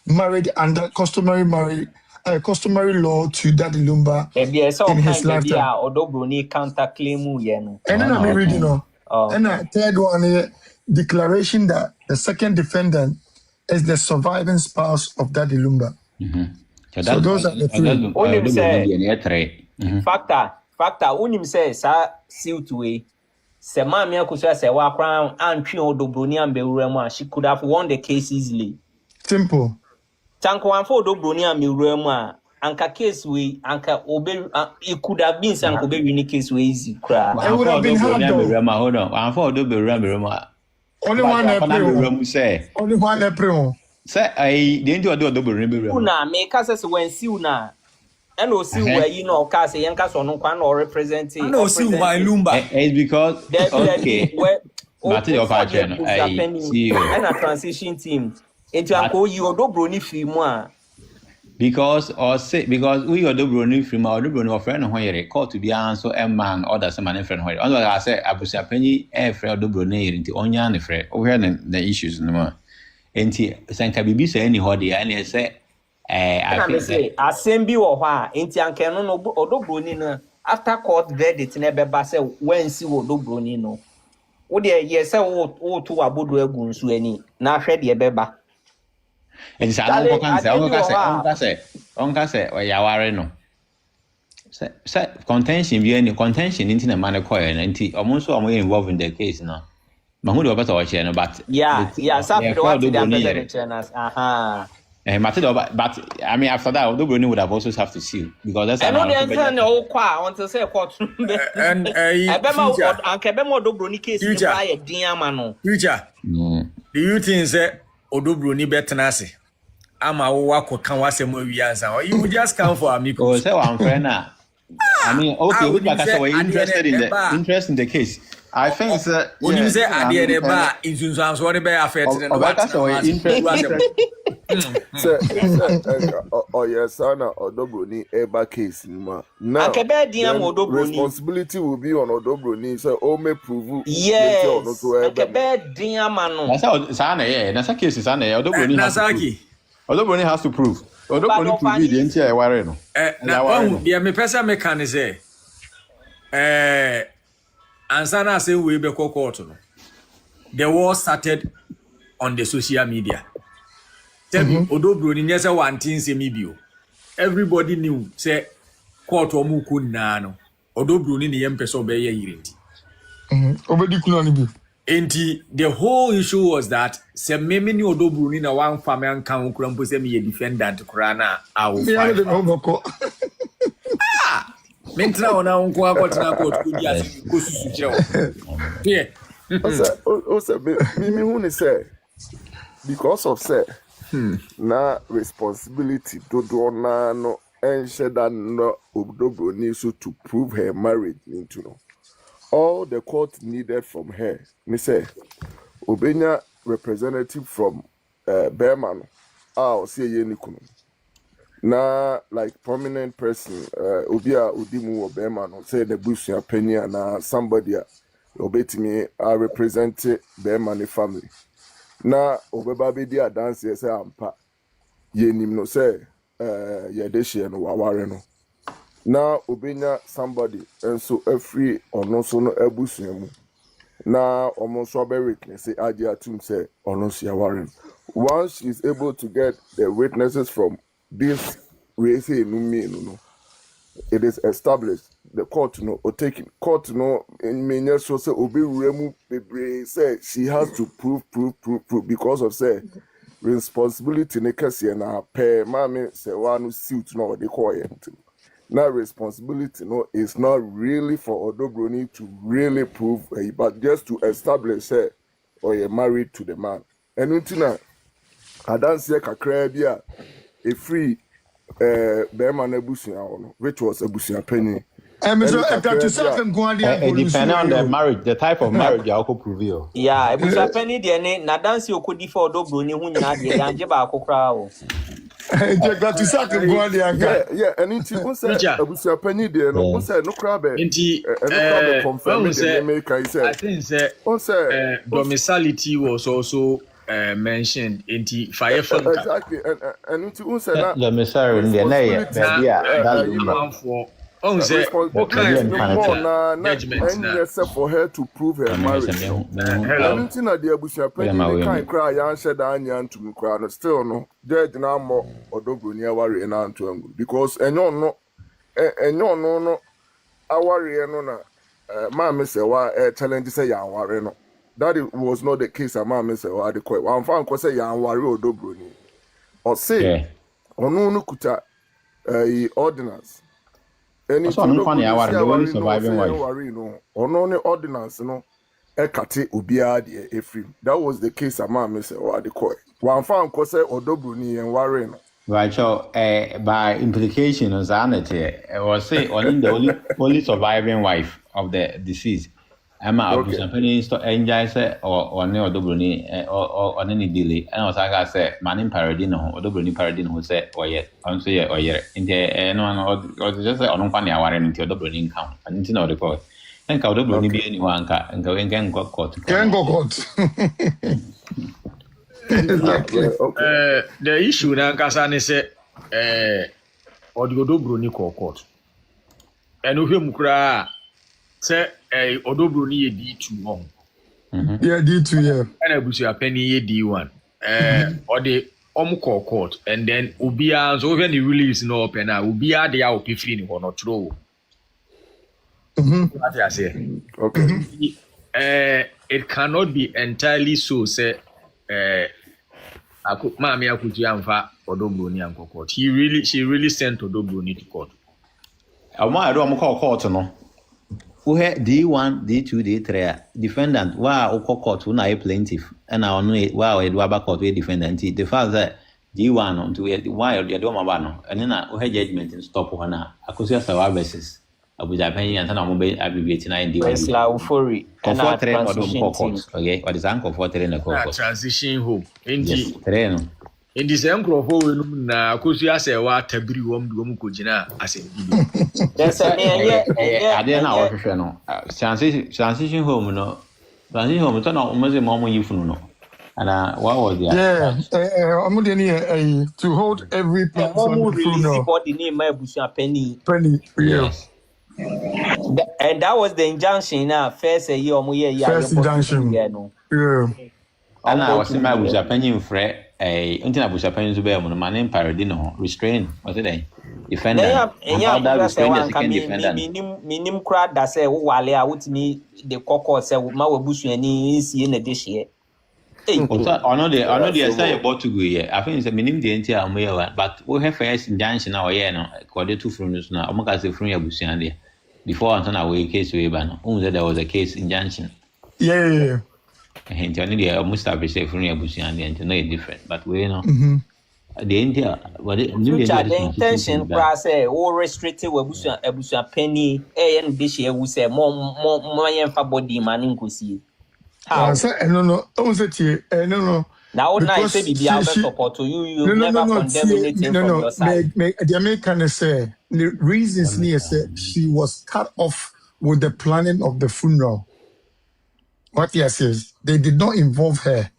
married under customary law to Daddy Lumba in his lifetime. And then I'm reading and the third one, declaration that the second defendant is the surviving spouse of Daddy Lumba. So those are the three. Factor unim say sa suit way se mama Akosua Serwaa crown and twi Odobroni ambewura she could have won the case easily. Simple. Tanko wan for Odobroni ambewura mu anka case we anka obe it could have been some obe win case we easy cry. It would have been hard though. Hold on. Wan for Odobroni only one April. Say I didn't do Odobroni. Una make us when see una and no see where you know case yanka so no kwan or represent no see why Lumba it's because okay but your partner I see you and a transition team into anko you Odobroni fi mu a Because we are the brony from our brony friend where call to be answer a man or that's a man friend where I say Abusuapanin a friend of the brony into Onyan friend over the issues no more. And Sanka Bibi say any hobby and say I think say assembly or wha enti anke no odobroni no after court verdict na beba say when si odobroni no wo de ye say wo to abodo agu nsu ani na hwe de beba and say onka say oyaware no say contention bi any contention into na man call enti omonso omo involved in the case no mahudu obata wa che no but yeah so for what the ambassador aha. But I mean, after that, Odobroni would have also have to sue because that's. I know the answer. No, qua until say court. And Akebemo Odobroni case is by a diamano. Future. Do you think that Odobroni betenase? Ama wako kan wase mo wiansa. Or you just come for amico? Oh, say one friend now. I mean, okay, we are interested in the case. I think that when you say at the end of the bar, in Susan's what about affected and yes, Sana Odobroni eba case now responsibility will be on Odobroni, so all may prove yes. That's how Sana, yeah, that's a case. Sana Odobroni has to prove. Odobroni prove the entire warrant. Now, yeah, me person mechanism. And Sana say we be court. The war started on the social media. Tell me, Odobroni nyese one thing say me bio. Everybody knew say court omu kunna no. Odobroni ni yempese obeye yirenti. Obedi kuna ni bi. Enti the whole issue was that say me ni Odobroni na one family anka nkura mpo say me ye defendant kura na awu. Mentra ona unko akotena court kudi asi kosusu kire. Yeah. Also me who ni say because of say na responsibility to do na no ensure that no Odobroni so to prove her marriage into no. All the court needed from her, me say, obenya representative from Berman, say yenikunu. Na like prominent person, obia udimu or Berman, say the Abusuapanin na somebody obeti me represent Berman family. Na obeba be dia dance say ampa yenim no say yedeshie no waware no. Na obenya somebody and so every ono so no abusuamu na omonso be witness say atum say ono so yaware. Once she's able to get the witnesses from this we say no it is established the court no or taking court no in many so say obi remu bebre say she has to prove because of say responsibility ne kase na pe mama say one suit no they call it. Now responsibility no is not really for Odobroni to really prove but just to establish her or you're married to the man. And until I don't see a kakra a free Berman Abusuapanin, which was Abusuapanin. And it depends on the marriage, the type of marriage you could prove. Yeah, Abusuapanin de na dance you could for Odobroni hu nyina de anje ba akokra o. Yeah, and it's Abusuapanin there. No, say no crab. Confirm I think say domicility was also mentioned in the fire fund. Exactly, and it's also domicile in the name. Judgment for her to prove her marriage. And it's not the Abusuapanin can't cry and said Anyan to me cry. Still no, judge now more Odobroni worry and Antoine because and no, I worry no, Mamma say why challenge say ya worry no. That was not the case. A man say why the quite one fan ko say ya worry Odobroni or say no kuta ordinance. Any funny hour surviving wife. Ono ne ordinance no ekate obiara de efrim. That was the case a man say why the quite one fan ko say Odobroni and worry no. Right, so by implication of sanity, I was say only the only surviving wife of the deceased. I'm a Abusuapanin enjoy say or near Dobroni or any delay. And as I say, Manin Paradino or Dobroni Paradino who said, or yet, on say or yet, in the no or just on funny hour into Dobroni income. And into no report. Think I'll Dobroni be anyone and go and go court. Can go court. Exactly. The issue now, Kasani say, or the Dobroni court. And who him cry. Say Odobroni ye D2 long. Yeah, D2, yeah. And Abusuapanin ye D1. Or the Omco court. And then Ubia, so when the release no open, Ubia the out pifini or not true. What I say. Okay. It cannot be entirely so, say, Mammy Akujianfa Odobroni and court. She really sent Odobroni to court. I don't call court, no. Who had D1, D2, D3 defendant? Wow, court who na plaintiff, and I only wow, a dwaba court defendant. The fact that D1 on to why the Domabano, and then I had judgment in stop one. Akosua Serwaa versus Abusuapanin and Tanamobe abbreviating in D1. And our transition court. Okay, what is uncle for telling the court? Transition home. Indeed. In the same crop, na Akosua Serwaa tabri wom kujina as in Yes, I didn't know. Transition home, no. Transition home, turn out almost a moment you know. And what was the I'm to hold every person the name Abusuapanin. Penny, yes. And that was the injunction now. First year, first injunction. Yeah. And I was in my Abusuapanin fret. Until Abusuapanin to be a man Paradino restrain. Was it defender? Minim crowd that say, "Wale, I would me the cocoa say, my bush and in the dish here." I know the say about to go here. I think it's a minimum the entire mail, but we have first injunction now, yeah, according to Frunus now. I'm going to say from Abusuapanin before Anton away case we ban. Only there was a case injunction. Yeah. And only the almost established from Abusuapanin and to know it different, but we know. The India, what the intention process or restricted Abusuapanin and this year we say more for body man could see. How? No. Now, I say be support to you. You never condemn anything from your side. The American say the reasons near said she was cut off with the planning of the funeral. What he says, they did not involve her.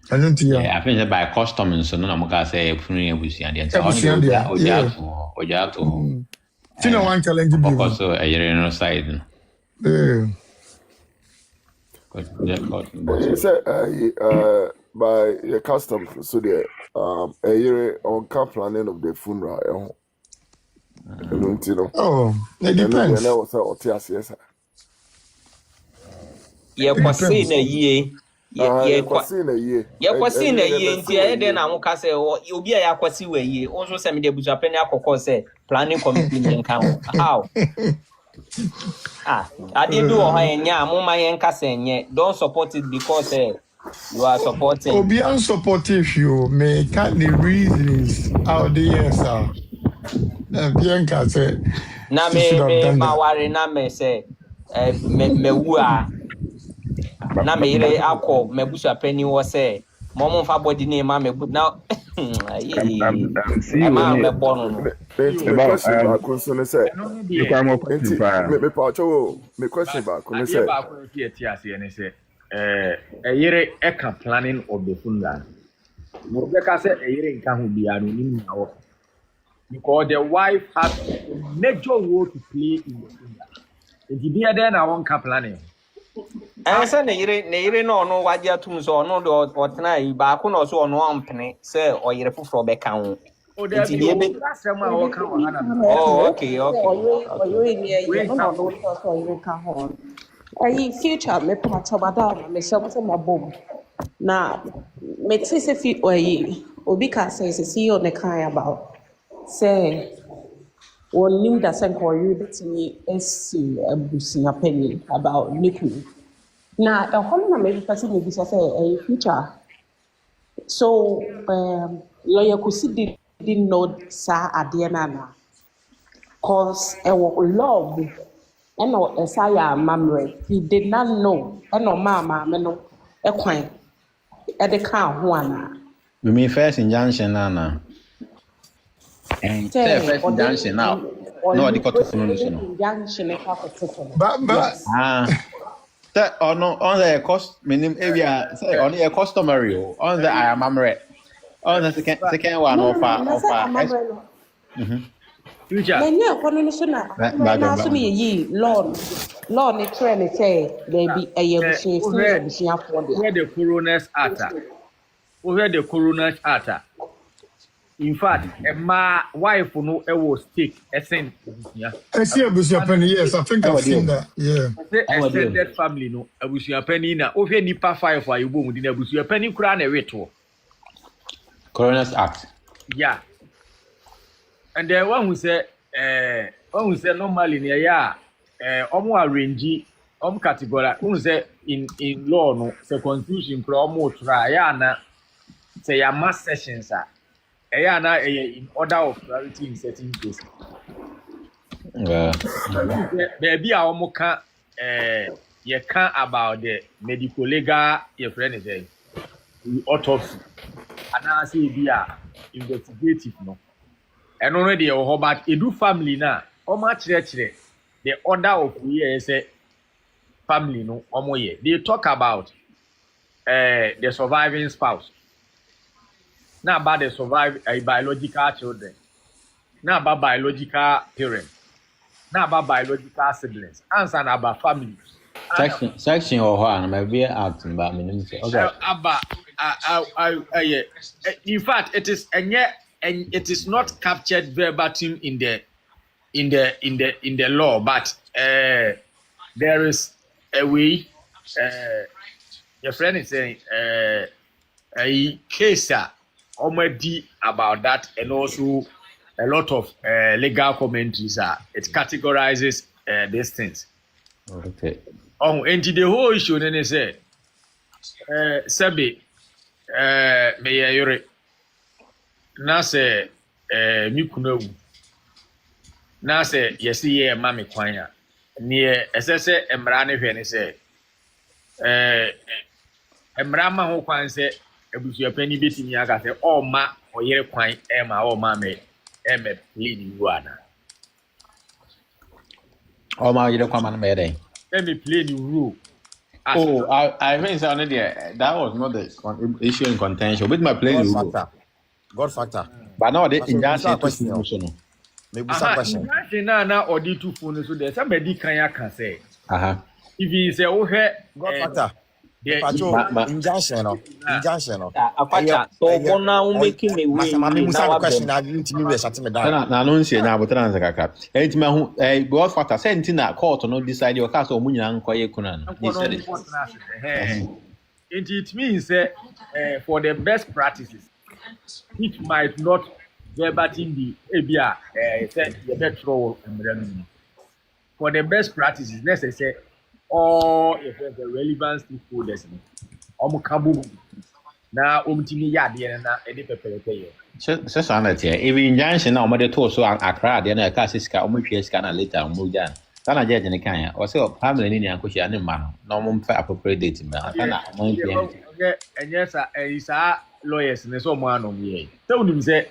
I don't think. Yeah, I think that by custom, so no, I'm gonna say funeral Abusuapanin. Fina one challenge. Also, a year side. He said, by your custom, so the a year on camp planning of the funeral. Oh, it depends. Yeah, was in a year. Yeah, in a year. Yeah, was in a year. Then I won't say, you'll be a quasi way. Also, send me the Abusuapanin say planning committee in count. How? I didn't do don't support it because you are supporting. Be unsupportive, you may cut the reasons out there, sir. Bianca said, na me worry na me say me wua na me ire akọ me Abusuapanin wo say mo fa body name ma me now I'm me born no question concern say me question back on say yere eka planning of the funeral no be ka say yere nka ho bia no nim na wo because the wife has a major role to play in the funeral. If you be there na won ka planning I say ne yere no wadia tum so no do otena yi ba ko no so no ampene say o yere foforo be kan ho. Oh, okay. Future me part about me so my bomb. Now, me say fi obi ka say see on the kind about say one nim that sen ko you betini esi Abusuapanin about making. Now, a home na me person me say future. So lawyer could didn't know sa adeɛ na cause ɛwɔ law ɛna ɛsa yɛ amammerɛ. He did not know. Ɛna ɔmaa maame no ɛkwan ɛde kaa ho ana. You mean first injunction na? Say first injunction now. No, the court of no. Injunction But that on the cost minimum area say on the customary on the I am amre. On the second one offer. Future. Nenye kono no so na so me yi law ne trend say baby eyebusia for where the coroner's atta. Where the coroner's atta. In fact, my wife no was stake essence. I see Abusuapanin, yes, I think I've seen that. Yeah. Extended family no Abusuapanin na over nipa 5 for you boom din Abusuapanin kura na weto. Coroner's Act. Yeah. And then one who say normally near ya omo arrange category who say in law no say constitution pro omo try ya na say ya mass sessions are na in order of priority in certain cases. Baby a omo ka you can about the medical legal your friend is autopsy and I say be investigative no. And already but edu family na omo chire the order of we say family no omo ye they talk about the surviving spouse, not about the biological children, not about biological parents, not about biological siblings, answer about family section or one maybe acting but okay in fact it is and it is not captured verbatim in the law, but there is a way. Your friend is saying a case already about that, and also a lot of legal commentaries. It categorizes these things. Okay. And the whole issue then is said, Sabi, may I na se mi kuno na se yesi ye ma me kwan a ne esese emra ne hwe ne se emra ma ho kwan se Abusuapani betimi aka se o ma oyere kwan e ma o ma me plead you ana o ma oyere kwan ma no me dey me plead you rule. Oh, I think so that was not the issue in contention with my plain rule. God factor. But now the injunction question. Maybe some question. Na odi two phone so there somebody can say. If he say oh God factor. Injunction no. Apacha so bona o making me way. Mama musa question na you timi we shut me down. Na no nsie nya abotran nsa kaka. Enti ma hu God factor say nti na court no decide your case o munyina nkoye kuna no. It means for the best practices it might not verbatim be ebia say the petrol for the best practices necessary or if the relevant stakeholders kabu na omtimi yade na ede pepelete ye se sanity even injunction na omode to so akra de na ka sika omhwe sika na later omuja sana judge ne kan ya o se family ni ankohia ne ma no na omfa appropriate date ma sana omhwe enyesa isa lawyers ne so mo anom ye se unim se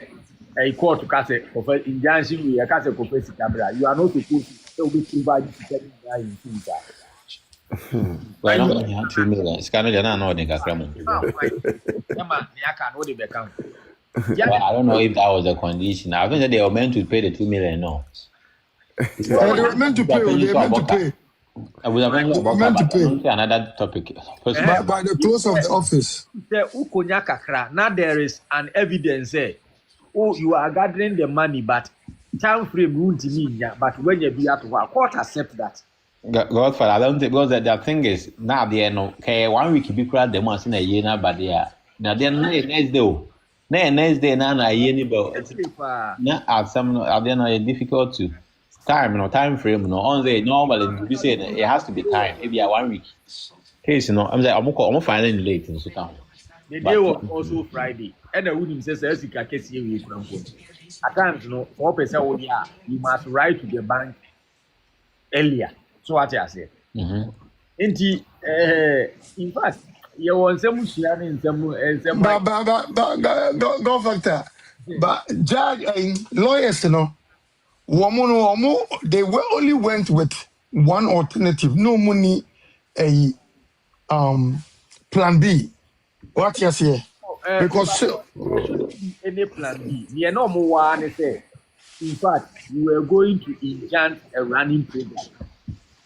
court ka se of injunction we ka se ko sika bra you are not supposed to be provide sika in future. Well, I don't have 2 million. It's kind of an ordinary I don't know if that was the condition. I think that they were meant to pay the 2 million. No, they were meant to pay. They were meant to pay. I would have meant to pay. Another topic. By the close of the office. Now there is an evidence. Oh, you are gathering the money, but time frame won't mean. But when you be at work, court accept that. Godfather, I don't think because the thing is now the okay 1 week be crowd the once in a year now, but yeah. Now then next day now year ni na at some then difficult to time frame on the normally we say it has to be time maybe 1 week case I'm like I'm finally late in so town. The day was also Friday and the woman says Sika case here we from at times 4% you must write to the bank earlier. So what I say. Inti in fact you want some share in some go factor. But judge lawyers, you know, woman, they only went with one alternative. No money, a plan B. What you say? Because any plan B. You know more one say. In fact, you were going to injunct a running program.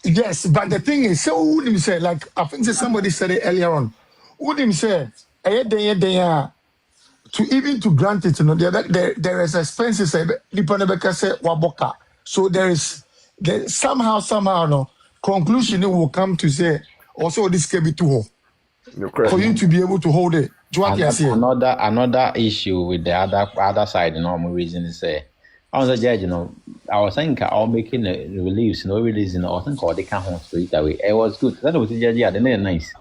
Yes, but the thing is, so who did say, like I think somebody said it earlier on, who did say, to even to grant it, you know, there is expenses, waboka. So there somehow, no conclusion will come to say, also this can be too for you to be able to hold it. Another issue with the other side, you know, my reason is I was a judge, you know, I was thinking of making the reliefs, no release, you know, I think they can't hold straight away. It was good. That was the judge, yeah, they're nice.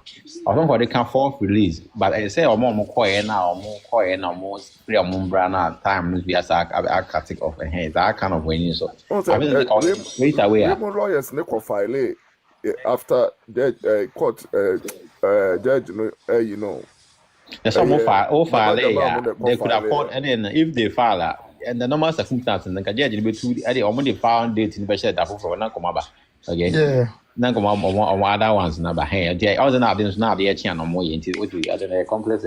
I think they can't force release, but I say, more quiet now, more free or more brand time, we as a critic of a hand, that kind of winning. So, I mean, straight away. Lawyers, Nico file after that court, judge, you know. There's some more file, they could afford, and then if they file, and the normal circumstances, the judge will be too, the found date in the best for an Nakomaba. Okay. Yeah. Nakomaba other ones, number hand. I was not the channel more into the other complex.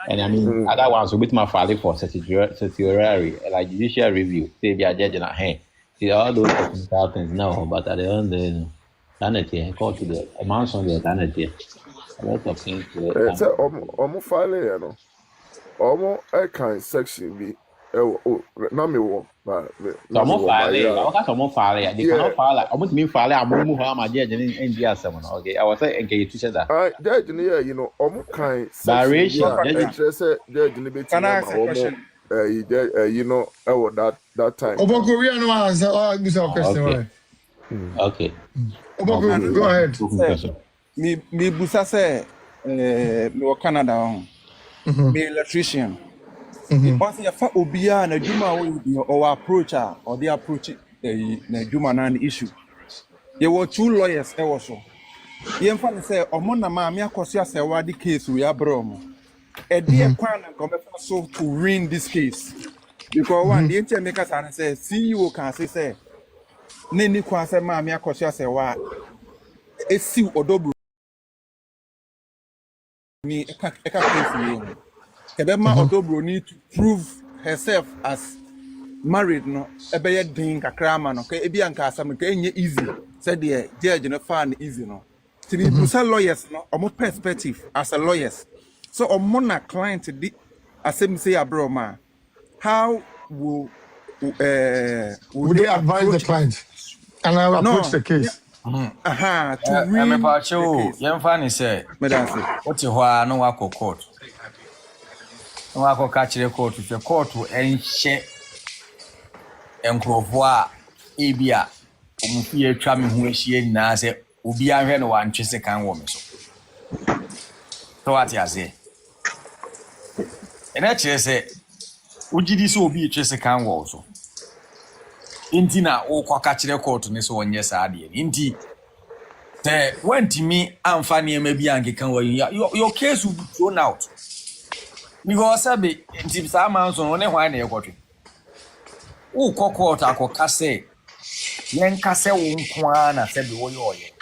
And I mean, other ones will be my father for certiorari, like judicial review. They be a judge in a hand. See, all those consultants know, but at the end, the sanity, call to the amount of the sanity. A lot of things. It's almost file, you know. Almost a kind section be. Na me wo ba some file o ka some file they cannot file almost mean file amumu ha ma judge in India some okay I was saying you teach that judge here you know kind variation judge ni be you know that time Oboko we no answer this question okay Oboko go ahead me busa say me Canada on me electrician. Once you find Obia and a Juma or approach or they approach a Juma and issue. There were two lawyers also. The infant say, Omona Mamia Kosia Serwaa the case we are brom. A dear Kwan and come so to win this case. Because one the entire makers and say, see you can say, Nini Kwase Mamia Kosia Serwaa a see Odobu me a case. Kebema Odobro need to prove herself as married no ebeye din kakra ma no ke ebi anka asam ke enye easy said the judge no fan easy no to be lawyers no omo perspective as a lawyers so omo na client di asem say abroma how will they advise the client and I will approach the case to win the case yemfa say what you no wa court no wa catch the court if the court enhye enkrofo a ebia omufie twa me ho ahie nyina se obi ahwe no wa ntwese kan wo me so what you say ena kire se ugidi so obi twese kan wo so inti na o kwa kire court ne so wonye sa ade inti te wantimi amfa ne ma bi anke kan wo your case will be thrown out because sabe inti sa man so ne hwan na ekotwe o court akoka se yen kase wo nko na sabe wo yoye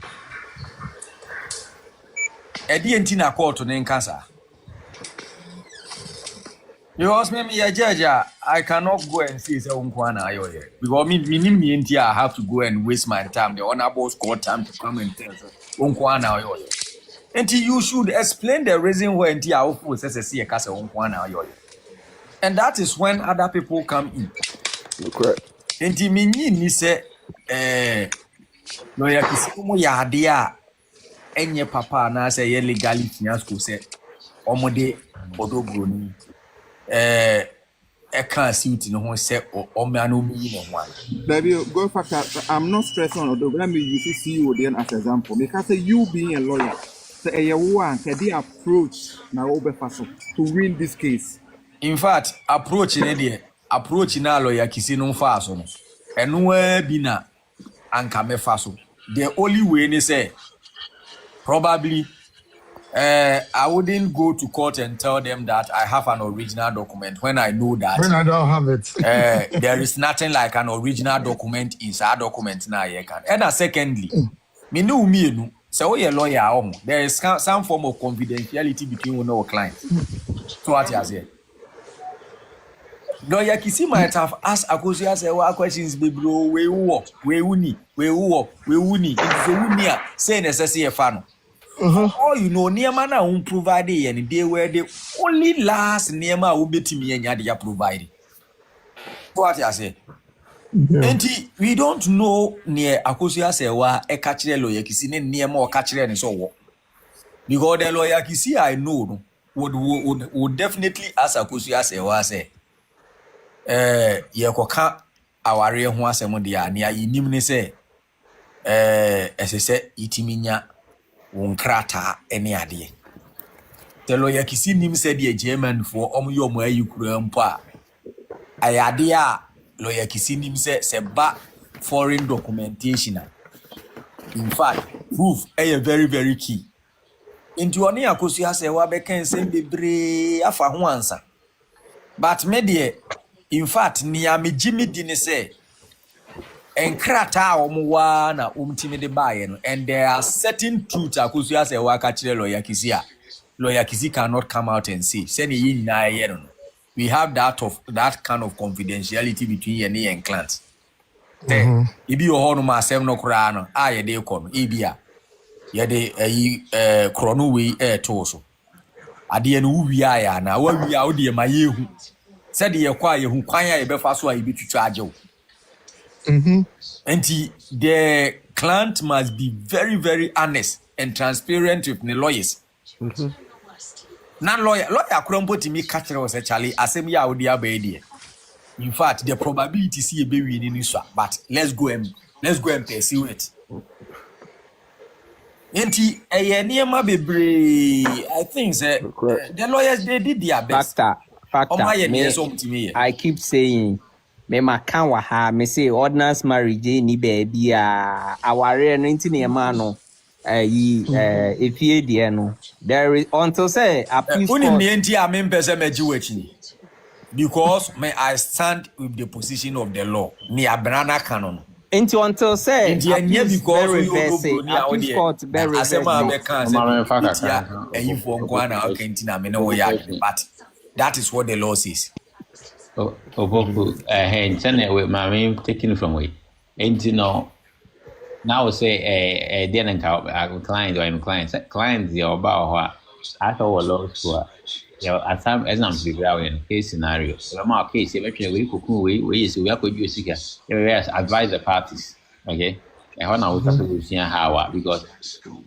edi inti na court ne nkasa because me a judge I cannot go and say say nko na ayoye because me inti I have to go and waste my time the honorable court time to come and tell nko na ayoye and you should explain the reason why inti I will say kase nko na ayoye and that is when other people come in. Correct. Enti minyi ni se no ya kisimu ya ade a enye papa na se ye legality nya school se omode odobroni e kan suit no ho se omia no mi no ho. Baby, go factor. I'm not stressing on Odogo. Let me use you then as example. Because you being a lawyer, say a one can the approach na obefaso to win this case. In fact, approach na lawyer kisi no fa so no. Eno bi na anka me fa so. the only way they say probably I wouldn't go to court and tell them that I have an original document when I know that when I don't have it. there is nothing like an original document is our document now. And secondly, me know me so you're a lawyer, there is some form of confidentiality between you and our client. So what you say? Lawyer Kisi might have asked Akosua Serwaa questions, baby, we uni. It's a unia, say necessary a fan. All you know, near man won't provide any day where the only last near ma will be to me and Yadia provided. What you say? And we don't know near Akosua Serwaa a catcher lawyer Kisi near more catcher and so on. Because the lawyer Kisi I know would definitely ask Akosua Serwaa say. Ye koka aware ho asem dia na yinim ne se esese itiminya wonkrata ene ade telo ya kisi nim se dia German fo omyo omo ayikura mpo a ayade a lo ya kisi nim se ba foreign documentation. In fact proof very very key into oni Akosua Serwaa be kan se bebre afa ho ansa but me in fact, Niami Jimmy didn't say, and Krata Omuwa na umtimi de bayen, and there are certain truths Akosua Serwaa catching lawyer Kisia. Lawyer Kisi cannot come out and say, send in na yeron. We have that kind of confidentiality between Yeni and clans. Ibi your ma sem no krano, ye de kon, ibia. Ye de chrono we toso. Adi no wi aya na wa wi a odi ma yehu. Said ye kwa ye hu kwan ya be fa so a ye betutu ajew. And the client must be very very honest and transparent with the lawyers. Now lawyer krompo timi catch us actually asem ya odi abedi. In fact, the probability see a baby in this but let's go and pursue it. Enti niema bebre I think the lawyers they did their best. Factor. I keep saying, me makanwa ha. Me say ordinance marriage ni baby aware no inti ne ma no. Efie die no. There is until say appeal. Uni ni enti amen pese meji wechi. Because I stand with the position of the law. Ni abrana canon. Into until say because very appeal court very but that is what the law says. I'm taking from way. And you know, now say then client or I'm client the about I thought law school. At some example in case scenario. So case we are producing advise the parties. Okay. And when I was talking how because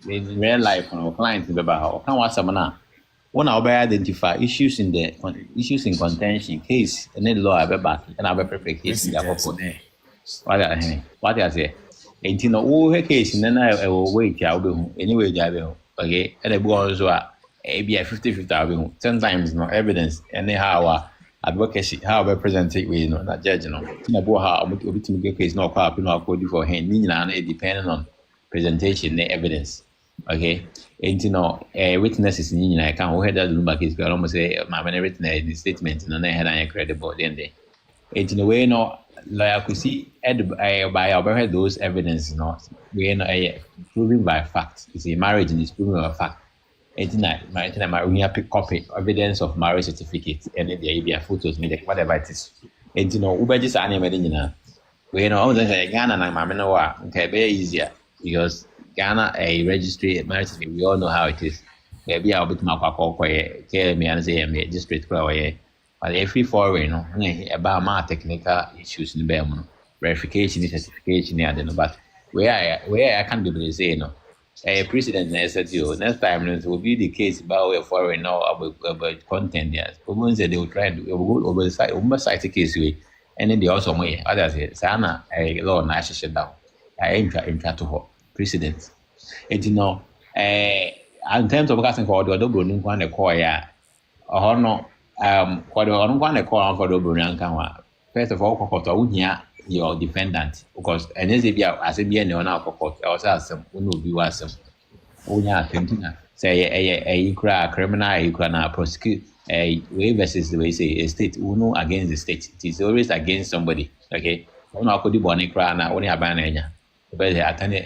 in real life when our clients about how can someone when I identify issues in contention case and then law back and I perfect case what I say. And you know case and then I will wait anyway okay and I go be a 50-50 10 times no evidence anyhow advocacy how I present it with not judge how case no for hand depending on presentation the evidence. Okay, and you know, witnesses in I can't hear that Lumba case, but almost say, my written the statement, and I had a credible then day. And in a way, no, lawyer could see by overhead those evidence, not we know proven by fact. It's a marriage and it's proven by fact. And tonight, we have pick copy evidence of marriage certificate and then there be photos, whatever it is. And you know, Uber just animated, we know, Ghana and my men okay, very easier because. Ghana a registry marriage we all know how it is. Maybe I'll be to my me and say district but every foreign about my technical issues in the verification certification but where I can't be say a president said you next time it will be the case about a foreign or about content yes. Women said they will try to go oversight the case way and then they also may others say Sana a law national down. I ain't try to hold. President. And you know, in terms of casting for the double one call ya or no, for the one call for the Buryan Kawa. First of all, Kokota Unia, your defendant because and as if you are as a be no na court also as some no be was onya thinking say a criminal you can prosecute way versus the way say a state uno against the state. It is always against somebody. Okay, uno akodi boni kra na only aban enya but the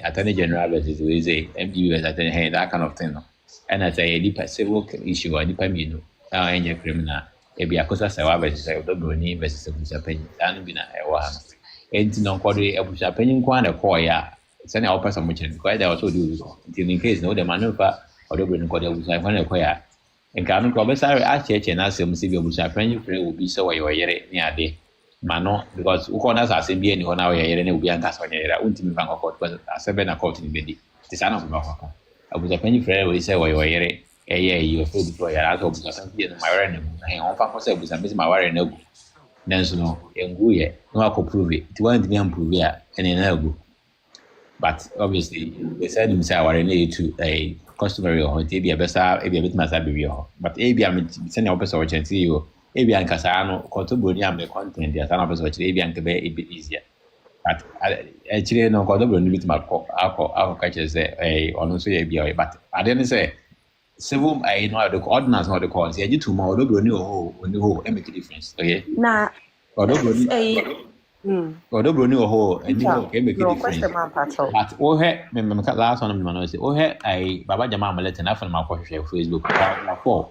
attorney general versus the way say MD versus attorney that kind of thing no. And as a deep civil issue or deep you know any criminal e be Akosua Serwaa versus Odoboni versus Abusuapanin and be na ewa enti no kwode Abusuapanin kwa na call ya send our person much because they also do in case no the maneuver Odoboni kwode Abusuapanin na call ya nka no ko be sare a cheche na asem si be Abusuapanin free will be so your yere ni ade mano because uko na sa asem bi ni ho na your yere ne obi anka so yere untimi ban court because asebe na court ni be di tisana ko ba ko Abusuapanin free will say your yere you feel before you are out something my warren on fa say Abusuapanin my warren na then so no engu ye no akọ prove it want me prove ya and na go but obviously they said him say warren na to a customary or be a besa e be a bit masa be ho but e be am send your person watch you e be anka sa no koto broni am the content ya sana person watch e be anka be a bit easier but actually no koto broni bit ma akọ catch say ono so e be but I didn't say civil I know the ordinance not the cause you to more Odoboni ho e make a difference okay na Odoboni ho and you know make a difference but oh he me last one me no say oh he I baba jama amalete na fa na share Facebook na for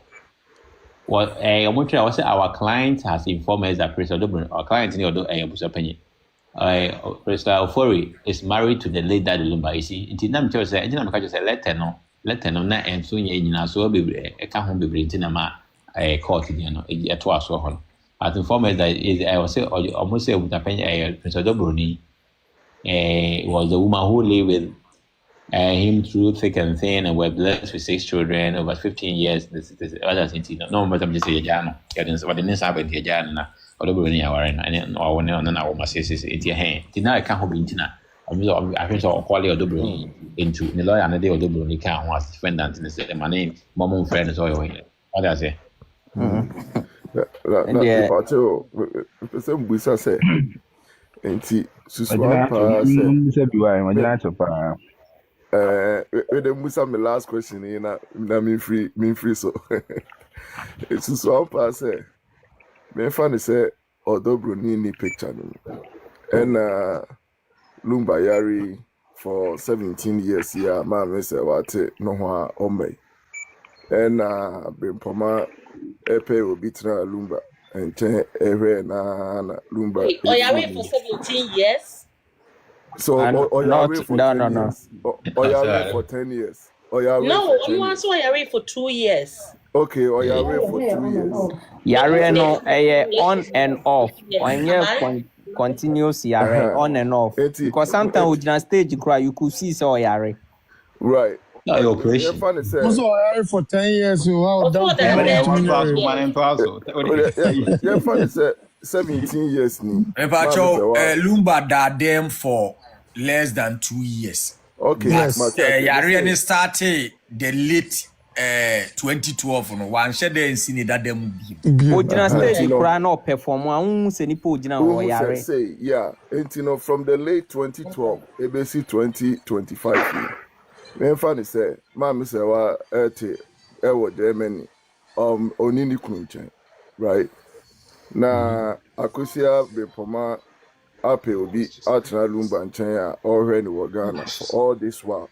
what I say our client has informed us that President Odoboni our client in Abusuapanin President Ofori is married to the late Daddy Lumba you see until na me tell say engineer make say let no na enso nyina so bebre e ka ho bebre ntina ma court ni no e to aso ho at informed that is I was say almost say Abusuapanin President Odoboni was the woman who lived with him through thick and thin and were blessed with 6 children over 15 years this other thing no matter just say jana what the next happen the jana Odoboni aware and or when na wo masese e tie hen tina e ka ho bintina I think so quality Odoboni into the lawyer and the Odoboni can was defendant in the my name mom friend is all what I say But some busa say enti suswa pa say with the musa my last question na me free so suswa pa say me fan say Odoboni ni picture and Lumba yari for 17 years here man say what no ho ombe and Bimpoma epe obi tra Lumba and na Lumba Oyari for 17 years so Oyari for 10 years Oyari for 10 years no Oyari for 2 years okay Oyari for 2 years yare no on and off on continuous yare on and off because sometimes we just stage cry you could see so yare right operation also yare for 10 years you have done yeah funny say 17 years ni Lumba that them for less than 2 years okay yes yare started the late 2012 no one share dey in that them ojina stage kura no perform an se ni po ojina o yare say yeah and from the late 2012 ABC 2025 me fan say ma say wa ewo Germany onini kunchen right na Akosua Bepoma ape obi atra Lumba nchen a already no Ghana for all this while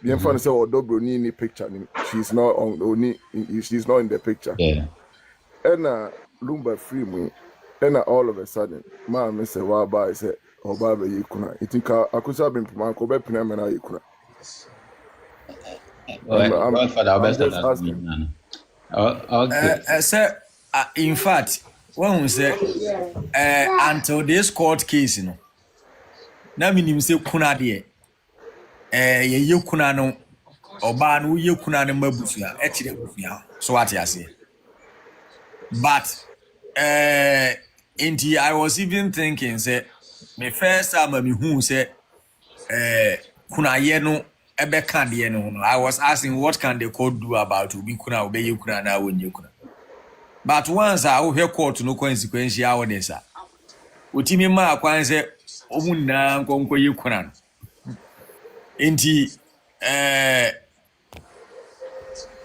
bien fan say Odoboni ni picture she's not on only she's not in the picture yeah and Lumba free me and all of a sudden ma say wa ba say oba be yikuna itinka Akosua Bepoma ko be pina me na yikuna in fact when we say until this court case no na minim say kuna de ye kuna no oba no ye kuna no mabusua e kire bufua so what you say but indeed I was even thinking say me first time me hu say kuna ye no ebe kan de no I was asking what can the court do about obi kuna obe ye kuna na wonye kuna but once I hear court no consequential this utimi ma kwan say omuna nkonko yekuna enti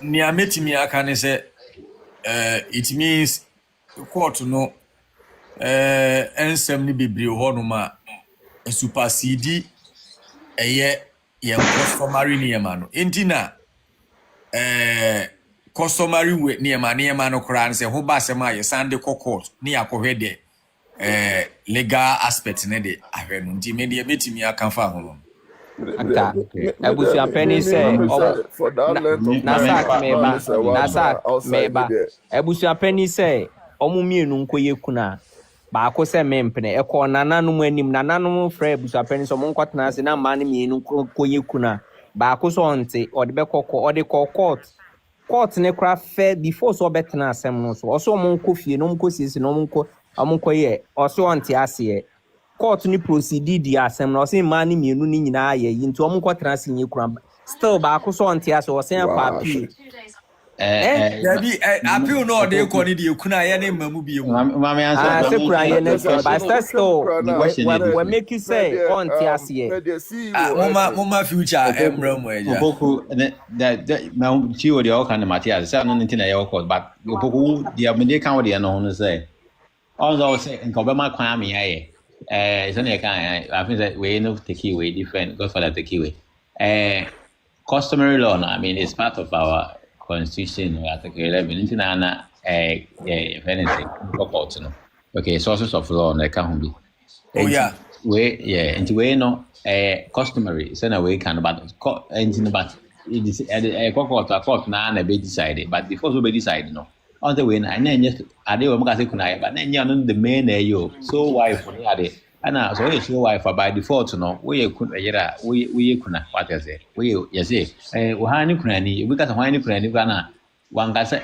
ni ametimi aka ne se it means court no ensem ni bebre ho no ma supersede eye ye customary niema no enti na customary we niema no kra ne se ho ba se ma ye sande court ni akohwe de legal aspect ne de ahwe no enti me de metimi aka fa ho no aka Abusuapanin say meba Abusuapanin say omu mienu nkoye kuna baako se mempene eko nananom anim nananom frɛ Abusuapanin so mo nkɔtena ase na ma ne mienu nkoye kuna baako so onte ode be kokɔ ode kɔ court ne kra fɛ before so betena asɛm no so ɔso mo nkɔ fie no mo nkɔ sisi no mo nkɔ yɛ ɔso onte ase court ni proceed di asɛm no ɔse ma ne mienu ni nyinaa yɛ yi nti ɔmo nkɔtena ase nye kura still baako so onte ase ɔse akɔ appeal appeal no de ko ni de kuna ye ne mamu bi mu mama answer se kura ye ne but still we make you say on ti ase mama future emra mu eja opoku that ma chi o de o kan Matthias say no nti na ye court but opoku dia me de kan o de no no say also say nko be ma kwan me ye so na kan I think that we no take away different go for that take away customary law no, I mean it's part of our Constitution, Article 11. Into na anything court no. Okay, sources of law na can be. Oh yeah. Into we no customary. So na we can but into but it is court na be decided. But before we decide no. On the way na just ade we make say kuna but na nya no the main yo. So why for ade ana so so why for by default no we kuna yera we kuna what is it we yes we ha ni kuna ni we got ha ni kuna ni kana wanga say